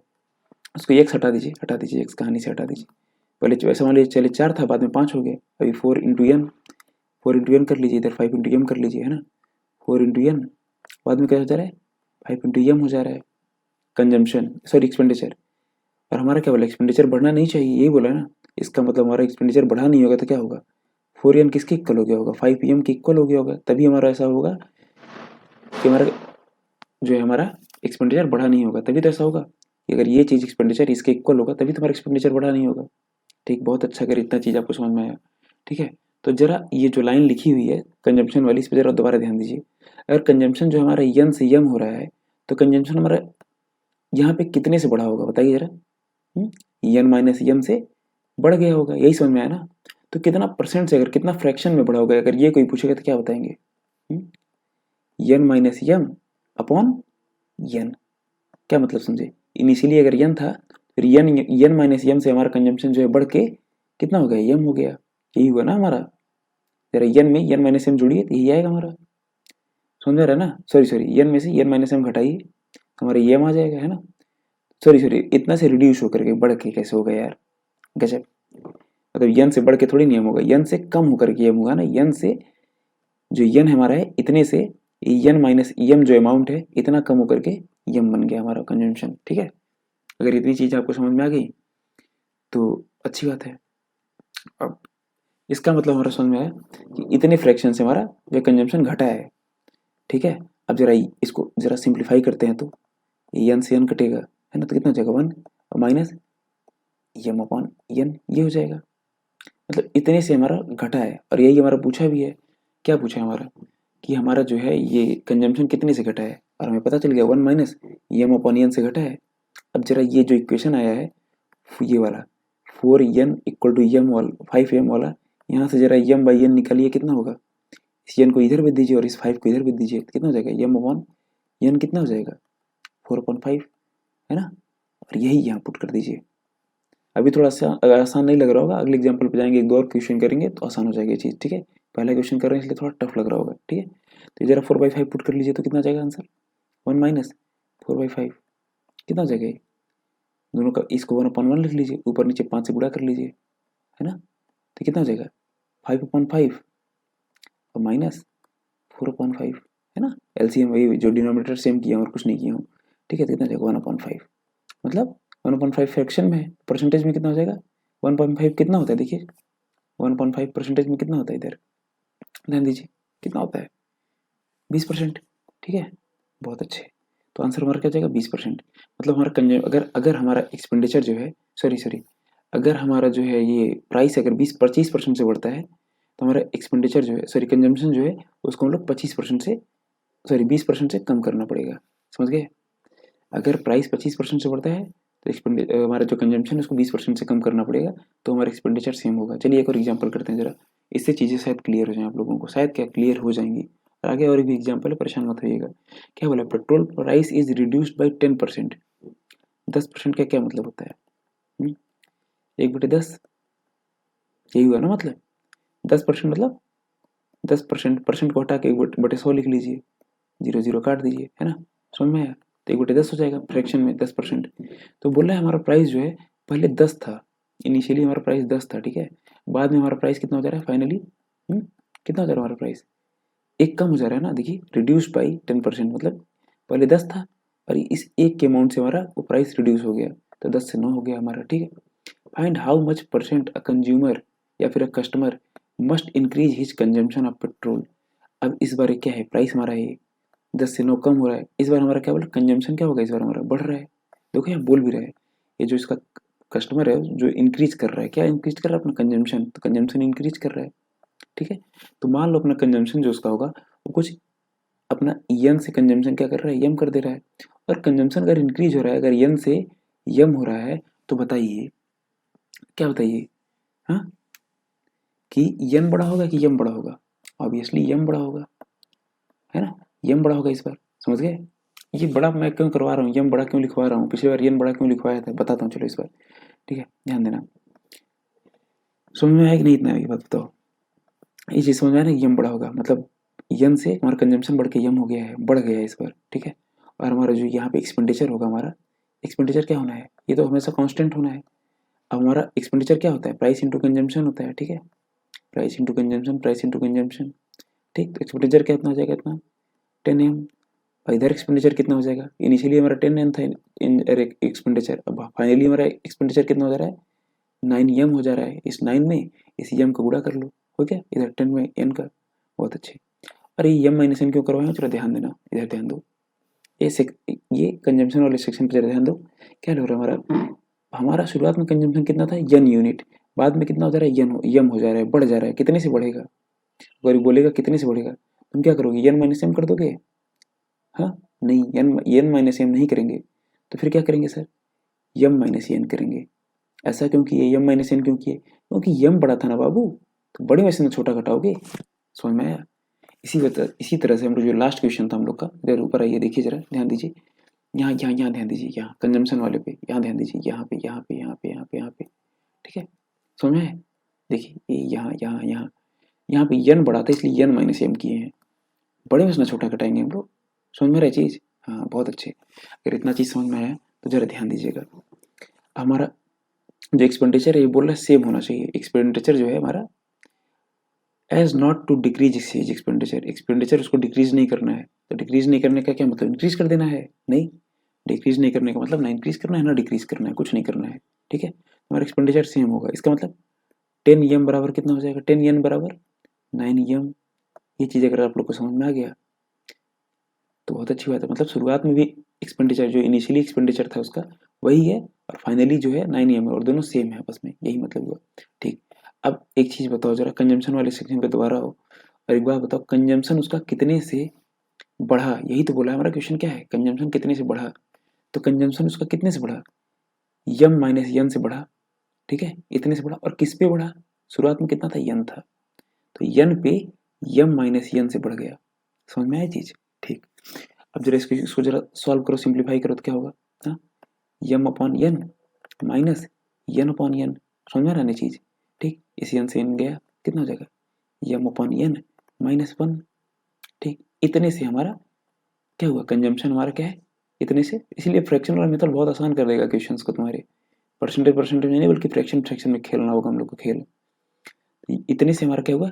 उसको एक्स हटा दीजिए, एक्स कहानी से हटा दीजिए। पहले ऐसा मान लीजिए चले 4 था, बाद में 5 हो गया, अभी 4 इंटू एन, 4 इंटू एन कर लीजिए, इधर 5 इंटू एम कर लीजिए, है ना, 4 इंटू एन, बाद में क्या हो जा रहा है, 5 इंटू एम हो जा रहा है कंजम्पशन, सॉरी एक्सपेंडिचर। और हमारा क्या बोला, एक्सपेंडिचर बढ़ना नहीं चाहिए, यही बोला ना, इसका मतलब हमारा एक्सपेंडिचर बढ़ा नहीं होगा तो क्या होगा, 4 एन किसके इक्वल हो गया होगा, 5 एम के इक्वल हो गया होगा, तभी हमारा ऐसा होगा कि हमारा जो है हमारा एक्सपेंडिचर बढ़ा नहीं होगा, तभी तो ऐसा होगा कि अगर ये चीज़ एक्सपेंडिचर इसके इक्वल होगा तभी तुम्हारा एक्सपेंडिचर बढ़ा नहीं होगा। ठीक, बहुत अच्छा, अगर इतना चीज़ आपको समझ में आया। ठीक है, तो जरा ये जो लाइन लिखी हुई है कंजम्पशन वाली, इस पर जरा दोबारा ध्यान दीजिए। अगर कंजम्पशन जो हमारा यन से यम हो रहा है, तो कंजम्पशन हमारा यहाँ पे कितने से बढ़ा होगा बताइए जरा, यन माइनस यम से बढ़ गया होगा, यही समझ में आया ना। तो कितना परसेंट से, अगर कितना फ्रैक्शन में बढ़ा होगा, अगर ये कोई पूछेगा तो क्या बताएंगे, यन माइनस यम अपॉन यन, क्या मतलब समझे, इनिशियली अगर यन था, फिर यन माइनस यम से हमारा कंजम्पशन जो है बढ़ के कितना हो गया, यम हो गया, यही हुआ ना हमारा। जरा यन में यन माइनस यम जोड़िए तो यही आएगा हमारा, समझ रहा है ना, सॉरी यन में से यन माइनस यम घटाइए तो हमारा यम आ जाएगा, है ना। सॉरी इतना से रिड्यूस होकर के बढ़ के कैसे होगा यार, गजब, मतलब यन से बढ़ के थोड़ी नियम होगा, यन से कम होकर के यम होगा ना, यन से जो यन हमारा है इतने से यन माइनस यम जो अमाउंट है इतना कम होकर के यम बन गया हमारा कंजम्पशन। ठीक है, अगर इतनी चीज़ आपको समझ में आ गई तो अच्छी बात है। अब इसका मतलब हमारा समझ में आया कि इतने फ्रैक्शन से हमारा जो कंजम्पशन घटा है। ठीक है, अब जरा इसको जरा सिंप्लीफाई करते हैं तो यन से यन कटेगा, है ना, तो कितना हो जाएगा 1 और माइनस यम अपॉन यन, ये हो जाएगा, मतलब इतने से हमारा घटा है। और यही हमारा पूछा भी है, क्या पूछा है हमारा, कि हमारा जो है ये कंजम्पशन कितने से घटा है, और हमें पता चल गया 1 माइनस यम अपॉन यन से घटा है। अब जरा ये जो इक्वेशन आया है ये वाला 4n इक्वल टू यम वाला 5m वाला, यहाँ से जरा यम बाई एन निकालिए, कितना होगा, इस एन को इधर भेज दीजिए और इस 5 को इधर भेज दीजिए, कितना हो जाएगा, यम अपॉन एन कितना हो जाएगा 4/5, है ना, और यही यहाँ पुट कर दीजिए। अभी थोड़ा सा आसान नहीं लग रहा होगा, अगले एग्जाम्पल पे जाएंगे, एक दो और क्वेश्चन करेंगे तो आसान हो जाएगी चीज़। ठीक है, पहला क्वेश्चन कर रहे हैं इसलिए थोड़ा टफ लग रहा होगा। ठीक है, तो जरा 4/5 पुट कर लीजिए तो कितना जाएगा आंसर, 1 माइनस 4/5, कितना हो जाएगा ये, दोनों का इसको 1/1 लिख लीजिए, ऊपर नीचे 5 से गुणा कर लीजिए, है ना, तो कितना हो जाएगा 5/5 और माइनस 4/5, है ना, एलसीएम वही जो डिनोमिनेटर सेम किया और कुछ नहीं किया हूँ, ठीक है, तो कितना हो जाएगा 1/5, मतलब 1/5 फ्रैक्शन में है, परसेंटेज में कितना हो जाएगा 1/5 कितना होता है देखिए 1/5 परसेंटेज में कितना होता है इधर ध्यान दीजिए कितना होता है 20%, ठीक है बहुत अच्छे। तो आंसर हमारा क्या हो जाएगा 20%, मतलब हमारा कंज्यूम अगर अगर हमारा एक्सपेंडिचर जो है सॉरी अगर हमारा जो है ये प्राइस अगर 20-25% से बढ़ता है तो हमारा एक्सपेंडिचर जो है सॉरी कंजम्पशन जो है उसको हम लोग 25% से सॉरी 20% से कम करना पड़ेगा, समझ गए। अगर प्राइस 25% से बढ़ता है तो हमारा जो कंजम्पशन है उसको 20% से कम करना पड़ेगा, तो हमारा एक्सपेंडिचर सेम होगा। चलिए एक और एग्जांपल करते हैं जरा, इससे चीज़ें शायद क्लियर हो जाएं आप लोगों को, शायद क्या क्लियर हो जाएंगी। और आगे और भी एग्जांपल है, परेशान मत होइएगा। क्या बोला, petrol price is reduced by 10%। 10% का क्या मतलब होता है 1/10, यही हुआ ना मतलब 10% मतलब 10%, परसेंट को हटा के 1/100 लिख लीजिए, 0 काट दीजिए, है ना, समझ में आया। तो 1/10 हो जाएगा फ्रैक्शन में 10%। तो बोल रहा है हमारा प्राइस जो है पहले 10 था, इनिशियली हमारा प्राइस 10 था, ठीक है। बाद में हमारा प्राइस कितना हो जा रहा है फाइनली कितना हो जा रहा है हमारा प्राइस, एक कम हो जा रहा है ना, देखिए रिड्यूस बाई 10%, मतलब पहले 10 था और इस एक के अमाउंट से हमारा वो प्राइस रिड्यूस हो गया, तो 10 से 9 हो गया हमारा, ठीक है। Find how much percent a consumer या फिर a customer must increase his consumption of petrol. अब इस बार क्या है, प्राइस हमारा है 10 से 9 कम हो रहा है, इस बार हमारा क्या बोला कंजम्पशन क्या होगा, इस बार हमारा बढ़ रहा है। देखो यहाँ बोल भी रहा है, ये जो इसका कस्टमर है जो इंक्रीज कर रहा है, क्या इंक्रीज कर रहा है अपना कंजम्पशन, तो कंजम्पशन इंक्रीज कर रहा है, ठीक है। तो मान लो अपना कंजम्पशन जो उसका होगा वो कुछ अपना यन से कंजम्पशन क्या कर रहा है, यम कर दे रहा है। और कंजम्पशन अगर इंक्रीज हो रहा है, अगर यन से यम हो रहा है, तो बताइए क्या, बताइए हाँ, कि यन बड़ा होगा कि यम बड़ा होगा, ऑब्वियसली यम बड़ा होगा, है ना, यम बड़ा होगा इस बार, समझ गए। ये बड़ा मैं क्यों करवा रहा हूँ, यम बड़ा क्यों लिखवा रहा हूँ, पिछली बार यन बड़ा क्यों लिखवाया था बताता हूँ, चलो इस बार, ठीक है ध्यान देना। समझ में आया कि नहीं, इतना ये बात बताओ, ये चीज़ समझ में आया ना, यम बड़ा होगा मतलब यन से हमारा कंजम्पशन बढ़ के यम हो गया है, बढ़ गया है इस बार, ठीक है। और हमारा जो यहाँ पे एक्सपेंडिचर होगा, हमारा एक्सपेंडिचर क्या होना है, ये तो हमेशा कांस्टेंट होना है। अब हमारा एक्सपेंडिचर क्या होता है, प्राइस इंटू कंजम्पशन होता है, ठीक है, price into consumption, price into consumption, ठीक। तो एक्सपेंडिचर कितना हो जाएगा, इतना 10 एम, और इधर एक्सपेंडिचर कितना हो जाएगा, इनिशियली हमारा 10 एम था इन एक्सपेंडिचर, अब फाइनली हमारा एक्सपेंडिचर कितना हो जा रहा है 9 एम हो जा रहा है। इस 9 में इस एम को गुणा कर लो, हो गया इधर 10 में एन का, बहुत अच्छे। अरे एम माइनस एन क्यों करवाएं, चलो ध्यान देना, इधर ध्यान दो, ये कंजम्पशन वाले सेक्शन पर ध्यान दो। क्या हो रहा है हमारा, हमारा शुरुआत में कंजम्पशन कितना था यन यूनिट, बाद में कितना हो जा रहा है यम हो जा रहा है, बढ़ जा रहा है, कितने से बढ़ेगा, अगर बोलेगा कितने से बढ़ेगा, तुम क्या करोगे यन माइनस एम कर दोगे, हाँ नहीं, एन माइनस एम नहीं करेंगे, तो फिर क्या करेंगे सर, यम माइनस एन करेंगे। ऐसा क्यों किए, यम माइनस एन क्यों किए, क्योंकि यम बड़ा था ना बाबू, तो बड़े में से ना छोटा घटाओगे, समझ में आया। इसी तरह से हम लोग जो लास्ट क्वेश्चन था हम लोग का, इधर ऊपर आइए देखिए जरा, ध्यान दीजिए, यहाँ ध्यान दीजिए, यहाँ कंजम्पशन वाले पे यहाँ ध्यान दीजिए, यहाँ पे यहाँ पे यहाँ पे यहाँ पे यहाँ पे, ठीक है, समझ में आया। देखिए ये यहाँ पे यन बड़ा था इसलिए यन माइनस एम किए हैं, बड़े में से ना छोटा घटाएंगे हम लोग, समझ में रहा चीज़, हाँ बहुत अच्छे। अगर इतना चीज़ समझ में आया तो जरा ध्यान दीजिएगा, हमारा जो एक्सपेंडिचर है ये बोल रहा है सेम होना चाहिए, एक्सपेंडिचर जो है हमारा as not to decrease exchange expenditure उसको डिक्रीज नहीं करना है। तो डिक्रीज नहीं करने का क्या मतलब, इंक्रीज कर देना है, नहीं, डिक्रीज नहीं करने का मतलब ना इंक्रीज करना है ना डिक्रीज करना है, कुछ नहीं करना है, ठीक है। हमारा एक्सपेंडिचर सेम होगा, इसका मतलब 10 एम बराबर कितना हो जाएगा, 10 एन बराबर 9 एम। ये चीज़ अगर आप लोग को समझ में आ गया तो बहुत अच्छी बात है, मतलब शुरुआत में भी एक्सपेंडिचर जो इनिशियली एक्सपेंडिचर था उसका वही है, और फाइनली जो है 9 एम है, और दोनों सेम है आपस में, यही मतलब हुआ, ठीक। अब एक चीज़ बताओ जरा, कंजम्पशन वाले सेक्शन पे दोबारा हो और एक बार बताओ कंजम्पशन उसका कितने से बढ़ा, यही तो बोला है हमारा क्वेश्चन, क्या है कंजम्पशन कितने से बढ़ा, तो कंजम्पशन उसका कितने से बढ़ा, यम माइनस यन से बढ़ा, ठीक है, इतने से बढ़ा, और किस पे बढ़ा, शुरुआत में कितना था यन था, तो यन पे यम माइनस यन से बढ़ गया, समझ में आया चीज, ठीक। अब जरा इसको जरा सॉल्व करो, सिंप्लीफाई करो तो क्या होगा, हाँ, यम अपॉन यन माइनस यन अपॉन यन, समझ में आ रहा है चीज, ठीक। इस यन से यन गया, कितना हो जाएगा यम अपॉन यन माइनस 1, ठीक। इतने से हमारा क्या हुआ, कंजम्पशन हमारा क्या है इतने से, इसलिए फ्रैक्शन वाला मेथड बहुत आसान कर देगा क्वेश्चंस को तुम्हारे, परसेंटेज नहीं बल्कि फ्रैक्शन में खेलना होगा हम लोग को खेल। इतने से हमारा क्या हुआ,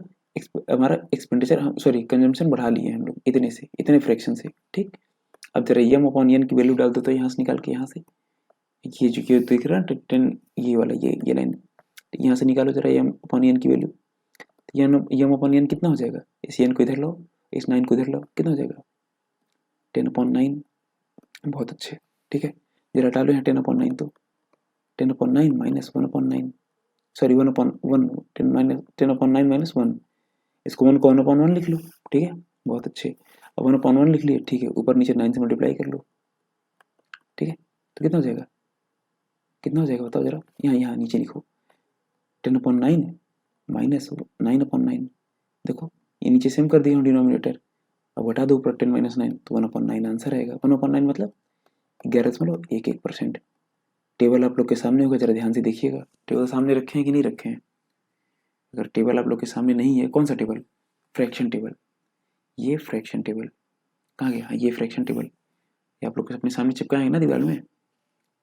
हमारा एक्सपेंडिचर सॉरी कंजम्पशन बढ़ा लिए हम लोग इतने से, इतने फ्रैक्शन से, ठीक। अब जरा एम अपॉन एन की वैल्यू डाल दो तो यहाँ से निकाल के, यहाँ से ये जो कि दिख रहा है 10, ये वाला ये लाइन, यहाँ से निकालो जरा एम अपॉन एन की वैल्यू। तो एम अपॉन एन कितना हो जाएगा, इस एन को इधर लो, इस 9 को इधर लो, कितना हो जाएगा 10/9। बहुत अच्छे, ठीक है। जरा डालो यहाँ 10/9, तो 10/9 माइनस 1/9, सॉरी 1/1, 10/9 माइनस 1, इसको 1 को 1/1 लिख लो, ठीक है। बहुत अच्छे, अब 1/1 लिख लिए, ठीक है। ऊपर नीचे 9 से मल्टीप्लाई कर लो, ठीक है। तो कितना हो जाएगा, कितना हो जाएगा बताओ जरा, यहाँ नीचे लिखो 10/9 माइनस 9/9। देखो ये नीचे सेम कर दिया हूँ डिनोमिनेटर, अब घटा दो ऊपर 10 - 9 तो 1/9 आंसर आएगा। 1/9 मतलब 11.11%। टेबल आप लोग के सामने होगा, जरा ध्यान से देखिएगा। टेबल सामने रखे हैं कि नहीं रखे हैं? अगर टेबल आप लोग के सामने नहीं है, कौन सा टेबल? Fraction table. ये फ्रैक्शन टेबल कहाँ गया? हाँ ये फ्रैक्शन टेबल, ये आप लोग अपने सामने चिपकाएंगे ना दीवार में।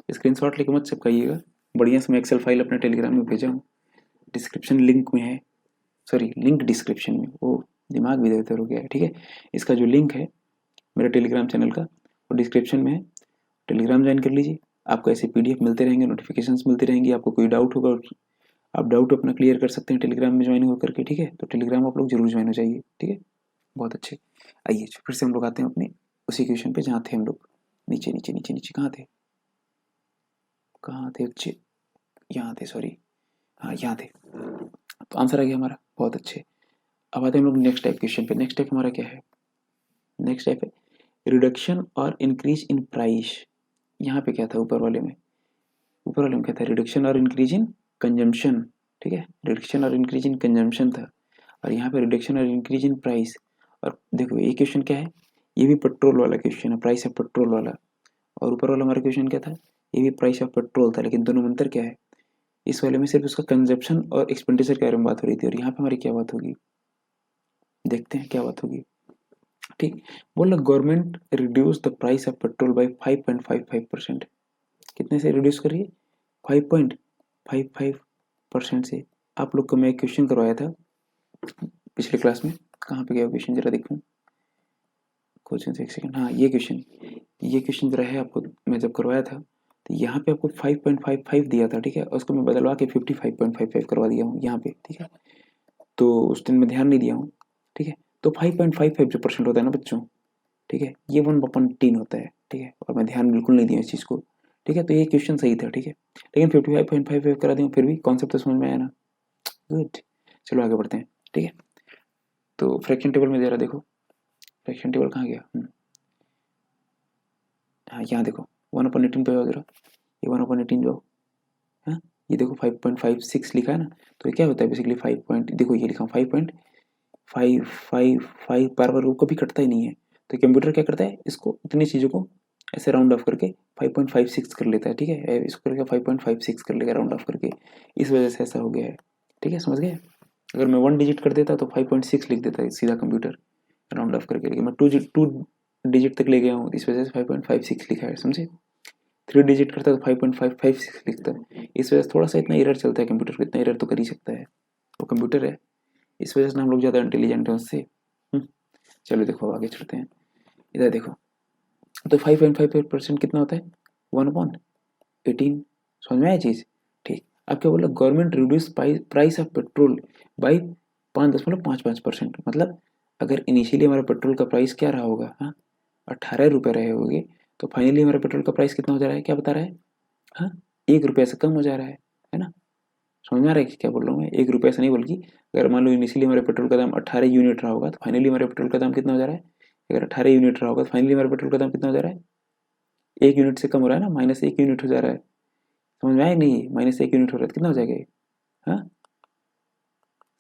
स्क्रीनशॉट लेके मत चिपकाइएगा, बढ़िया से मैं एक्सेल फाइल अपने टेलीग्राम में भेजा हूँ, डिस्क्रिप्शन लिंक में है, सॉरी लिंक डिस्क्रिप्शन में, वो दिमाग भी इधर उधर हो गया है, ठीक है। इसका जो लिंक है मेरे टेलीग्राम चैनल का, वो डिस्क्रिप्शन में है, टेलीग्राम ज्वाइन कर लीजिए। आपको ऐसे पीडीएफ मिलते रहेंगे, नोटिफिकेशंस मिलती रहेंगी। आपको कोई डाउट होगा, आप डाउट अपना क्लियर कर सकते हैं टेलीग्राम में ज्वाइन होकर के, ठीक है। तो टेलीग्राम आप लोग जरूर ज्वाइन हो जाइए, ठीक है। बहुत अच्छे, आइए फिर से हम लोग आते हैं अपने उसी क्वेश्चन पे जहाँ थे हम लोग। नीचे नीचे नीचे नीचे कहाँ थे, कहाँ थे अच्छे, यहाँ थे, सॉरी हाँ यहाँ थे। तो आंसर आ गया हमारा, बहुत अच्छे। अब आते हैं हम लोग नेक्स्ट टाइप क्वेश्चन पे। नेक्स्ट टाइप हमारा क्या है? नेक्स्ट टाइप है रिडक्शन और इंक्रीज इन प्राइस। यहाँ पे क्या था ऊपर वाले में? ऊपर वाले में क्या था? रिडक्शन और इंक्रीज इन कंजम्पशन, ठीक है। रिडक्शन और इंक्रीज इन कंजम्पशन था, और यहाँ पे रिडक्शन और इंक्रीज इन प्राइस। और देखो ये क्वेश्चन क्या है, ये भी पेट्रोल वाला क्वेश्चन है, प्राइस ऑफ पेट्रोल वाला। और ऊपर वाला हमारा क्वेश्चन क्या था? ये भी प्राइस ऑफ पेट्रोल था, लेकिन दोनों में अंतर क्या है? इस वाले में सिर्फ उसका कंजप्शन और एक्सपेंडिचर के बारे में बात हो रही थी, और यहाँ पे हमारी क्या बात होगी, देखते हैं क्या बात होगी। ठीक, बोला government reduce the price of petrol by 5.55%। कितने से रिड्यूस करिए? 5.55% से। आप लोग को मैं एक क्वेश्चन करवाया था पिछले क्लास में, कहाँ पे गया क्वेश्चन जरा देखूँ, क्वेश्चन एक सेकंड, हाँ ये क्वेश्चन जरा है आपको, मैं जब करवाया था तो यहाँ पे आपको 5.55 दिया था, ठीक है। और उसको मैं बदलवा के 55.55 करवा दिया हूँ यहाँ पे, ठीक है। तो उस दिन मैं ध्यान नहीं दिया हूँ, ठीक है। तो 5.55 जो परसेंट होता है ना बच्चों, ठीक है, ये 1/10 होता है, ठीक है। और मैं ध्यान बिल्कुल नहीं दिया इस चीज़ को, ठीक है। तो ये क्वेश्चन सही था, ठीक है। लेकिन 55.55 करा दिया, फिर भी कॉन्सेप्ट तो समझ में आया ना, गुड। चलो आगे बढ़ते हैं, ठीक है। तो फ्रैक्शन टेबल में जरा देखो, फ्रैक्शन टेबल कहाँ गया? हाँ यहाँ देखो 1/18 पे जाओ जरा, ये 1/18 जो, हाँ ये देखो 5.56 लिखा है ना, तो ये क्या होता है बेसिकली 5 पॉइंट, देखो ये लिखा 5.555 बार बार वो कभी कटता ही नहीं है। तो कंप्यूटर क्या करता है, इसको इतनी चीज़ों को ऐसे राउंड ऑफ करके 5.56 कर लेता है, ठीक है। इसको करके 5.56 कर लेगा राउंड ऑफ करके, इस वजह से ऐसा हो गया है, ठीक है, समझ गए। अगर मैं 1 डिजिट कर देता तो 5.6 लिख देता है सीधा कंप्यूटर राउंड ऑफ करके, लेकिन मैं 2 डिजिट तक ले गया हूँ, इस वजह से 5.56 लिखा है, समझे। 3 डिजिट करता है तो 5.556 लिखता है, इस वजह से थोड़ा सा इतना एरर चलता है कंप्यूटर को, इतना एरर तो कर ही सकता है, वो कंप्यूटर है, इस वजह से हम लोग ज़्यादा इंटेलिजेंट हैं उससे। चलो देखो आगे चलते हैं, इधर देखो। तो 5.5% कितना होता है? 1/18। समझ में आया चीज़? ठीक। अब क्या बोला, government reduce price of petrol by 5.55%। मतलब अगर इनिशियली हमारा पेट्रोल का प्राइस क्या रहा होगा, हाँ 18 रुपये रहे होंगे, तो फाइनली हमारा पेट्रोल का प्राइस कितना हो जा रहा है, क्या बता रहा है? हाँ 1 रुपये से कम हो जा रहा है ना। समझ में आ रहा है कि क्या बोल रहा हूँ मैं? 1 रुपये से नहीं, बल्कि अगर मान लो इनिशियली हमारे पेट्रोल का दाम 18 यूनिट रहा होगा, तो फाइनली हमारे पेट्रोल का दाम कितना हो जा रहा है? अगर 18 यूनिट रहा होगा तो फाइनली हमारे पेट्रोल का दाम कितना हो जा रहा है? 1 यूनिट से कम हो रहा है ना, -1 यूनिट हो जा रहा है। समझ में आया नहीं? -1 यूनिट हो रहा है तो कितना हो जाएगा ये? हाँ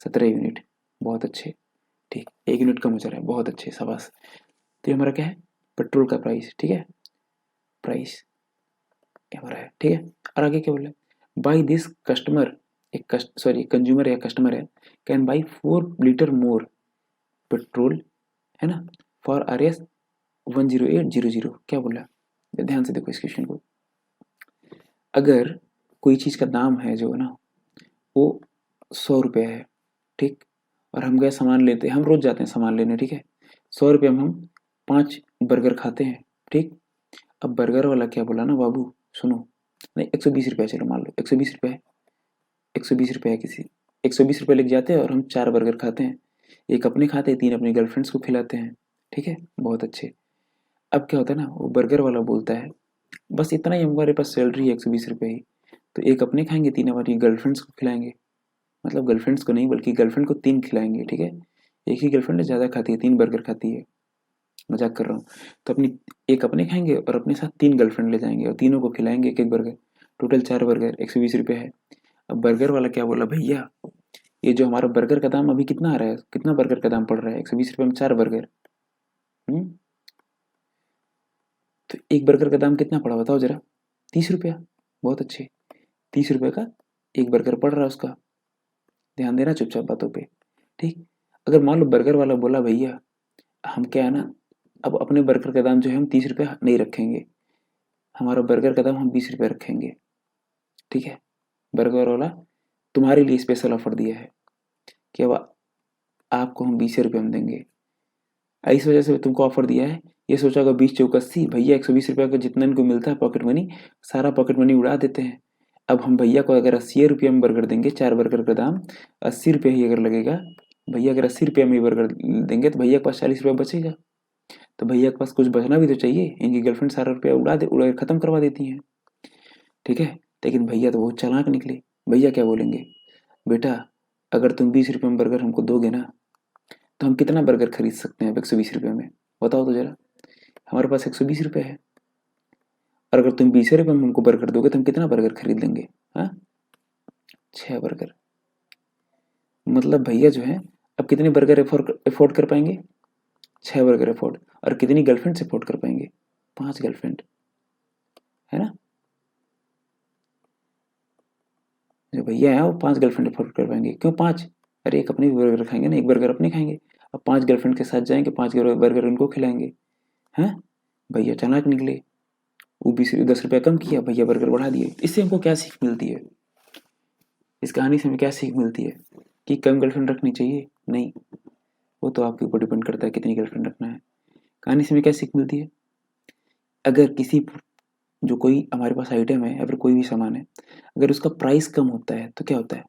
17 यूनिट। बहुत अच्छे, ठीक, 1 यूनिट कम हो जा रहा है, बहुत अच्छे, शाबाश। तो ये हमारा क्या है? पेट्रोल का प्राइस, ठीक है, प्राइस हमारा है, ठीक है। और आगे क्या बोला? बाई दिस कस्टमर, एक सॉरी कंज्यूमर या कस्टमर है, can buy 4 litre more petrol, है ना, फॉर RS 10800। क्या बोला? ध्यान से देखो इस क्वेश्चन को। अगर कोई चीज़ का दाम है जो ना, वो 100 रुपये है, ठीक, और हम गए सामान लेते हैं, हम रोज जाते हैं सामान लेने, ठीक है। 100 रुपये में हम 5 बर्गर खाते हैं, ठीक। अब बर्गर वाला क्या बोला ना बाबू, सुनो, नहीं 120 रुपये, चलो मान लो 120 रुपये है, 120 रुपये है किसी, 120 रुपये लग जाते हैं और हम 4 बर्गर खाते हैं, एक अपने खाते हैं, 3 अपनी गर्लफ्रेंड्स को खिलाते हैं, ठीक है, बहुत अच्छे। अब क्या होता है ना, वो बर्गर वाला बोलता है बस इतना ही हमारे पास सैलरी है 120 रुपये ही, तो एक अपने खाएंगे, 3 हमारी गर्लफ्रेंड्स को खिलाएंगे, मतलब गर्लफ्रेंड्स को नहीं बल्कि गर्लफ्रेंड को 3 खिलाएंगे, ठीक है। एक ही गर्लफ्रेंड ज़्यादा खाती है, 3 बर्गर खाती है, मजाक कर रहा हूँ। तो अपनी एक अपने खाएंगे और अपने साथ 3 गर्लफ्रेंड ले जाएंगे और तीनों को खिलाएंगे एक एक बर्गर, टोटल 4 बर्गर, 120 रुपये है। अब बर्गर वाला क्या बोला, भैया ये जो हमारा बर्गर का दाम अभी कितना आ रहा है, कितना बर्गर का दाम पड़ रहा है, 120 रुपये में 4 बर्गर। तो एक बर्गर का दाम कितना पड़ा बताओ जरा, 30 रुपया, बहुत अच्छे, 30 रुपये का एक बर्गर पड़ रहा है उसका, ध्यान देना चुपचाप बातों पे, ठीक। अगर मान लो बर्गर वाला बोला भैया हम क्या है ना, अब अपने बर्गर का दाम जो है हम 30 रुपये नहीं रखेंगे, हमारा बर्गर का दाम हम 20 रुपये रखेंगे, ठीक है। बर्गर वाला तुम्हारे लिए स्पेशल ऑफर दिया है कि अब आपको हम 20 रुपये में देंगे, इस वजह से तुमको ऑफर दिया है। ये सोचा होगा 20 चौक 80, भैया 120 रुपये का जितना इनको मिलता है पॉकेट मनी, सारा पॉकेट मनी उड़ा देते हैं। अब हम भैया को अगर 80 रुपये में बर्गर देंगे, 4 बर्गर का दाम 80 रुपये ही अगर लगेगा, भैया अगर 80 रुपये में ही बर्गर देंगे तो भैया के पास 40 रुपये बचेगा, तो भैया के पास कुछ बचना भी तो चाहिए, इनकी गर्लफ्रेंड सारा रुपया उड़ा खत्म करवा देती हैं, ठीक है। लेकिन भैया तो बहुत चालाक निकले, भैया क्या बोलेंगे, बेटा अगर तुम 20 रुपये में बर्गर हमको दोगे ना, तो हम कितना बर्गर खरीद सकते हैं 120 रुपये में, बताओ तो जरा। हमारे पास 120 रुपये है, और अगर तुम 20 रुपये में हमको बर्गर दोगे तो हम कितना बर्गर खरीद लेंगे, हाँ 6 बर्गर। मतलब भैया जो है अब कितने बर्गर अफोर्ड कर पाएंगे, 6 बर्गर अफोर्ड, और कितनी गर्लफ्रेंड से अफोर्ड कर पाएंगे, 5 गर्लफ्रेंड, है ना। जो भैया है वो 5 गर्लफ्रेंड अफोर्ड कर पाएंगे, क्यों 5, अरे एक अपने भी बर्गर खाएंगे ना, एक बर्गर अपने खाएंगे, अब 5 गर्लफ्रेंड के साथ जाएंगे, 5 बर्गर उनको खिलाएंगे, हैं। भैया चालाक निकले, वो 10 रुपया कम किया, भैया बर्गर बढ़ा दिए। इससे हमको क्या सीख मिलती है, इस कहानी से हमें क्या सीख मिलती है कि कम गर्लफ्रेंड रखनी चाहिए, नहीं, वो तो आपके ऊपर डिपेंड करता है कितनी गर्लफ्रेंड रखना है। कहानी से हमें क्या सीख मिलती है, अगर किसी जो कोई हमारे पास आइटम है या फिर कोई भी सामान है, अगर उसका प्राइस कम होता है तो क्या होता है,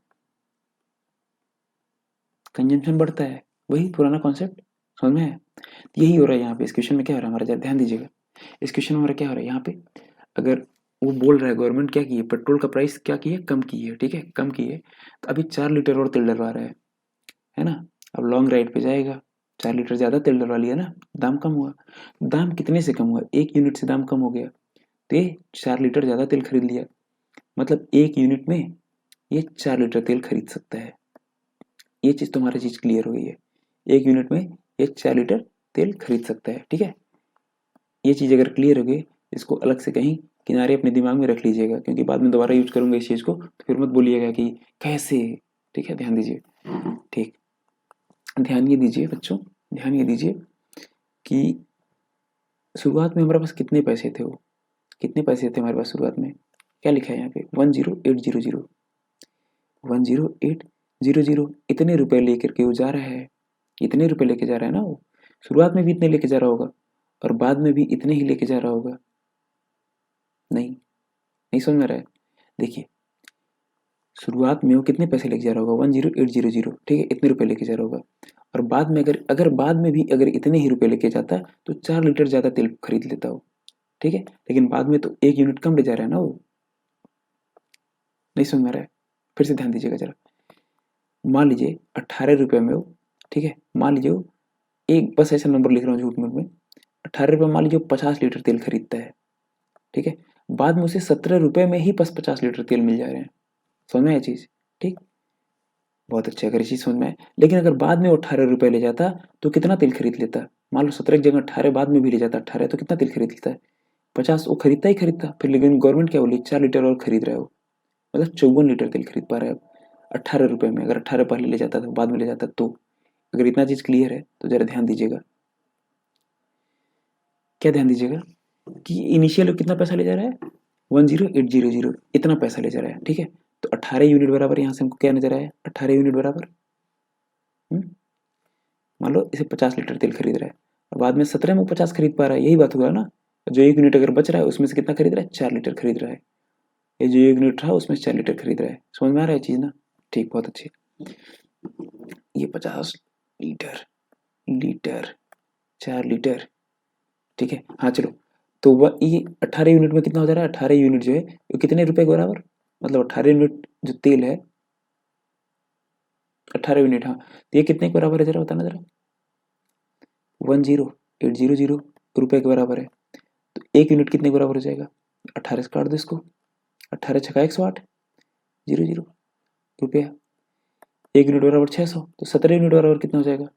कंजम्पशन बढ़ता है, वही पुराना कॉन्सेप्ट, समझ में है। यही हो रहा है यहाँ पे, इस क्वेश्चन में क्या हो रहा है हमारा, जरा ध्यान दीजिएगा। इस क्वेश्चन में हमारा क्या हो रहा है यहाँ पे, अगर वो बोल रहा है गवर्नमेंट क्या की है, पेट्रोल का प्राइस क्या की है, कम की है, ठीक है, कम की है, तो अभी 4 लीटर और तेल डलवा रहा है ना। अब लॉन्ग राइड पे जाएगा, 4 लीटर ज़्यादा तेल डलवा लिया ना, दाम कम हुआ, दाम कितने से कम हुआ, 1 यूनिट से दाम कम हो गया, तो ये 4 लीटर ज़्यादा तेल खरीद लिया, मतलब 1 यूनिट में ये 4 लीटर तेल खरीद सकता है। ये चीज़ तुम्हारी चीज़ क्लियर हो गई है, 1 यूनिट में ये 4 लीटर तेल खरीद सकता है, ठीक है। ये चीज़ अगर क्लियर हो गई, इसको अलग से कहीं किनारे अपने दिमाग में रख लीजिएगा, क्योंकि बाद में दोबारा यूज करूंगा इस चीज़ को, तो फिर मत बोलिएगा कि कैसे, ठीक है, ध्यान दीजिए, ठीक। ध्यान ये दीजिए बच्चों, ध्यान ये दीजिए कि शुरुआत में हमारे पास कितने पैसे थे, वो कितने पैसे थे हमारे पास शुरुआत में, क्या लिखा है यहाँ पे, 10800, 10800, इतने रुपए लेकर के वो जा रहा है, इतने रुपए लेके जा रहा है ना वो, शुरुआत में भी इतने लेके जा रहा होगा और बाद में भी इतने ही लेके जा रहा होगा, नहीं, नहीं समझ में रहा है। देखिए शुरुआत में वो कितने पैसे लेके जा रहा होगा, 10800, ठीक है, इतने रुपए लेके जा रहा होगा, और बाद में अगर बाद में भी अगर इतने ही रुपए लेके जाता तो 4 लीटर ज़्यादा तेल खरीद लेता हो, ठीक है, लेकिन बाद में तो 1 यूनिट कम ले जा रहा है ना वो, नहीं समझ में रहा है, फिर से ध्यान दीजिएगा जरा। मान लीजिए 18 रुपये में वो, ठीक है, मान लीजिए वो एक, बस ऐसा नंबर लिख रहा हूँ झूठ मूठ में, 18 रुपये मान लीजिए 50 लीटर तेल खरीदता है, ठीक है, बाद में उसे 17 रुपये में ही बस 50 लीटर तेल मिल जा रहे हैं, समझ में आया चीज़, ठीक, बहुत अच्छा, अगर ये चीज़ समझ में आए। लेकिन अगर बाद में वो 18 रुपये ले जाता तो कितना तेल खरीद लेता, मान लो 17 की जगह 18 बाद में भी ले जाता 18, तो कितना तेल खरीद लेता है, 50, वो खरीदता ही खरीदता फिर, लेकिन गवर्नमेंट क्या बोली 4 लीटर और खरीद रहा है वो, मतलब 54 लीटर तेल खरीद पा रहा है अब 18 रुपये में, अगर 18 पहले ले जाता था बाद में ले जाता तो। अगर इतना चीज़ क्लियर है तो ज़रा ध्यान दीजिएगा, क्या ध्यान दीजिएगा कि इनिशियल कितना पैसा ले जा रहा है, 10800, इतना पैसा ले जा रहा है, ठीक है, तो 18 यूनिट बराबर यहाँ से हमको क्या नजर आया, 18 यूनिट बराबर, मान लो इसे 50 लीटर तेल खरीद रहा है और बाद में 17 में 50 खरीद पा रहा है, यही बात हुआ ना, जो 1 यूनिट अगर बच रहा है उसमें से कितना खरीद रहा है, 4 लीटर खरीद रहा है। ये जो 1 यूनिट था उसमें से 4 लीटर खरीद रहा है। समझ में आ रहा है चीज़ ना? ठीक, बहुत अच्छी। ये 50 लीटर, लीटर 4 लीटर, ठीक है। हाँ चलो, तो वह ये 18 यूनिट में कितना हो जा रहा है, 18 यूनिट जो है वो कितने रुपए के बराबर, मतलब 18 यूनिट जो तेल है, 18 यूनिट, हाँ, तो ये कितने के बराबर है जरा बताना जरा। 10800 रुपए के बराबर है। तो 1 यूनिट कितने के बराबर हो जाएगा, 18 से काट दो इसको, 18 छका 108, 00 रुपया। 1 यूनिट बराबर 600, तो 17 यूनिट बराबर कितना हो जाएगा,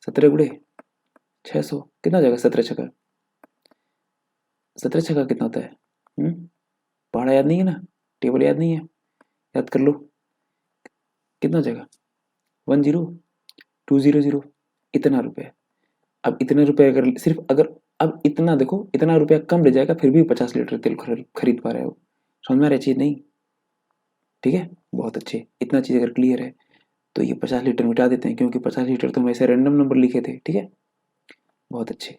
17 गुणे 600 कितना हो जाएगा, 17 छका कितना होता है, पहाड़ा याद नहीं है ना, टेबल याद नहीं है, याद कर लो, कितना हो जाएगा 10200, इतना रुपये। अब इतने रुपए अगर सिर्फ अगर, अब इतना देखो, इतना रुपया कम ले जाएगा फिर भी 50 लीटर तेल खरीद पा रहे हो। समझ में आ रही चीज नहीं? ठीक है, बहुत अच्छे। इतना चीज अगर क्लियर है तो ये 50 लीटर मिटा देते हैं, क्योंकि 50 लीटर तो हम ऐसे रैंडम नंबर लिखे थे। ठीक है, बहुत अच्छे।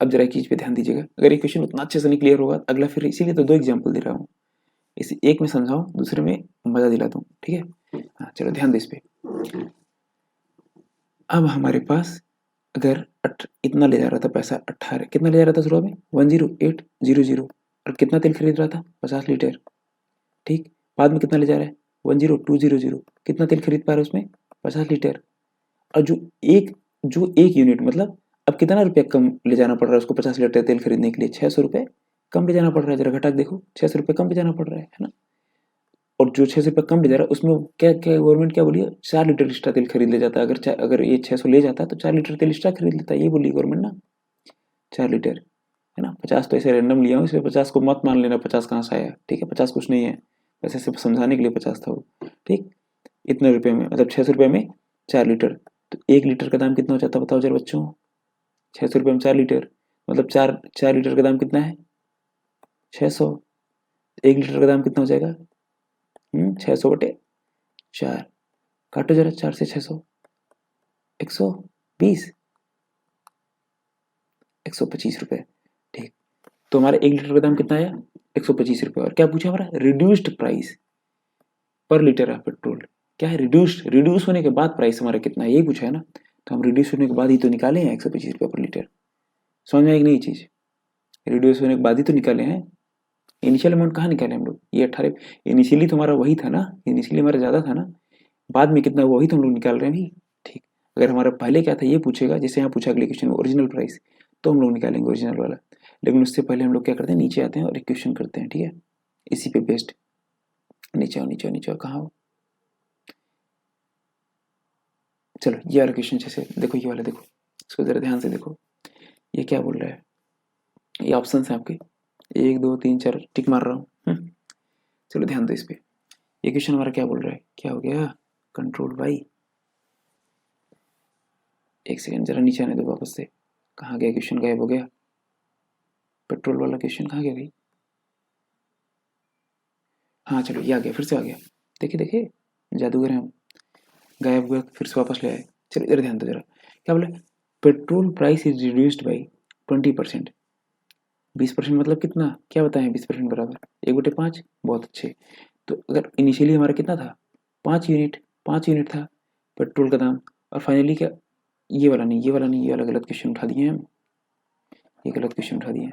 अब जरा एक चीज पे ध्यान दीजिएगा, अगर ये क्वेश्चन उतना अच्छे से नहीं क्लियर होगा अगला, फिर इसीलिए तो 2 एग्जाम्पल दे रहा हूँ, इसी एक में समझाऊं दूसरे में मजा दिला दूं। ठीक है, हाँ चलो ध्यान दे इस पे। अब हमारे पास अगर इतना ले जा रहा था पैसा, 18 कितना ले जा रहा था शुरुआत में, 10800, और कितना तेल खरीद रहा था, 50 लीटर। ठीक, बाद में कितना ले जा रहा है, 10200, कितना तेल खरीद पा रहा है उसमें, 50 लीटर। और जो एक यूनिट मतलब, अब कितना रुपया कम ले जाना पड़ रहा है उसको 50 लीटर तेल खरीदने के लिए, 600 रुपये कम ले जाना पड़ रहा है। जरा घटा के देखो, 600 रुपये कम ले जाना पड़ रहा है ना। और जो 600 रुपये कम ले जा रहा है उसमें क्या क्या गवर्नमेंट क्या बोली है, 4 लीटर एक्स्ट्रा तेल खरीद ले जाता है। अगर ये 600 ले जाता है तो 4 लीटर तेल एक्स्ट्रा खरीद लेता है, ये बोली गवर्नमेंट ना, 4 लीटर, है ना। 50 तो ऐसे रैंडम लिया हूँ, इसमें 50 को मत मान लेना, 50 कहाँ से आया, ठीक है, 50 कुछ नहीं है, बस ऐसे समझाने के लिए 50 था वो। ठीक, इतने रुपए में मतलब 600 रुपये में 4 लीटर, तो 1 लीटर का दाम कितना हो जाता है बताओ जरा बच्चों, 600 रुपये में 4 लीटर, मतलब चार 4 लीटर का दाम कितना है, 600। 1 लीटर का दाम कितना हो जाएगा, 600/4, काटो जरा 4 से 600, 120, 125 रुपये। ठीक, तो हमारे 1 लीटर का दाम कितना आया, 125 रुपये। और क्या पूछा हमारा, रिड्यूस्ड प्राइस पर लीटर ऑफ पेट्रोल, क्या है, रिड्यूस होने के बाद प्राइस हमारा कितना है, यही पूछा है ना। तो हम रिड्यूस होने के बाद ही तो निकाले हैं 125 रुपये पर लीटर। समझ में आई नई चीज, रिड्यूस होने के बाद ही तो निकाले हैं। इनिशियल अमाउंट कहाँ निकाले हम लोग, ये 18, इनिशियली तो हमारा वही था ना, इनिशियली हमारा ज़्यादा था ना, बाद में कितना वही तो हम लोग निकाल रहे हैं भी। ठीक, अगर हमारा पहले क्या था ये पूछेगा, जैसे यहाँ पूछा अगले क्वेश्चन में ओरिजिनल प्राइस, तो हम लोग निकालेंगे ओरिजिनल वाला। लेकिन उससे पहले हम लोग क्या करते हैं, नीचे आते हैं और इक्वेशन करते हैं। ठीक है, इसी पे बेस्ड, नीचे आओ नीचे आओ नीचे आओ, कहाँ हो, चलो ये वाला क्वेश्चन जैसे देखो, ये वाला देखो, इसको जरा ध्यान से देखो, ये क्या बोल रहा है, ये ऑप्शन है आपके 1 2 3 4, टिक मार रहा हूँ। चलो ध्यान दो इस पे, ये क्वेश्चन हमारा क्या बोल रहा है, क्या हो गया, कंट्रोल भाई, एक सेकंड जरा नीचे आने दो वापस से, कहाँ गया क्वेश्चन, गायब हो गया, पेट्रोल वाला क्वेश्चन कहाँ गया भाई, हाँ चलो ये आ गया, फिर से आ गया, देखिए देखिए जादूगर हैं हम, गायब हुआ फिर से वापस ले आए। चलो इधर ध्यान दो जरा, क्या बोले, petrol price is reduced by 20%, 20% मतलब कितना, क्या बताएं, 20% बराबर 1/5, बहुत अच्छे। तो अगर इनिशियली हमारा कितना था, 5 यूनिट, 5 यूनिट था पेट्रोल का दाम, और फाइनली क्या, ये वाला नहीं, ये वाला नहीं, ये वाला गलत क्वेश्चन उठा दिए हम, ये गलत क्वेश्चन उठा दिए,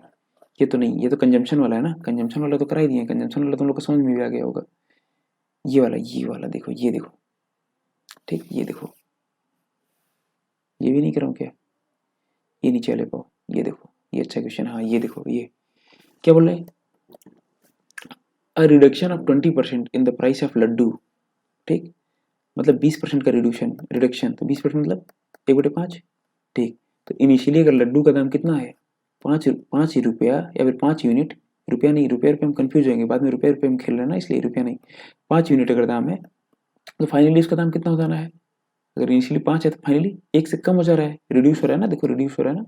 ये तो नहीं, ये तो कंजम्पशन वाला है ना, कंजम्पशन वाला तो करा ही दिए, कंजम्पशन वाला तुम लोग को समझ में भी आ गया होगा। ये वाला देखो, ये देखो, ठीक, ये देखो, ये भी नहीं कराऊँ क्या, ये नीचे वाले पाओ, ये देखो, ये अच्छा क्वेश्चन, हाँ ये देखो, ये क्या बोल रहे हैं, a reduction of 20% in the price of laddu. ठीक, मतलब 20% का रिडक्शन, तो 20% मतलब 1/5। ठीक, तो इनिशियली अगर लड्डू का दाम कितना है, 5 रुपया या फिर 5 यूनिट, रुपया नहीं, रुपये रुपये हम कंफ्यूज होंगे, बाद में रुपये रुपये में खेल रहे हैं ना, इसलिए रुपया नहीं, 5 यूनिट अगर दाम है तो फाइनली उसका दाम कितना हो जाना है, अगर इनिशियली 5 है तो फाइनली 1 से कम हो जा रहा है, रिड्यूस हो रहा है ना, देखो रिड्यूस हो रहा है ना,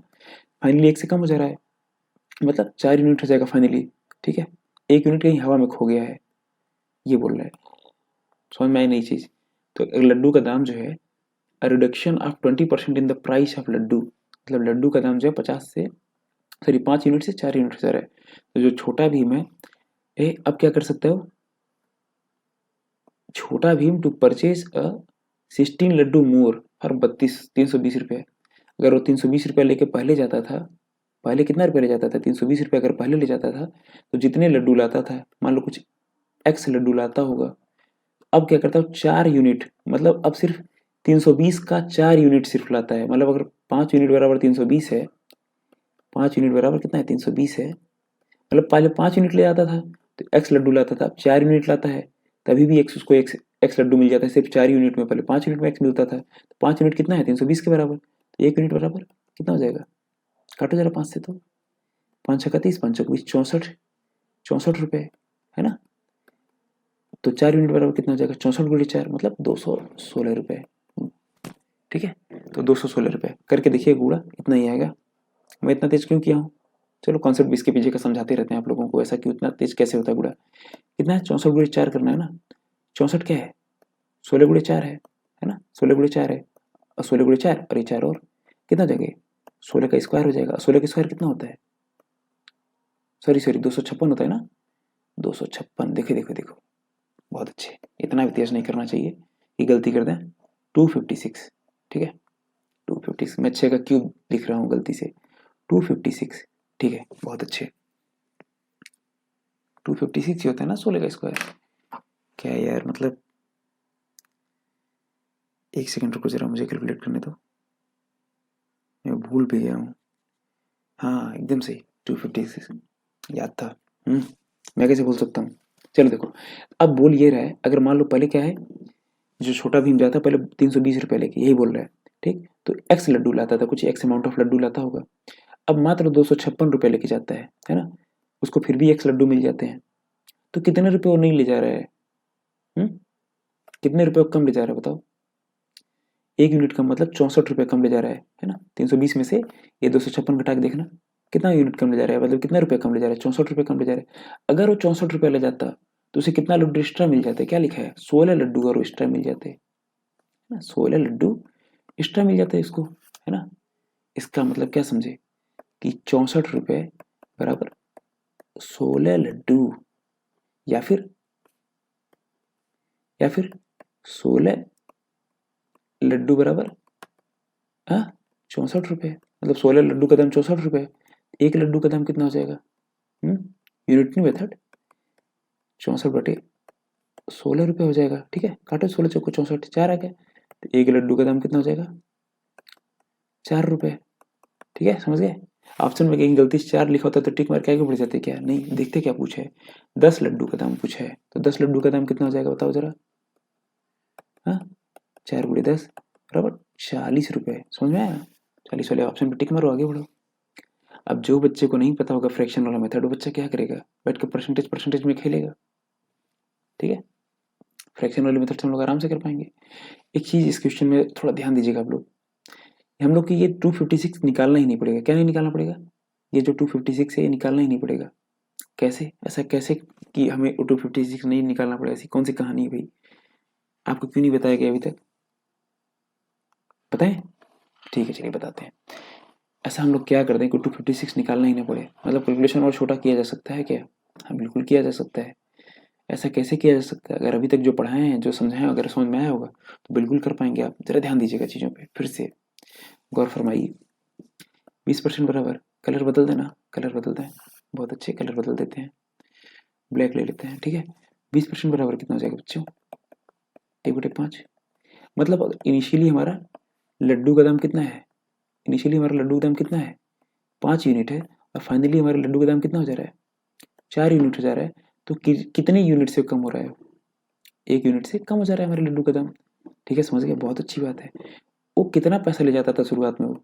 फाइनली 1 से कम हो जा रहा है, मतलब 4 यूनिट हो जाएगा फाइनली। ठीक है, 1 यूनिट कहीं हवा में खो गया है, ये बोल रहा है। समझ में आई नई चीज, तो लड्डू का दाम जो है, reduction of 20% in the price of laddu, मतलब लड्डू का दाम जो है 50 से सॉरी 5 यूनिट से 4 यूनिट जा रहा है। तो जो छोटा भीम है, अब क्या कर सकते हो, Chhota Bheem to purchase a 16 laddu more for 320 रुपये। अगर वो 320 रुपये लेके पहले जाता था, पहले कितना रुपये ले जाता था, 320 रुपये अगर पहले ले जाता था, तो जितने लड्डू लाता था, मान लो कुछ एक्स लड्डू लाता होगा, अब क्या करता हूँ 4 यूनिट, मतलब अब सिर्फ 320 का 4 यूनिट सिर्फ लाता है। मतलब अगर 5 यूनिट बराबर 320 है, 5 यूनिट बराबर कितना है 320 है, मतलब पहले 5 यूनिट ले जाता था तो एक्स लड्डू लाता था, अब 4 यूनिट लाता है तभी भी एक्स, उसको एक्स एक्स लड्डू मिल जाता है सिर्फ 4 यूनिट में। पहले 5 यूनिट में एक्स मिलता था, तो 5 यूनिट कितना है 320 के बराबर, तो 1 यूनिट बराबर कितना हो जाएगा, काटो जरा 5 से, तो 5 छक्का 30, 5 चौक 20, 64, 64 रुपये है ना। तो 4 यूनिट बराबर कितना हो जाएगा, 64 × 4 मतलब 216 रुपये। ठीक है, तो 216 रुपये करके देखिए गुड़ा, इतना ही आएगा। मैं इतना तेज क्यों किया हूँ, चलो कॉन्सेप्ट इसके पीछे का समझाते रहते हैं आप लोगों को, ऐसा क्यों इतना तेज कैसे होता है गुड़ा। कितना है 64 × 4 करना है ना, 64 क्या है 16 × 4 है ना, 16 × 4 है, और 16 × 4 और ये 4 और कितना हो जाएगा, 16 का स्क्वायर हो जाएगा। 16 का स्क्वायर कितना होता है, सॉरी 256 होता है ना, 256। देखो देखो देखो, बहुत अच्छे, इतना भी तेज नहीं करना चाहिए कि गलती कर दें। 256, ठीक है 256, मैं 6 का क्यूब लिख रहा हूँ गलती से, 256, ठीक है बहुत अच्छे। 256 ही होता है ना 16 का स्क्वायर, क्या है यार, मतलब 1 सेकंड रुको जरा, मुझे कैलकुलेट करने दो, मैं भूल भी गया हूँ। हाँ एकदम सही, 256 याद था। मैं कैसे भूल सकता हूँ। चलो देखो, अब बोल ये रहा है, अगर मान लो पहले क्या है, जो छोटा भीम जाता है पहले 320 रुपये लेके, यही बोल रहा है ठीक, तो एक्स लड्डू लाता था, कुछ एक्स अमाउंट ऑफ लड्डू लाता होगा, अब मात्र 256 रुपये लेके जाता है ना, उसको फिर भी एक्स लड्डू मिल जाते हैं, तो कितने रुपये वो नहीं ले जा रहा है, कितने रुपये कम ले जा रहा है बताओ, 1 यूनिट कम, मतलब 64 रुपये कम ले जा रहा है ना। 320 में से ये 256 घटा के देखना कितना यूनिट कम ले जा रहा है, मतलब कितने रुपये कम ले जा रहा है, 64 रुपये कम ले जा रहा है। अगर वो 64 रुपये ले जाता तो उसे कितना लड्डू एक्स्ट्रा मिल जाते, क्या लिखा है 16 लड्डू और एक्स्ट्रा मिल जाते है ना, 16 लड्डू एक्स्ट्रा मिल जाते हैं इसको, है ना। इसका मतलब क्या समझे कि 64 रुपये बराबर 16 लड्डू, या फिर 16 लड्डू बराबर 64 रुपये, मतलब 16 लड्डू का दाम 64 रुपये, एक लड्डू का दाम कितना हो जाएगा, यूनिट मेथड 64/16 रुपये हो जाएगा। ठीक है, काटो 16 चौको 64, 4 आ गया, तो एक लड्डू का दाम कितना हो जाएगा 4 रुपये। ठीक है, समझ गए। ऑप्शन में कहीं गलती से 4 लिखा होता तो टिक मार के आगे बढ़ जाते, क्या नहीं, देखते क्या पूछा है, 10 लड्डू का दाम पूछा है, तो 10 लड्डू का दाम कितना हो जाएगा बताओ जरा, 4 × 10 बराबर 40 रुपये, समझ में आया। 40 वाले ऑप्शन पे टिक मारो, आगे बढ़ो। अब जो बच्चे को नहीं पता होगा फ्रैक्शन वाला मेथड, वो बच्चा क्या करेगा, बैठ कर परसेंटेज में खेलेगा। ठीक है, फ्रैक्शन वाले मेथड से हम लोग आराम से कर पाएंगे। एक चीज़ इस क्वेश्चन में थोड़ा ध्यान दीजिएगा आप लोग, हम लोग की ये 256 निकालना ही नहीं पड़ेगा, क्या नहीं निकालना पड़ेगा, ये जो 256 है ये निकालना ही नहीं पड़ेगा। कैसे, ऐसा कैसे कि हमें 256 नहीं निकालना पड़ेगा, ऐसी कौन सी कहानी है भाई, आपको क्यों नहीं बताया गया अभी तक, पता है, ठीक है चलिए बताते हैं। ऐसा हम लोग क्या करते हैं कि 256 निकालना ही ना पड़े, मतलब कैलकुलेशन और छोटा किया जा सकता है क्या, हाँ बिल्कुल किया जा सकता है। ऐसा कैसे किया जा सकता है, अगर अभी तक जो पढ़ाए हैं जो समझाए हैं अगर समझ में आया होगा तो बिल्कुल कर पाएंगे आप। जरा ध्यान दीजिएगा चीज़ों पे, फिर से गौर फरमाइए। 20% बराबर, कलर बदल देना, कलर बदल दें, बहुत अच्छे, कलर बदल देते हैं, ब्लैक ले लेते हैं। ठीक है, 20% बराबर कितना हो जाएगा बच्चों, 1/5, मतलब इनिशियली हमारा लड्डू का दाम कितना है, इनिशियली हमारा लड्डू का दाम कितना है 5 यूनिट है, और फाइनली हमारे लड्डू का दाम कितना हो जा रहा है 4 यूनिट हो जा रहा है, तो कितने यूनिट से कम हो रहा है, 1 यूनिट से कम हो जा रहा है हमारे लड्डू का दाम। ठीक है, समझ गए, बहुत अच्छी बात है। वो कितना पैसा ले जाता था शुरुआत में, वो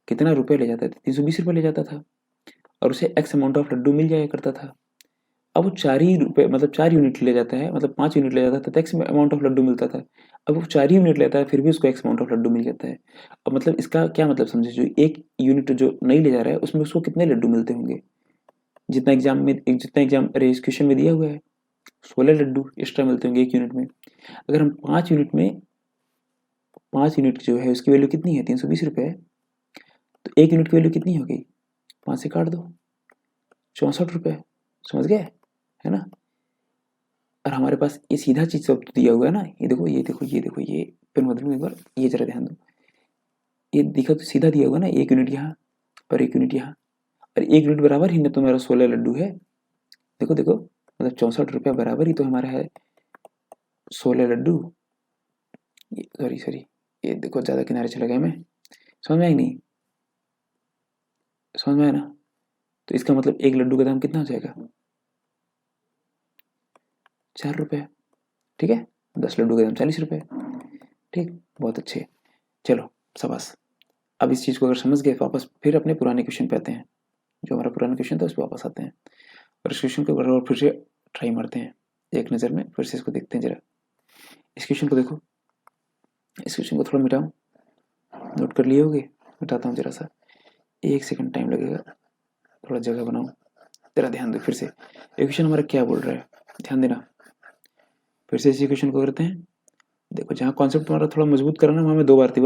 कितना रुपये ले जाता था, 320 रुपये ले जाता था, और उसे एक्स अमाउंट ऑफ लड्डू मिल जाया करता था। अब वो 4 ही रुपये, मतलब 4 यूनिट ले जाता है, मतलब 5 यूनिट ले जाता था तो एक्स अमाउंट ऑफ लड्डू मिलता था। अब वो 4 ही यूनिट लेता है फिर भी उसको एक्स अमाउंट ऑफ लड्डू मिल जाता है। अब मतलब इसका क्या मतलब समझे, जो 1 यूनिट जो नहीं ले जा रहा है उसमें उसको कितने लड्डू मिलते होंगे, जितना एग्जाम रजिस्ट्रेशन में दिया हुआ है 16 लड्डू एक्स्ट्रा मिलते होंगे 1 यूनिट में। अगर हम 5 यूनिट में, 5 यूनिट जो है उसकी वैल्यू कितनी है 320 रुपये है, तो 1 यूनिट की वैल्यू कितनी हो गई 5 से काट दो, 64 रुपये, समझ गए, है ना। और हमारे पास ये सीधा चीज सब दिया हुआ है ना, ये देखो ये देखो ये देखो, ये पेन बदलूँ एक बार, ये जरा ध्यान दो, ये देखो तो सीधा दिया हुआ ना, 1 यूनिट यहाँ और 1 यूनिट यहाँ, और 1 यूनिट बराबर ही ना तो मेरा 16 लड्डू है। देखो देखो, मतलब 64 रुपया बराबर ही तो हमारा है 16 लड्डू। सॉरी सॉरी, ये देखो ज़्यादा किनारे चला गया मैं, समझ में आई नहीं, समझ में आया ना। तो इसका मतलब 1 लड्डू का दाम कितना हो जाएगा, 4 रुपये, ठीक है। 10 लड्डू का दाम 40 रुपये, ठीक, बहुत अच्छे। चलो शाबाश। अब इस चीज़ को अगर समझ गए तो वापस फिर अपने पुराने क्वेश्चन पे आते हैं, जो हमारा पुराना क्वेश्चन था उस पर वापस आते हैं, और इस क्वेश्चन को एक बार और फिर से ट्राई मारते हैं एक नज़र में, फिर से इसको देखते हैं जरा। इस क्वेश्चन को देखो, इस क्वेश्चन को थोड़ा मिटाऊँ, नोट कर लिए होगे, मिटाता हूँ जरा सा, 1 सेकंड टाइम लगेगा, थोड़ा जगह बनाऊँ, जरा ध्यान दो फिर से। ये क्वेश्चन हमारा क्या बोल रहा है, ध्यान देना। फिर से इसी क्वेश्चन को करते हैं। देखो जहाँ कॉन्सेप्ट तुम्हारा थोड़ा मजबूत कराना वहाँ मैं 2 बार 2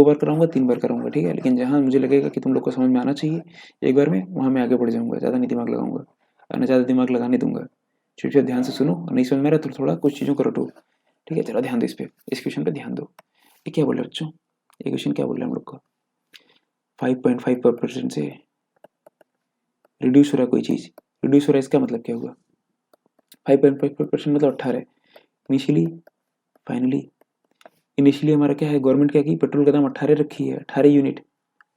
बार कराऊंगा, 3 बार कराऊंगा, ठीक है। लेकिन जहाँ मुझे लगेगा कि तुम लोग को समझ में आना चाहिए एक बार में, वहाँ मैं आगे बढ़ जाऊंगा, ज़्यादा नहीं दिमाग लगाऊंगा, और ना ज़्यादा दिमाग लगाने दूंगा। चुपचाप ध्यान से सुनो, और नहीं समझ में आ रहा तो थोड़ा कुछ चीज़ों को रटो, ठीक है। जरा ध्यान दो इस पर, इस क्वेश्चन पर ध्यान दो। ये क्या बोल रहे बच्चों, ये क्वेश्चन क्या बोल रहे हैं हम लोग को, 5.5% से रिड्यूस हो रहा है कोई चीज़, रिड्यूस हो रहा है, इसका मतलब क्या हुआ, 5.5% मतलब 18। इनिशियली फाइनली, इनिशियली हमारा क्या है, गवर्नमेंट क्या की, पेट्रोल का दाम 18 रखी है, 18 यूनिट,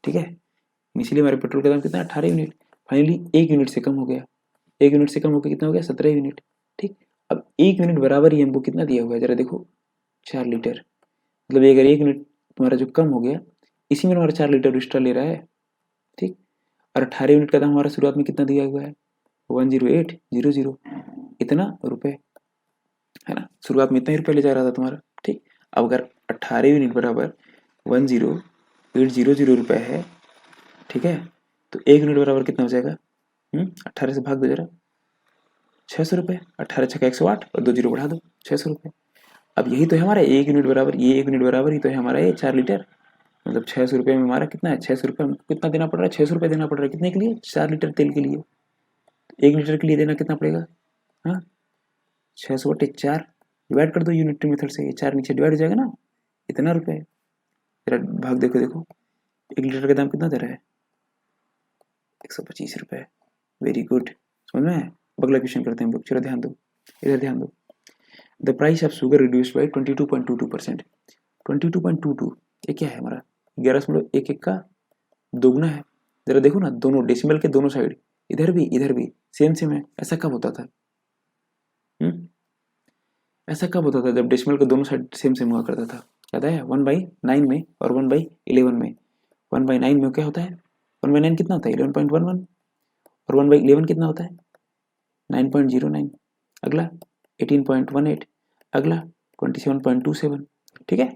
ठीक है। इनिशियली हमारे पेट्रोल का दाम कितना है, 18 यूनिट। फाइनली 1 यूनिट से कम हो गया, 1 यूनिट से कम होकर कितना हो गया, 17 यूनिट, ठीक। अब 1 यूनिट बराबर ही हमको कितना दिया हुआ है, जरा देखो, 4 लीटर। मतलब अगर 1 यूनिट तुम्हारा जो कम हो गया, इसी में हमारा 4 लीटर एक्स्ट्रा ले रहा है, ठीक। और 18 यूनिट का दाम हमारा शुरुआत में कितना दिया हुआ है, 10800, इतना रुपए, है ना। शुरुआत में इतना ही रुपये ले जा रहा था तुम्हारा, ठीक। अब अगर 18 यूनिट बराबर 10800 रुपये है, ठीक है, तो 1 यूनिट बराबर कितना हो जाएगा, 18 से भाग दो जरा, 600 रुपये, 18 छक्का 108 और 2 जीरो बढ़ा दो, 600 रुपये। अब यही तो है हमारा 1 यूनिट बराबर, ये 1 यूनिट बराबर ही तो है हमारा ये 4 लीटर। मतलब 600 रुपये में हमारा कितना है, 600 रुपये में कितना देना पड़ रहा है, 600 रुपये देना पड़ रहा है, कितने के लिए, 4 लीटर तेल के लिए। 1 लीटर के लिए देना कितना पड़ेगा, हाँ 600/4, डिवाइड कर दो यूनिट मेथड से, ये 4 नीचे डिवाइड हो जाएगा ना, इतना रुपये। जरा भाग देखो देखो, 1 लीटर का दाम कितना दे रहा है, 125 रुपये, वेरी गुड, समझ में आया। अगला क्वेश्चन करते हैं हम लोग, चलो ध्यान दो, इधर ध्यान दो। The price of sugar reduced by 22.22%, 22.22, ये क्या है हमारा, 11.11 का दोगुना है। जरा देखो ना, दोनों डेसिमल के दोनों साइड, इधर भी सेम सेम है, ऐसा कब होता था, ऐसा कब होता था जब डेसिमल के दोनों साइड सेम सेम हुआ करता था, याद है, 1/9 में और 1/11 में। 1/9 में क्या होता है, 1/9 कितना होता है, 11.11, और 1/11 कितना होता है, 9.09, अगला 18.18, अगला 27.27, ठीक है।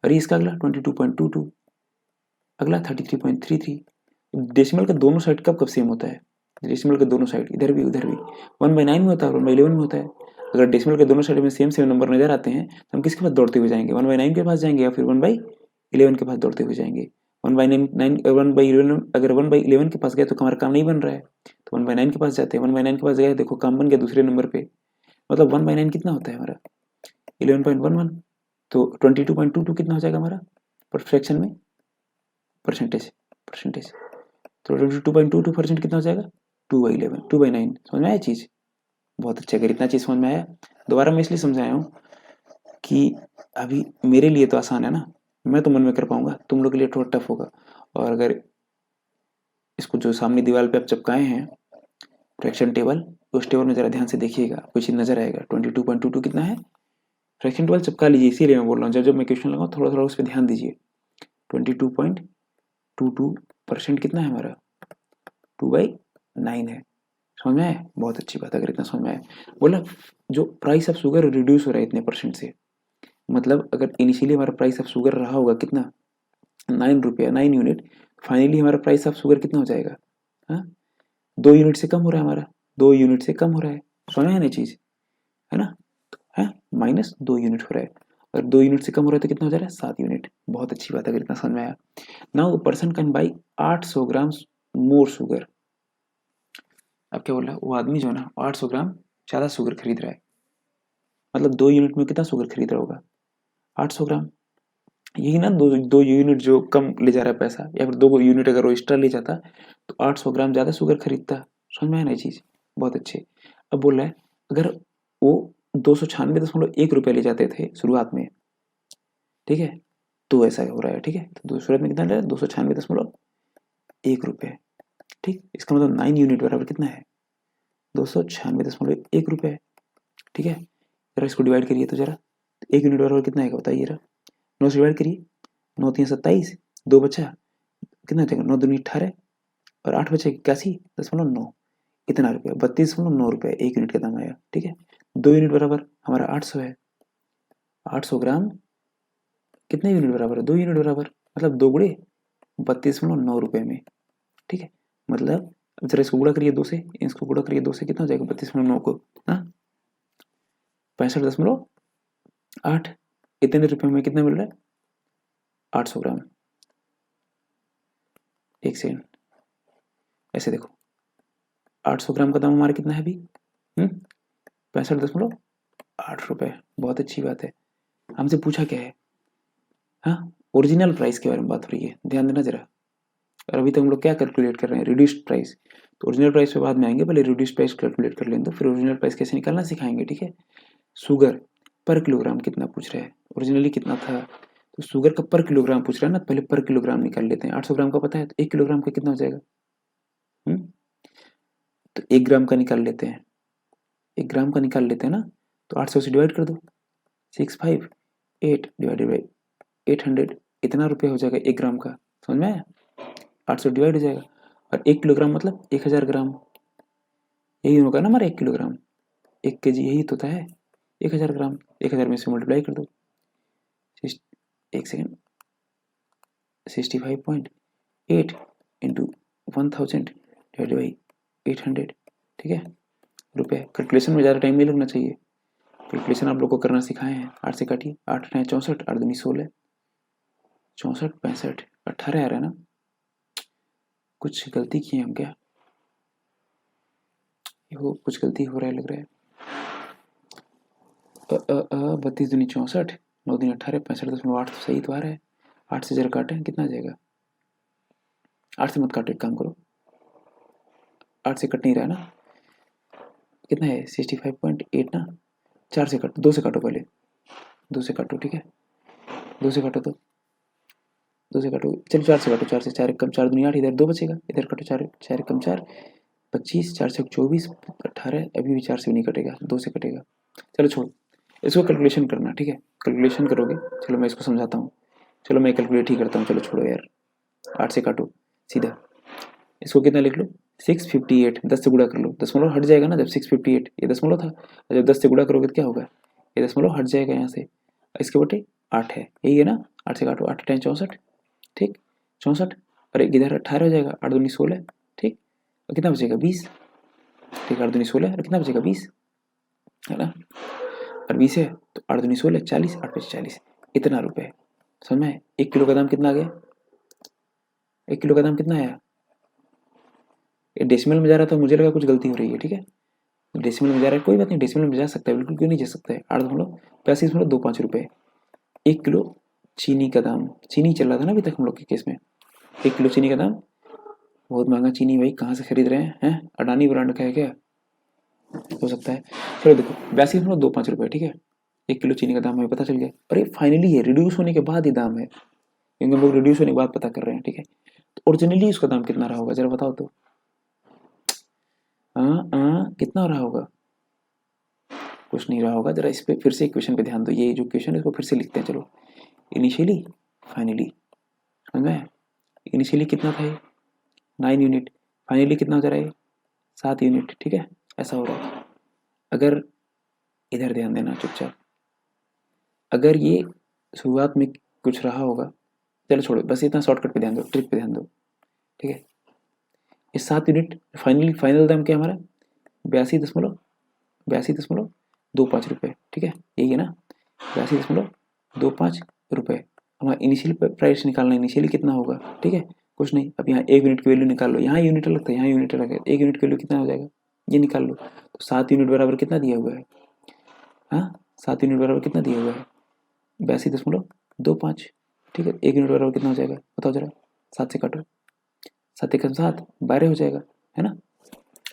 और इसका अगला 22.22, अगला 33.33। डेसिमल का दोनों साइड कब कब सेम होता है, डेसिमल के दोनों साइड, इधर भी उधर भी, 1/9 में होता है और 1/11 में होता है। अगर डेसिमल के दोनों साइड में सेम सेम नंबर नजर आते हैं तो हम किसके पास दौड़ते हुए जाएंगे, 1/9 के पास जाएंगे या फिर 1/11 के पास दौड़ते हुए जाएंगे। 1/11, अगर 1/11 के पास गए तो हमारा काम नहीं बन रहा है, तो 1/9 के पास जाते हैं, 1/9 के पास गए, देखो काम बन गया दूसरे नंबर पे। मतलब 1/9 कितना होता है हमारा, 11.11, तो 22.22 कितना हो जाएगा हमारा, फ्रैक्शन में परसेंटेज, तो 22.22% कितना हो जाएगा, 2/11, 2/9। समझ में आया चीज़, बहुत अच्छा। अगर इतना चीज़ समझ में आया, दोबारा मैं इसलिए समझाया हूँ कि अभी मेरे लिए तो आसान है ना, मैं तो मन में कर पाऊंगा, तुम लोग के लिए थोड़ा टफ होगा। और अगर इसको जो सामने दीवार पे आप चिपकाए हैं फ्रैक्शन टेबल, उस टेबल में जरा ध्यान से देखिएगा, कुछ नजर आएगा, 22.22 कितना है, फ्रैक्शन टेबल चिपका लीजिए, इसीलिए मैं बोल रहा हूँ, जब मैं क्वेश्चन लगाऊँ थोड़ा थोड़ा उस पर ध्यान दीजिए। 22.22% कितना है हमारा, 2/9 है। समझ में आया, बहुत अच्छी बात। अगर इतना समझ में आया, बोला जो प्राइस ऑफ शुगर रिड्यूस हो रहा है इतने परसेंट से, मतलब अगर इनिशियली हमारा प्राइस ऑफ शुगर रहा होगा कितना, 9 रुपया, 9 यूनिट, फाइनली हमारा प्राइस ऑफ शुगर कितना हो जाएगा, हाँ 2 यूनिट से कम हो रहा है हमारा, 2 यूनिट से कम हो रहा है, सुना है ना चीज, है ना, है -2 यूनिट हो रहा है, और 2 यूनिट से कम हो रहा है तो कितना हो जा रहा है, 7 यूनिट। बहुत अच्छी बात है, अगर इतना समझ में आया। Now person can buy 800 gram more sugar, अब क्या बोल रहा है, वो आदमी जो है ना 800 ग्राम ज़्यादा शुगर खरीद रहा है, मतलब 2 यूनिट में कितना शुगर खरीद रहा होगा, 800 ग्राम। यही ना, दो यूनिट जो कम ले जा रहा है पैसा, या फिर 2 यूनिट अगर वो एक्स्ट्रा ले जाता तो 800 ग्राम ज़्यादा शुगर खरीदता। समझ में आया ना ये चीज़, बहुत अच्छे। अब बोल रहा है अगर वो 296.1 रुपये ले जाते थे शुरुआत में, ठीक है, तो ऐसा हो रहा है, ठीक है, तो शुरुआत में कितना ले रहा है, 296.1 रुपये, ठीक। इसका मतलब 9 यूनिट बराबर कितना है, 296.1 रुपये, ठीक है। जरा इसको डिवाइड करिए तो जरा, 1 यूनिट बराबर कितना है बताइए जरा, 9 से डिवाइड करिए, 9 3 27, 2 बचा, कितना बचेगा, 9 दूनी 18 और 8 बचे 81.9, इतना रुपये, 32.9 रुपये 1 यूनिट का दाम आया, ठीक है। 2 यूनिट बराबर हमारा 800 है, 800 ग्राम कितने यूनिट बराबर है, 2 यूनिट बराबर, मतलब 2 गुणे 32.9 रुपये में, ठीक है। मतलब अब जरा इसको गुणा करिए 2 से, इसको गुणा करिए 2 से, कितना हो जाएगा 32.9 को, हाँ 65.8, इतने रुपये में कितना मिल रहा है, 800 ग्राम। एक सेकेंड, ऐसे देखो 800 ग्राम का दाम हमारा कितना है अभी, 65.8 रुपये, बहुत अच्छी बात है। हमसे पूछा क्या है, हाँ ओरिजिनल प्राइस के बारे में बात हो रही है, ध्यान देना जरा। और अभी तक हम लोग क्या कैलकुलेट कर रहे हैं, रिड्यूस्ड प्राइस, तो ओरिजिनल प्राइस पे बाद में आएंगे, पहले रिड्यूस्ड प्राइस कैलकुलेट कर लें, तो फिर ओरिजिनल प्राइस कैसे निकालना सिखाएंगे, ठीक है। शुगर पर किलोग्राम कितना पूछ रहा है, ओरिजिनली कितना था, तो शुगर का पर किलोग्राम पूछ रहा है ना, पहले पर किलोग्राम निकाल लेते हैं। 800 ग्राम का पता है, तो 1 किलोग्राम का कितना हो जाएगा, तो 1 ग्राम का निकाल लेते हैं, 1 ग्राम का निकाल लेते हैं ना, तो 800 से डिवाइड कर दो, 658 डिवाइडेड बाई 800, इतना रुपये हो जाएगा 1 ग्राम का, समझ में आया, 800 डिवाइड हो जाएगा। और 1 किलोग्राम मतलब 1000 ग्राम, यही होगा ना हमारा 1 किलोग्राम, 1 kg यही तो होता है, 1000 ग्राम, 1000 में से मल्टीप्लाई कर दो, एक सेकेंड, 65.8 इंटू 1000 डिवाइड बाई 800, ठीक है, रुपये। कैलकुलेशन में ज़्यादा टाइम नहीं लगना चाहिए, कैलकुलेशन आप लोग को करना सिखाए हैं। 8 से काटिए, 8 9 64, 8 दूनी 16, 64 65 18 आ रहा है ना, कुछ गलती की है हम क्या, वो कुछ गलती हो रहा है लग रहा है, 32 दूनी 64, 9 दूनी 18, 65.8 तो सही तो आ रहा है। 8 से जरा काटें, कितना आ जाएगा, 8 से मत काटो, एक काम करो, 8 से कट नहीं रहा ना, कितना है 65.8 ना, 4 से काटो, 2 से काटो पहले, 2 से काटो, ठीक है, 2 से काटो, तो 2 से काटो, चलो 4 से काटो, 4 से 4 कम 4 दूनी 8, इधर 2 बचेगा, इधर काटो, 4 4 कम 4 25, 4 से 24 18, अभी भी 4 से भी नहीं कटेगा, 2 से कटेगा। चलो छोड़ो, इसको कैलकुलेशन करना, ठीक है, कैलकुलेशन करोगे, चलो मैं इसको समझाता हूँ, चलो मैं कैलकुलेट ही करता हूँ, चलो छोड़ो यार, 8 से काटो सीधा, इसको कितना लिख लो 658, 10 से गुणा कर लो, दशमलव हट जाएगा ना, जब 658 ये दशमलव था, जब 10 से गुणा करोगे तो क्या होगा, ये दशमलव हट जाएगा यहाँ से, इसके बटे 8 है, यही है ना, 8 से काटो, 8 10 64, ठीक 64, और एक इधर 18 हो जाएगा, 8 दूनी 16, ठीक, और कितना बचेगा 20, ठीक, 8 दूनी 16 और कितना बचेगा 20, है ना, और 20 है तो 8 दूनी 16 40, 8 5 40, इतना रुपये, समझ में। 1 किलो का दाम कितना आ गया, 1 किलो का दाम कितना आया, ये डेसिमल में जा रहा था, मुझे लगा कुछ गलती हो रही है, ठीक है, डेसिमल में जा रहा है, कोई बात नहीं, डेसिमल में जा सकता है, बिल्कुल क्यों नहीं जा सकता है, 8.8525 रुपये 1 किलो चीनी का दाम, चीनी चल रहा था ना अभी तक हम लोग के केस में, 1 किलो चीनी का दाम, बहुत महंगा चीनी भाई, कहाँ से खरीद रहे हैं, अडानी ब्रांड का है क्या, हो सकता है। चलो देखो 82.25 रुपये, ठीक है, 1 किलो चीनी का दाम हमें पता चल गया, अरे फाइनली है, रिड्यूस होने के बाद ही दाम है, क्योंकि हम लोग रिड्यूस होने के बाद पता कर रहे हैं, ठीक है, तो ओरिजिनली उसका दाम कितना रहा होगा जरा बताओ तो, कितना रहा होगा, कुछ नहीं रहा होगा, जरा इस पे फिर से इक्वेशन पे ध्यान दो, ये जो क्वेश्चन है इसको फिर से लिखते हैं, चलो इनिशियली फाइनली, समझ में, इनिशियली कितना था ये 9 यूनिट, फाइनली कितना हो जा रहा है 7 यूनिट, ठीक है, ऐसा हो रहा है। अगर इधर ध्यान देना चुपचाप, अगर ये शुरुआत में कुछ रहा होगा, चलो छोड़ो, बस इतना शॉर्टकट पे ध्यान दो, ट्रिक पे ध्यान दो, ठीक है, ये 7 यूनिट फाइनली, फाइनल दाम क्या हमारा 82.25 रुपये, ठीक है, यही है ना, 82.25 रुपये, हमारा इनिशियल प्राइस निकालना, इनिशियली कितना होगा, ठीक है, कुछ नहीं, अब यहाँ 1 यूनिट की वैल्यू निकाल लो, यहाँ यूनिट अलग था, यहाँ यूनिट अलग है, 1 यूनिट की वैल्यू कितना हो जाएगा ये निकाल लो। तो 7 यूनिट बराबर कितना दिया हुआ है? हाँ, 7 यूनिट बराबर कितना दिया हुआ है? 82.25। ठीक है, 1 यूनिट बराबर कितना हो जाएगा बताओ जरा? 7 से काटो, 7 एकम 7, 12 हो जाएगा, है ना?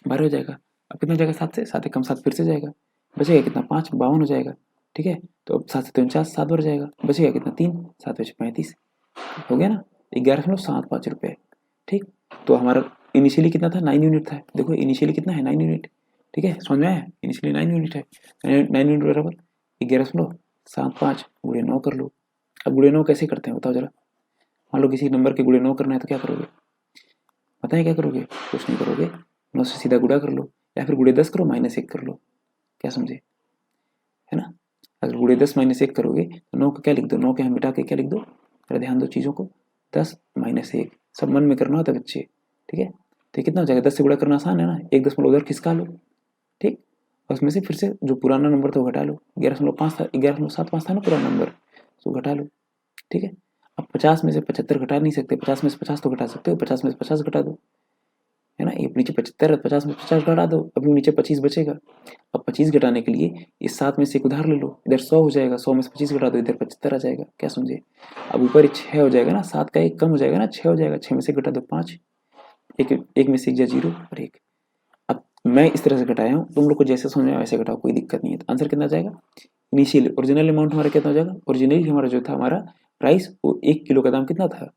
12 हो जाएगा। अब कितना हो जाएगा? 7 से 7 एकम 7 फिर से जाएगा, बचेगा कितना? 5, 52 हो जाएगा। ठीक है, तो अब 7 से 49, 7 बढ़ जाएगा, बचेगा कितना? 3, 7 बचे 35, हो गया ना? 11.75 रुपये। ठीक, तो हमारा इनिशियली कितना था? 9 यूनिट था। देखो इनिशियली कितना है? 9 यूनिट। ठीक है, समझ में आया? इनिशियली 9 यूनिट है। 9 यूनिट बराबर 11.75 गुणे 9 कर लो। अब गुणे 9 कैसे करते हैं बताओ जरा? मान लो किसी नंबर के गुणे 9 करना है तो क्या करोगे? पता है क्या करोगे? कुछ नहीं करोगे, 9 से सीधा गुणा कर लो, या फिर गुणे 10 करो, -1 कर लो। क्या समझे? है ना? अगर गुणे 10 -1 करोगे तो 9 को क्या लिख दो? 9 के यहाँ मिटा के क्या लिख दो? अरे ध्यान दो चीज़ों को, 10 -1 सब मन में करना होता है बच्चे। ठीक है, तो ये कितना हो जाएगा? 10 से गुणा करना आसान है ना, 1 दशमलव उधर खिसका लो। ठीक, और उसमें से फिर से जो पुराना नंबर था वो घटा लो। 11.5 था, 11.75 था ना पुराना नंबर, तो घटा लो। ठीक है, अब 50 में से 75 घटा नहीं सकते, 50 में से 50 तो घटा सकते हो, 50 में से 50 घटा दो, है ना? ये नीचे 75 है, 50 में 50 घटा दो, अभी नीचे 25 बचेगा। अब 25 घटाने के लिए इस 7 में से एक उधार ले लो, इधर 100 हो जाएगा, 100 में से 25 घटा दो, इधर 75 आ जाएगा। क्या समझे? अब ऊपर 6 हो जाएगा ना, 7 का 1 कम हो जाएगा ना, 6 हो जाएगा, 6 में से घटा दो 5, एक में से 1 जा 0 और 1। अब मैं इस तरह से घटाया हूँ, तुम लोग को जैसे समझ में आए वैसे घटाओ, कोई दिक्कत नहीं है। तो आंसर कितना जाएगा? इनिशियल ओरिजिनल अमाउंट हमारा कितना हो जाएगा? ओरिजिनली हमारा जो था हमारा प्राइस, वो 1 किलो का दाम कितना था?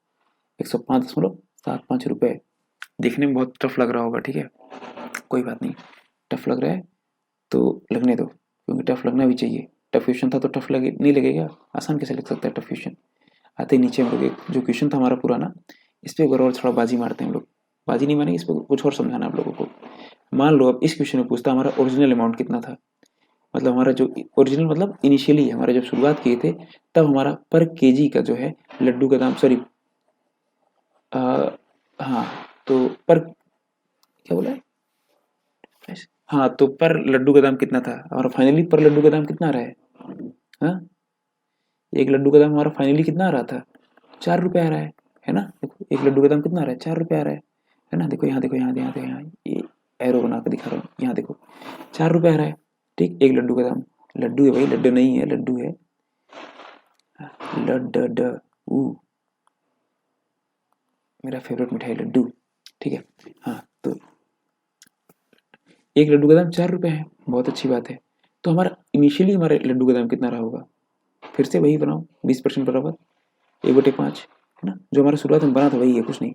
105.75 रुपये। देखने में बहुत टफ लग रहा होगा, ठीक है, कोई बात नहीं। टफ लग रहा है तो लगने दो, क्योंकि टफ लगना भी चाहिए। टफ क्वेश्चन था तो टफ लगे नहीं लगेगा? आसान कैसे लग सकता है टफ क्वेश्चन? आते ही नीचे हम लोग एक जो क्वेश्चन था हमारा पुराना, इस पर एक बार और थोड़ा बाजी मारते हैं हम लोग। बाजी नहीं मानेंगे, इस पर कुछ और समझाना आप लोगों को। मान लो अब इस क्वेश्चन में पूछता हमारा ओरिजिनल अमाउंट कितना था, मतलब हमारा जो ओरिजिनल मतलब इनिशियली हमारा जब शुरुआत किए थे तब हमारा पर केजी का जो है लड्डू का दाम, सॉरी हाँ, तो पर क्या बोला है? हाँ, तो पर लड्डू का दाम कितना था हमारा? फाइनली पर लड्डू का दाम कितना आ रहा है? हाँ, एक लड्डू का दाम हमारा फाइनली कितना आ रहा था? 4 रुपये आ रहा है ना? देखो एक लड्डू का दाम कितना आ रहा है? 4 रुपये आ रहा है ना? देखो यहाँ, देखो यहाँ, यहाँ देखो, यहाँ ये एरो बना के दिखा रहा हूँ, यहाँ देखो 4 रुपये आ रहा है। ठीक, एक लड्डू का दाम, लड्डू है भाई, लड्डू नहीं है, लड्डू है, लड्डू, मेरा फेवरेट मिठाई लड्डू। ठीक है, हाँ, तो एक लड्डू का दाम 4 रुपये है, बहुत अच्छी बात है। तो हमारा इनिशियली हमारे लड्डू का दाम कितना रहा होगा? फिर से वही बनाओ, 20% बराबर 1/5, है ना? जो हमारा शुरुआत में बना था वही है, कुछ नहीं।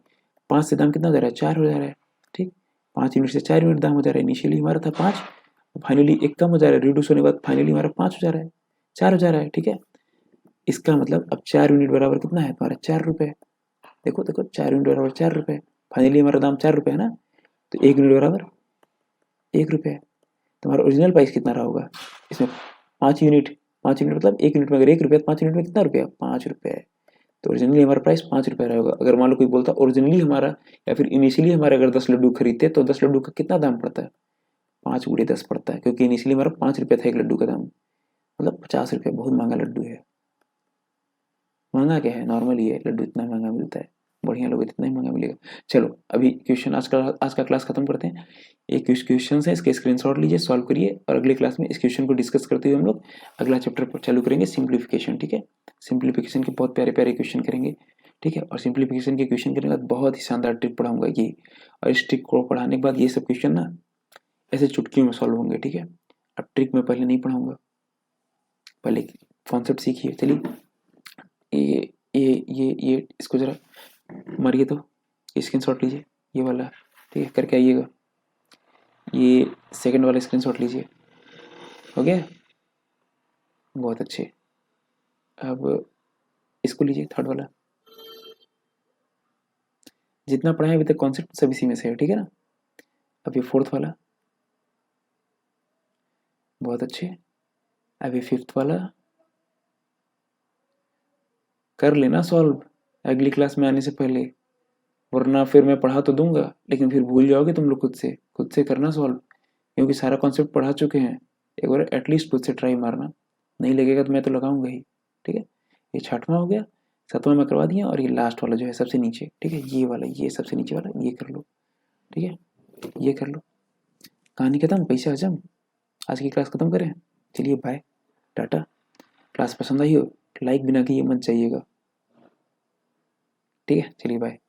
5 से दाम कितना हो जा रहा है? 4 हो जा रहा है। ठीक, 5 यूनिट से 4 यूनिट दाम हो जा रहा है। इनिशियली हमारा था 5, फाइनली एक कम हो जा रहा है, रिड्यूस होने के बाद फाइनली हमारा 5 हो जा रहा है, 4 हो जा रहा है। ठीक है, इसका मतलब अब 4 यूनिट बराबर कितना है तुम्हारा? 4 रुपये। देखो देखो, 4 यूनिट बराबर 4 रुपये, फाइनली हमारा दाम 4 रुपये है ना? तो 1 यूनिट बराबर 1 रुपये। तुम्हारा ओरिजिनल प्राइस कितना रहा होगा इसमें? 5 यूनिट, 5 यूनिट मतलब 1 यूनिट में अगर 1 रुपया, 5 यूनिट में कितना रुपया? 5 रुपये। तो ओरिजिनली हमारा प्राइस 5 रुपये रहेगा। अगर मान लो कोई बोलता ओरिजिनली हमारा या फिर इनिशियली हमारे अगर 10 लड्डू खरीदते तो 10 लड्डू का कितना दाम पड़ता है? 5 × 10 पड़ता है, क्योंकि इनिशियली हमारा 5 रुपये था एक लड्डू का दाम, मतलब 50 रुपये। बहुत महंगा लड्डू है। महंगा क्या है, नॉर्मल ही है, लड्डू इतना महंगा मिलता है, बढ़िया लोग इतना ही महंगा मिलेगा। चलो अभी क्वेश्चन आज का क्लास खत्म करते हैं। एक क्वेश्चन है, इसके स्क्रीनशॉट लीजिए, सॉल्व करिए, और अगले क्लास में इस क्वेश्चन को डिस्कस करते हुए हम लोग अगला चैप्टर चालू करेंगे, सिंप्लीफिकेशन। ठीक है, सिंप्लीफिकेशन के बहुत प्यारे प्यारे क्वेश्चन करेंगे। ठीक है, और सिंप्लीफिकेशन के क्वेश्चन करने के बाद बहुत ही शानदार ट्रिक पढ़ाऊंगा ये, और इस ट्रिक को पढ़ाने के बाद ये सब क्वेश्चन ना ऐसे चुटकियों में सॉल्व होंगे। ठीक है, अब ट्रिक में पहले नहीं पढ़ाऊंगा, पहले कॉन्सेप्ट सीखिए। चलिए ये इसको जरा मारिए, तो स्क्रीनशॉट लीजिए ये वाला। ठीक है, करके आइएगा। ये सेकंड वाला स्क्रीनशॉट लीजिए, हो गया? बहुत अच्छे। अब इसको लीजिए, थर्ड वाला। जितना पढ़ा है अभी तक कॉन्सेप्ट सब इसी में से है, ठीक है ना? अब ये फोर्थ वाला, बहुत अच्छे। अब ये फिफ्थ वाला, कर लेना सॉल्व अगली क्लास में आने से पहले, वरना फिर मैं पढ़ा तो दूंगा लेकिन फिर भूल जाओगे तुम लोग। खुद से करना सॉल्व, क्योंकि सारा कॉन्सेप्ट पढ़ा चुके हैं। एक बार एटलीस्ट खुद से ट्राई मारना, नहीं लगेगा तो मैं तो लगाऊंगा ही। ठीक है, ये छठवां हो गया, सातवां मैं करवा दिया, और ये लास्ट वाला जो है सबसे नीचे, ठीक है, ये वाला, ये सबसे नीचे वाला, ये कर लो। ठीक है, ये कर लो, कहानी खत्म, पैसे हजम। आज की क्लास खत्म करें, चलिए बाय, टाटा। क्लास पसंद आई हो लाइक बिना किए मत जाइएगा, ठीक है, चलिए बाय।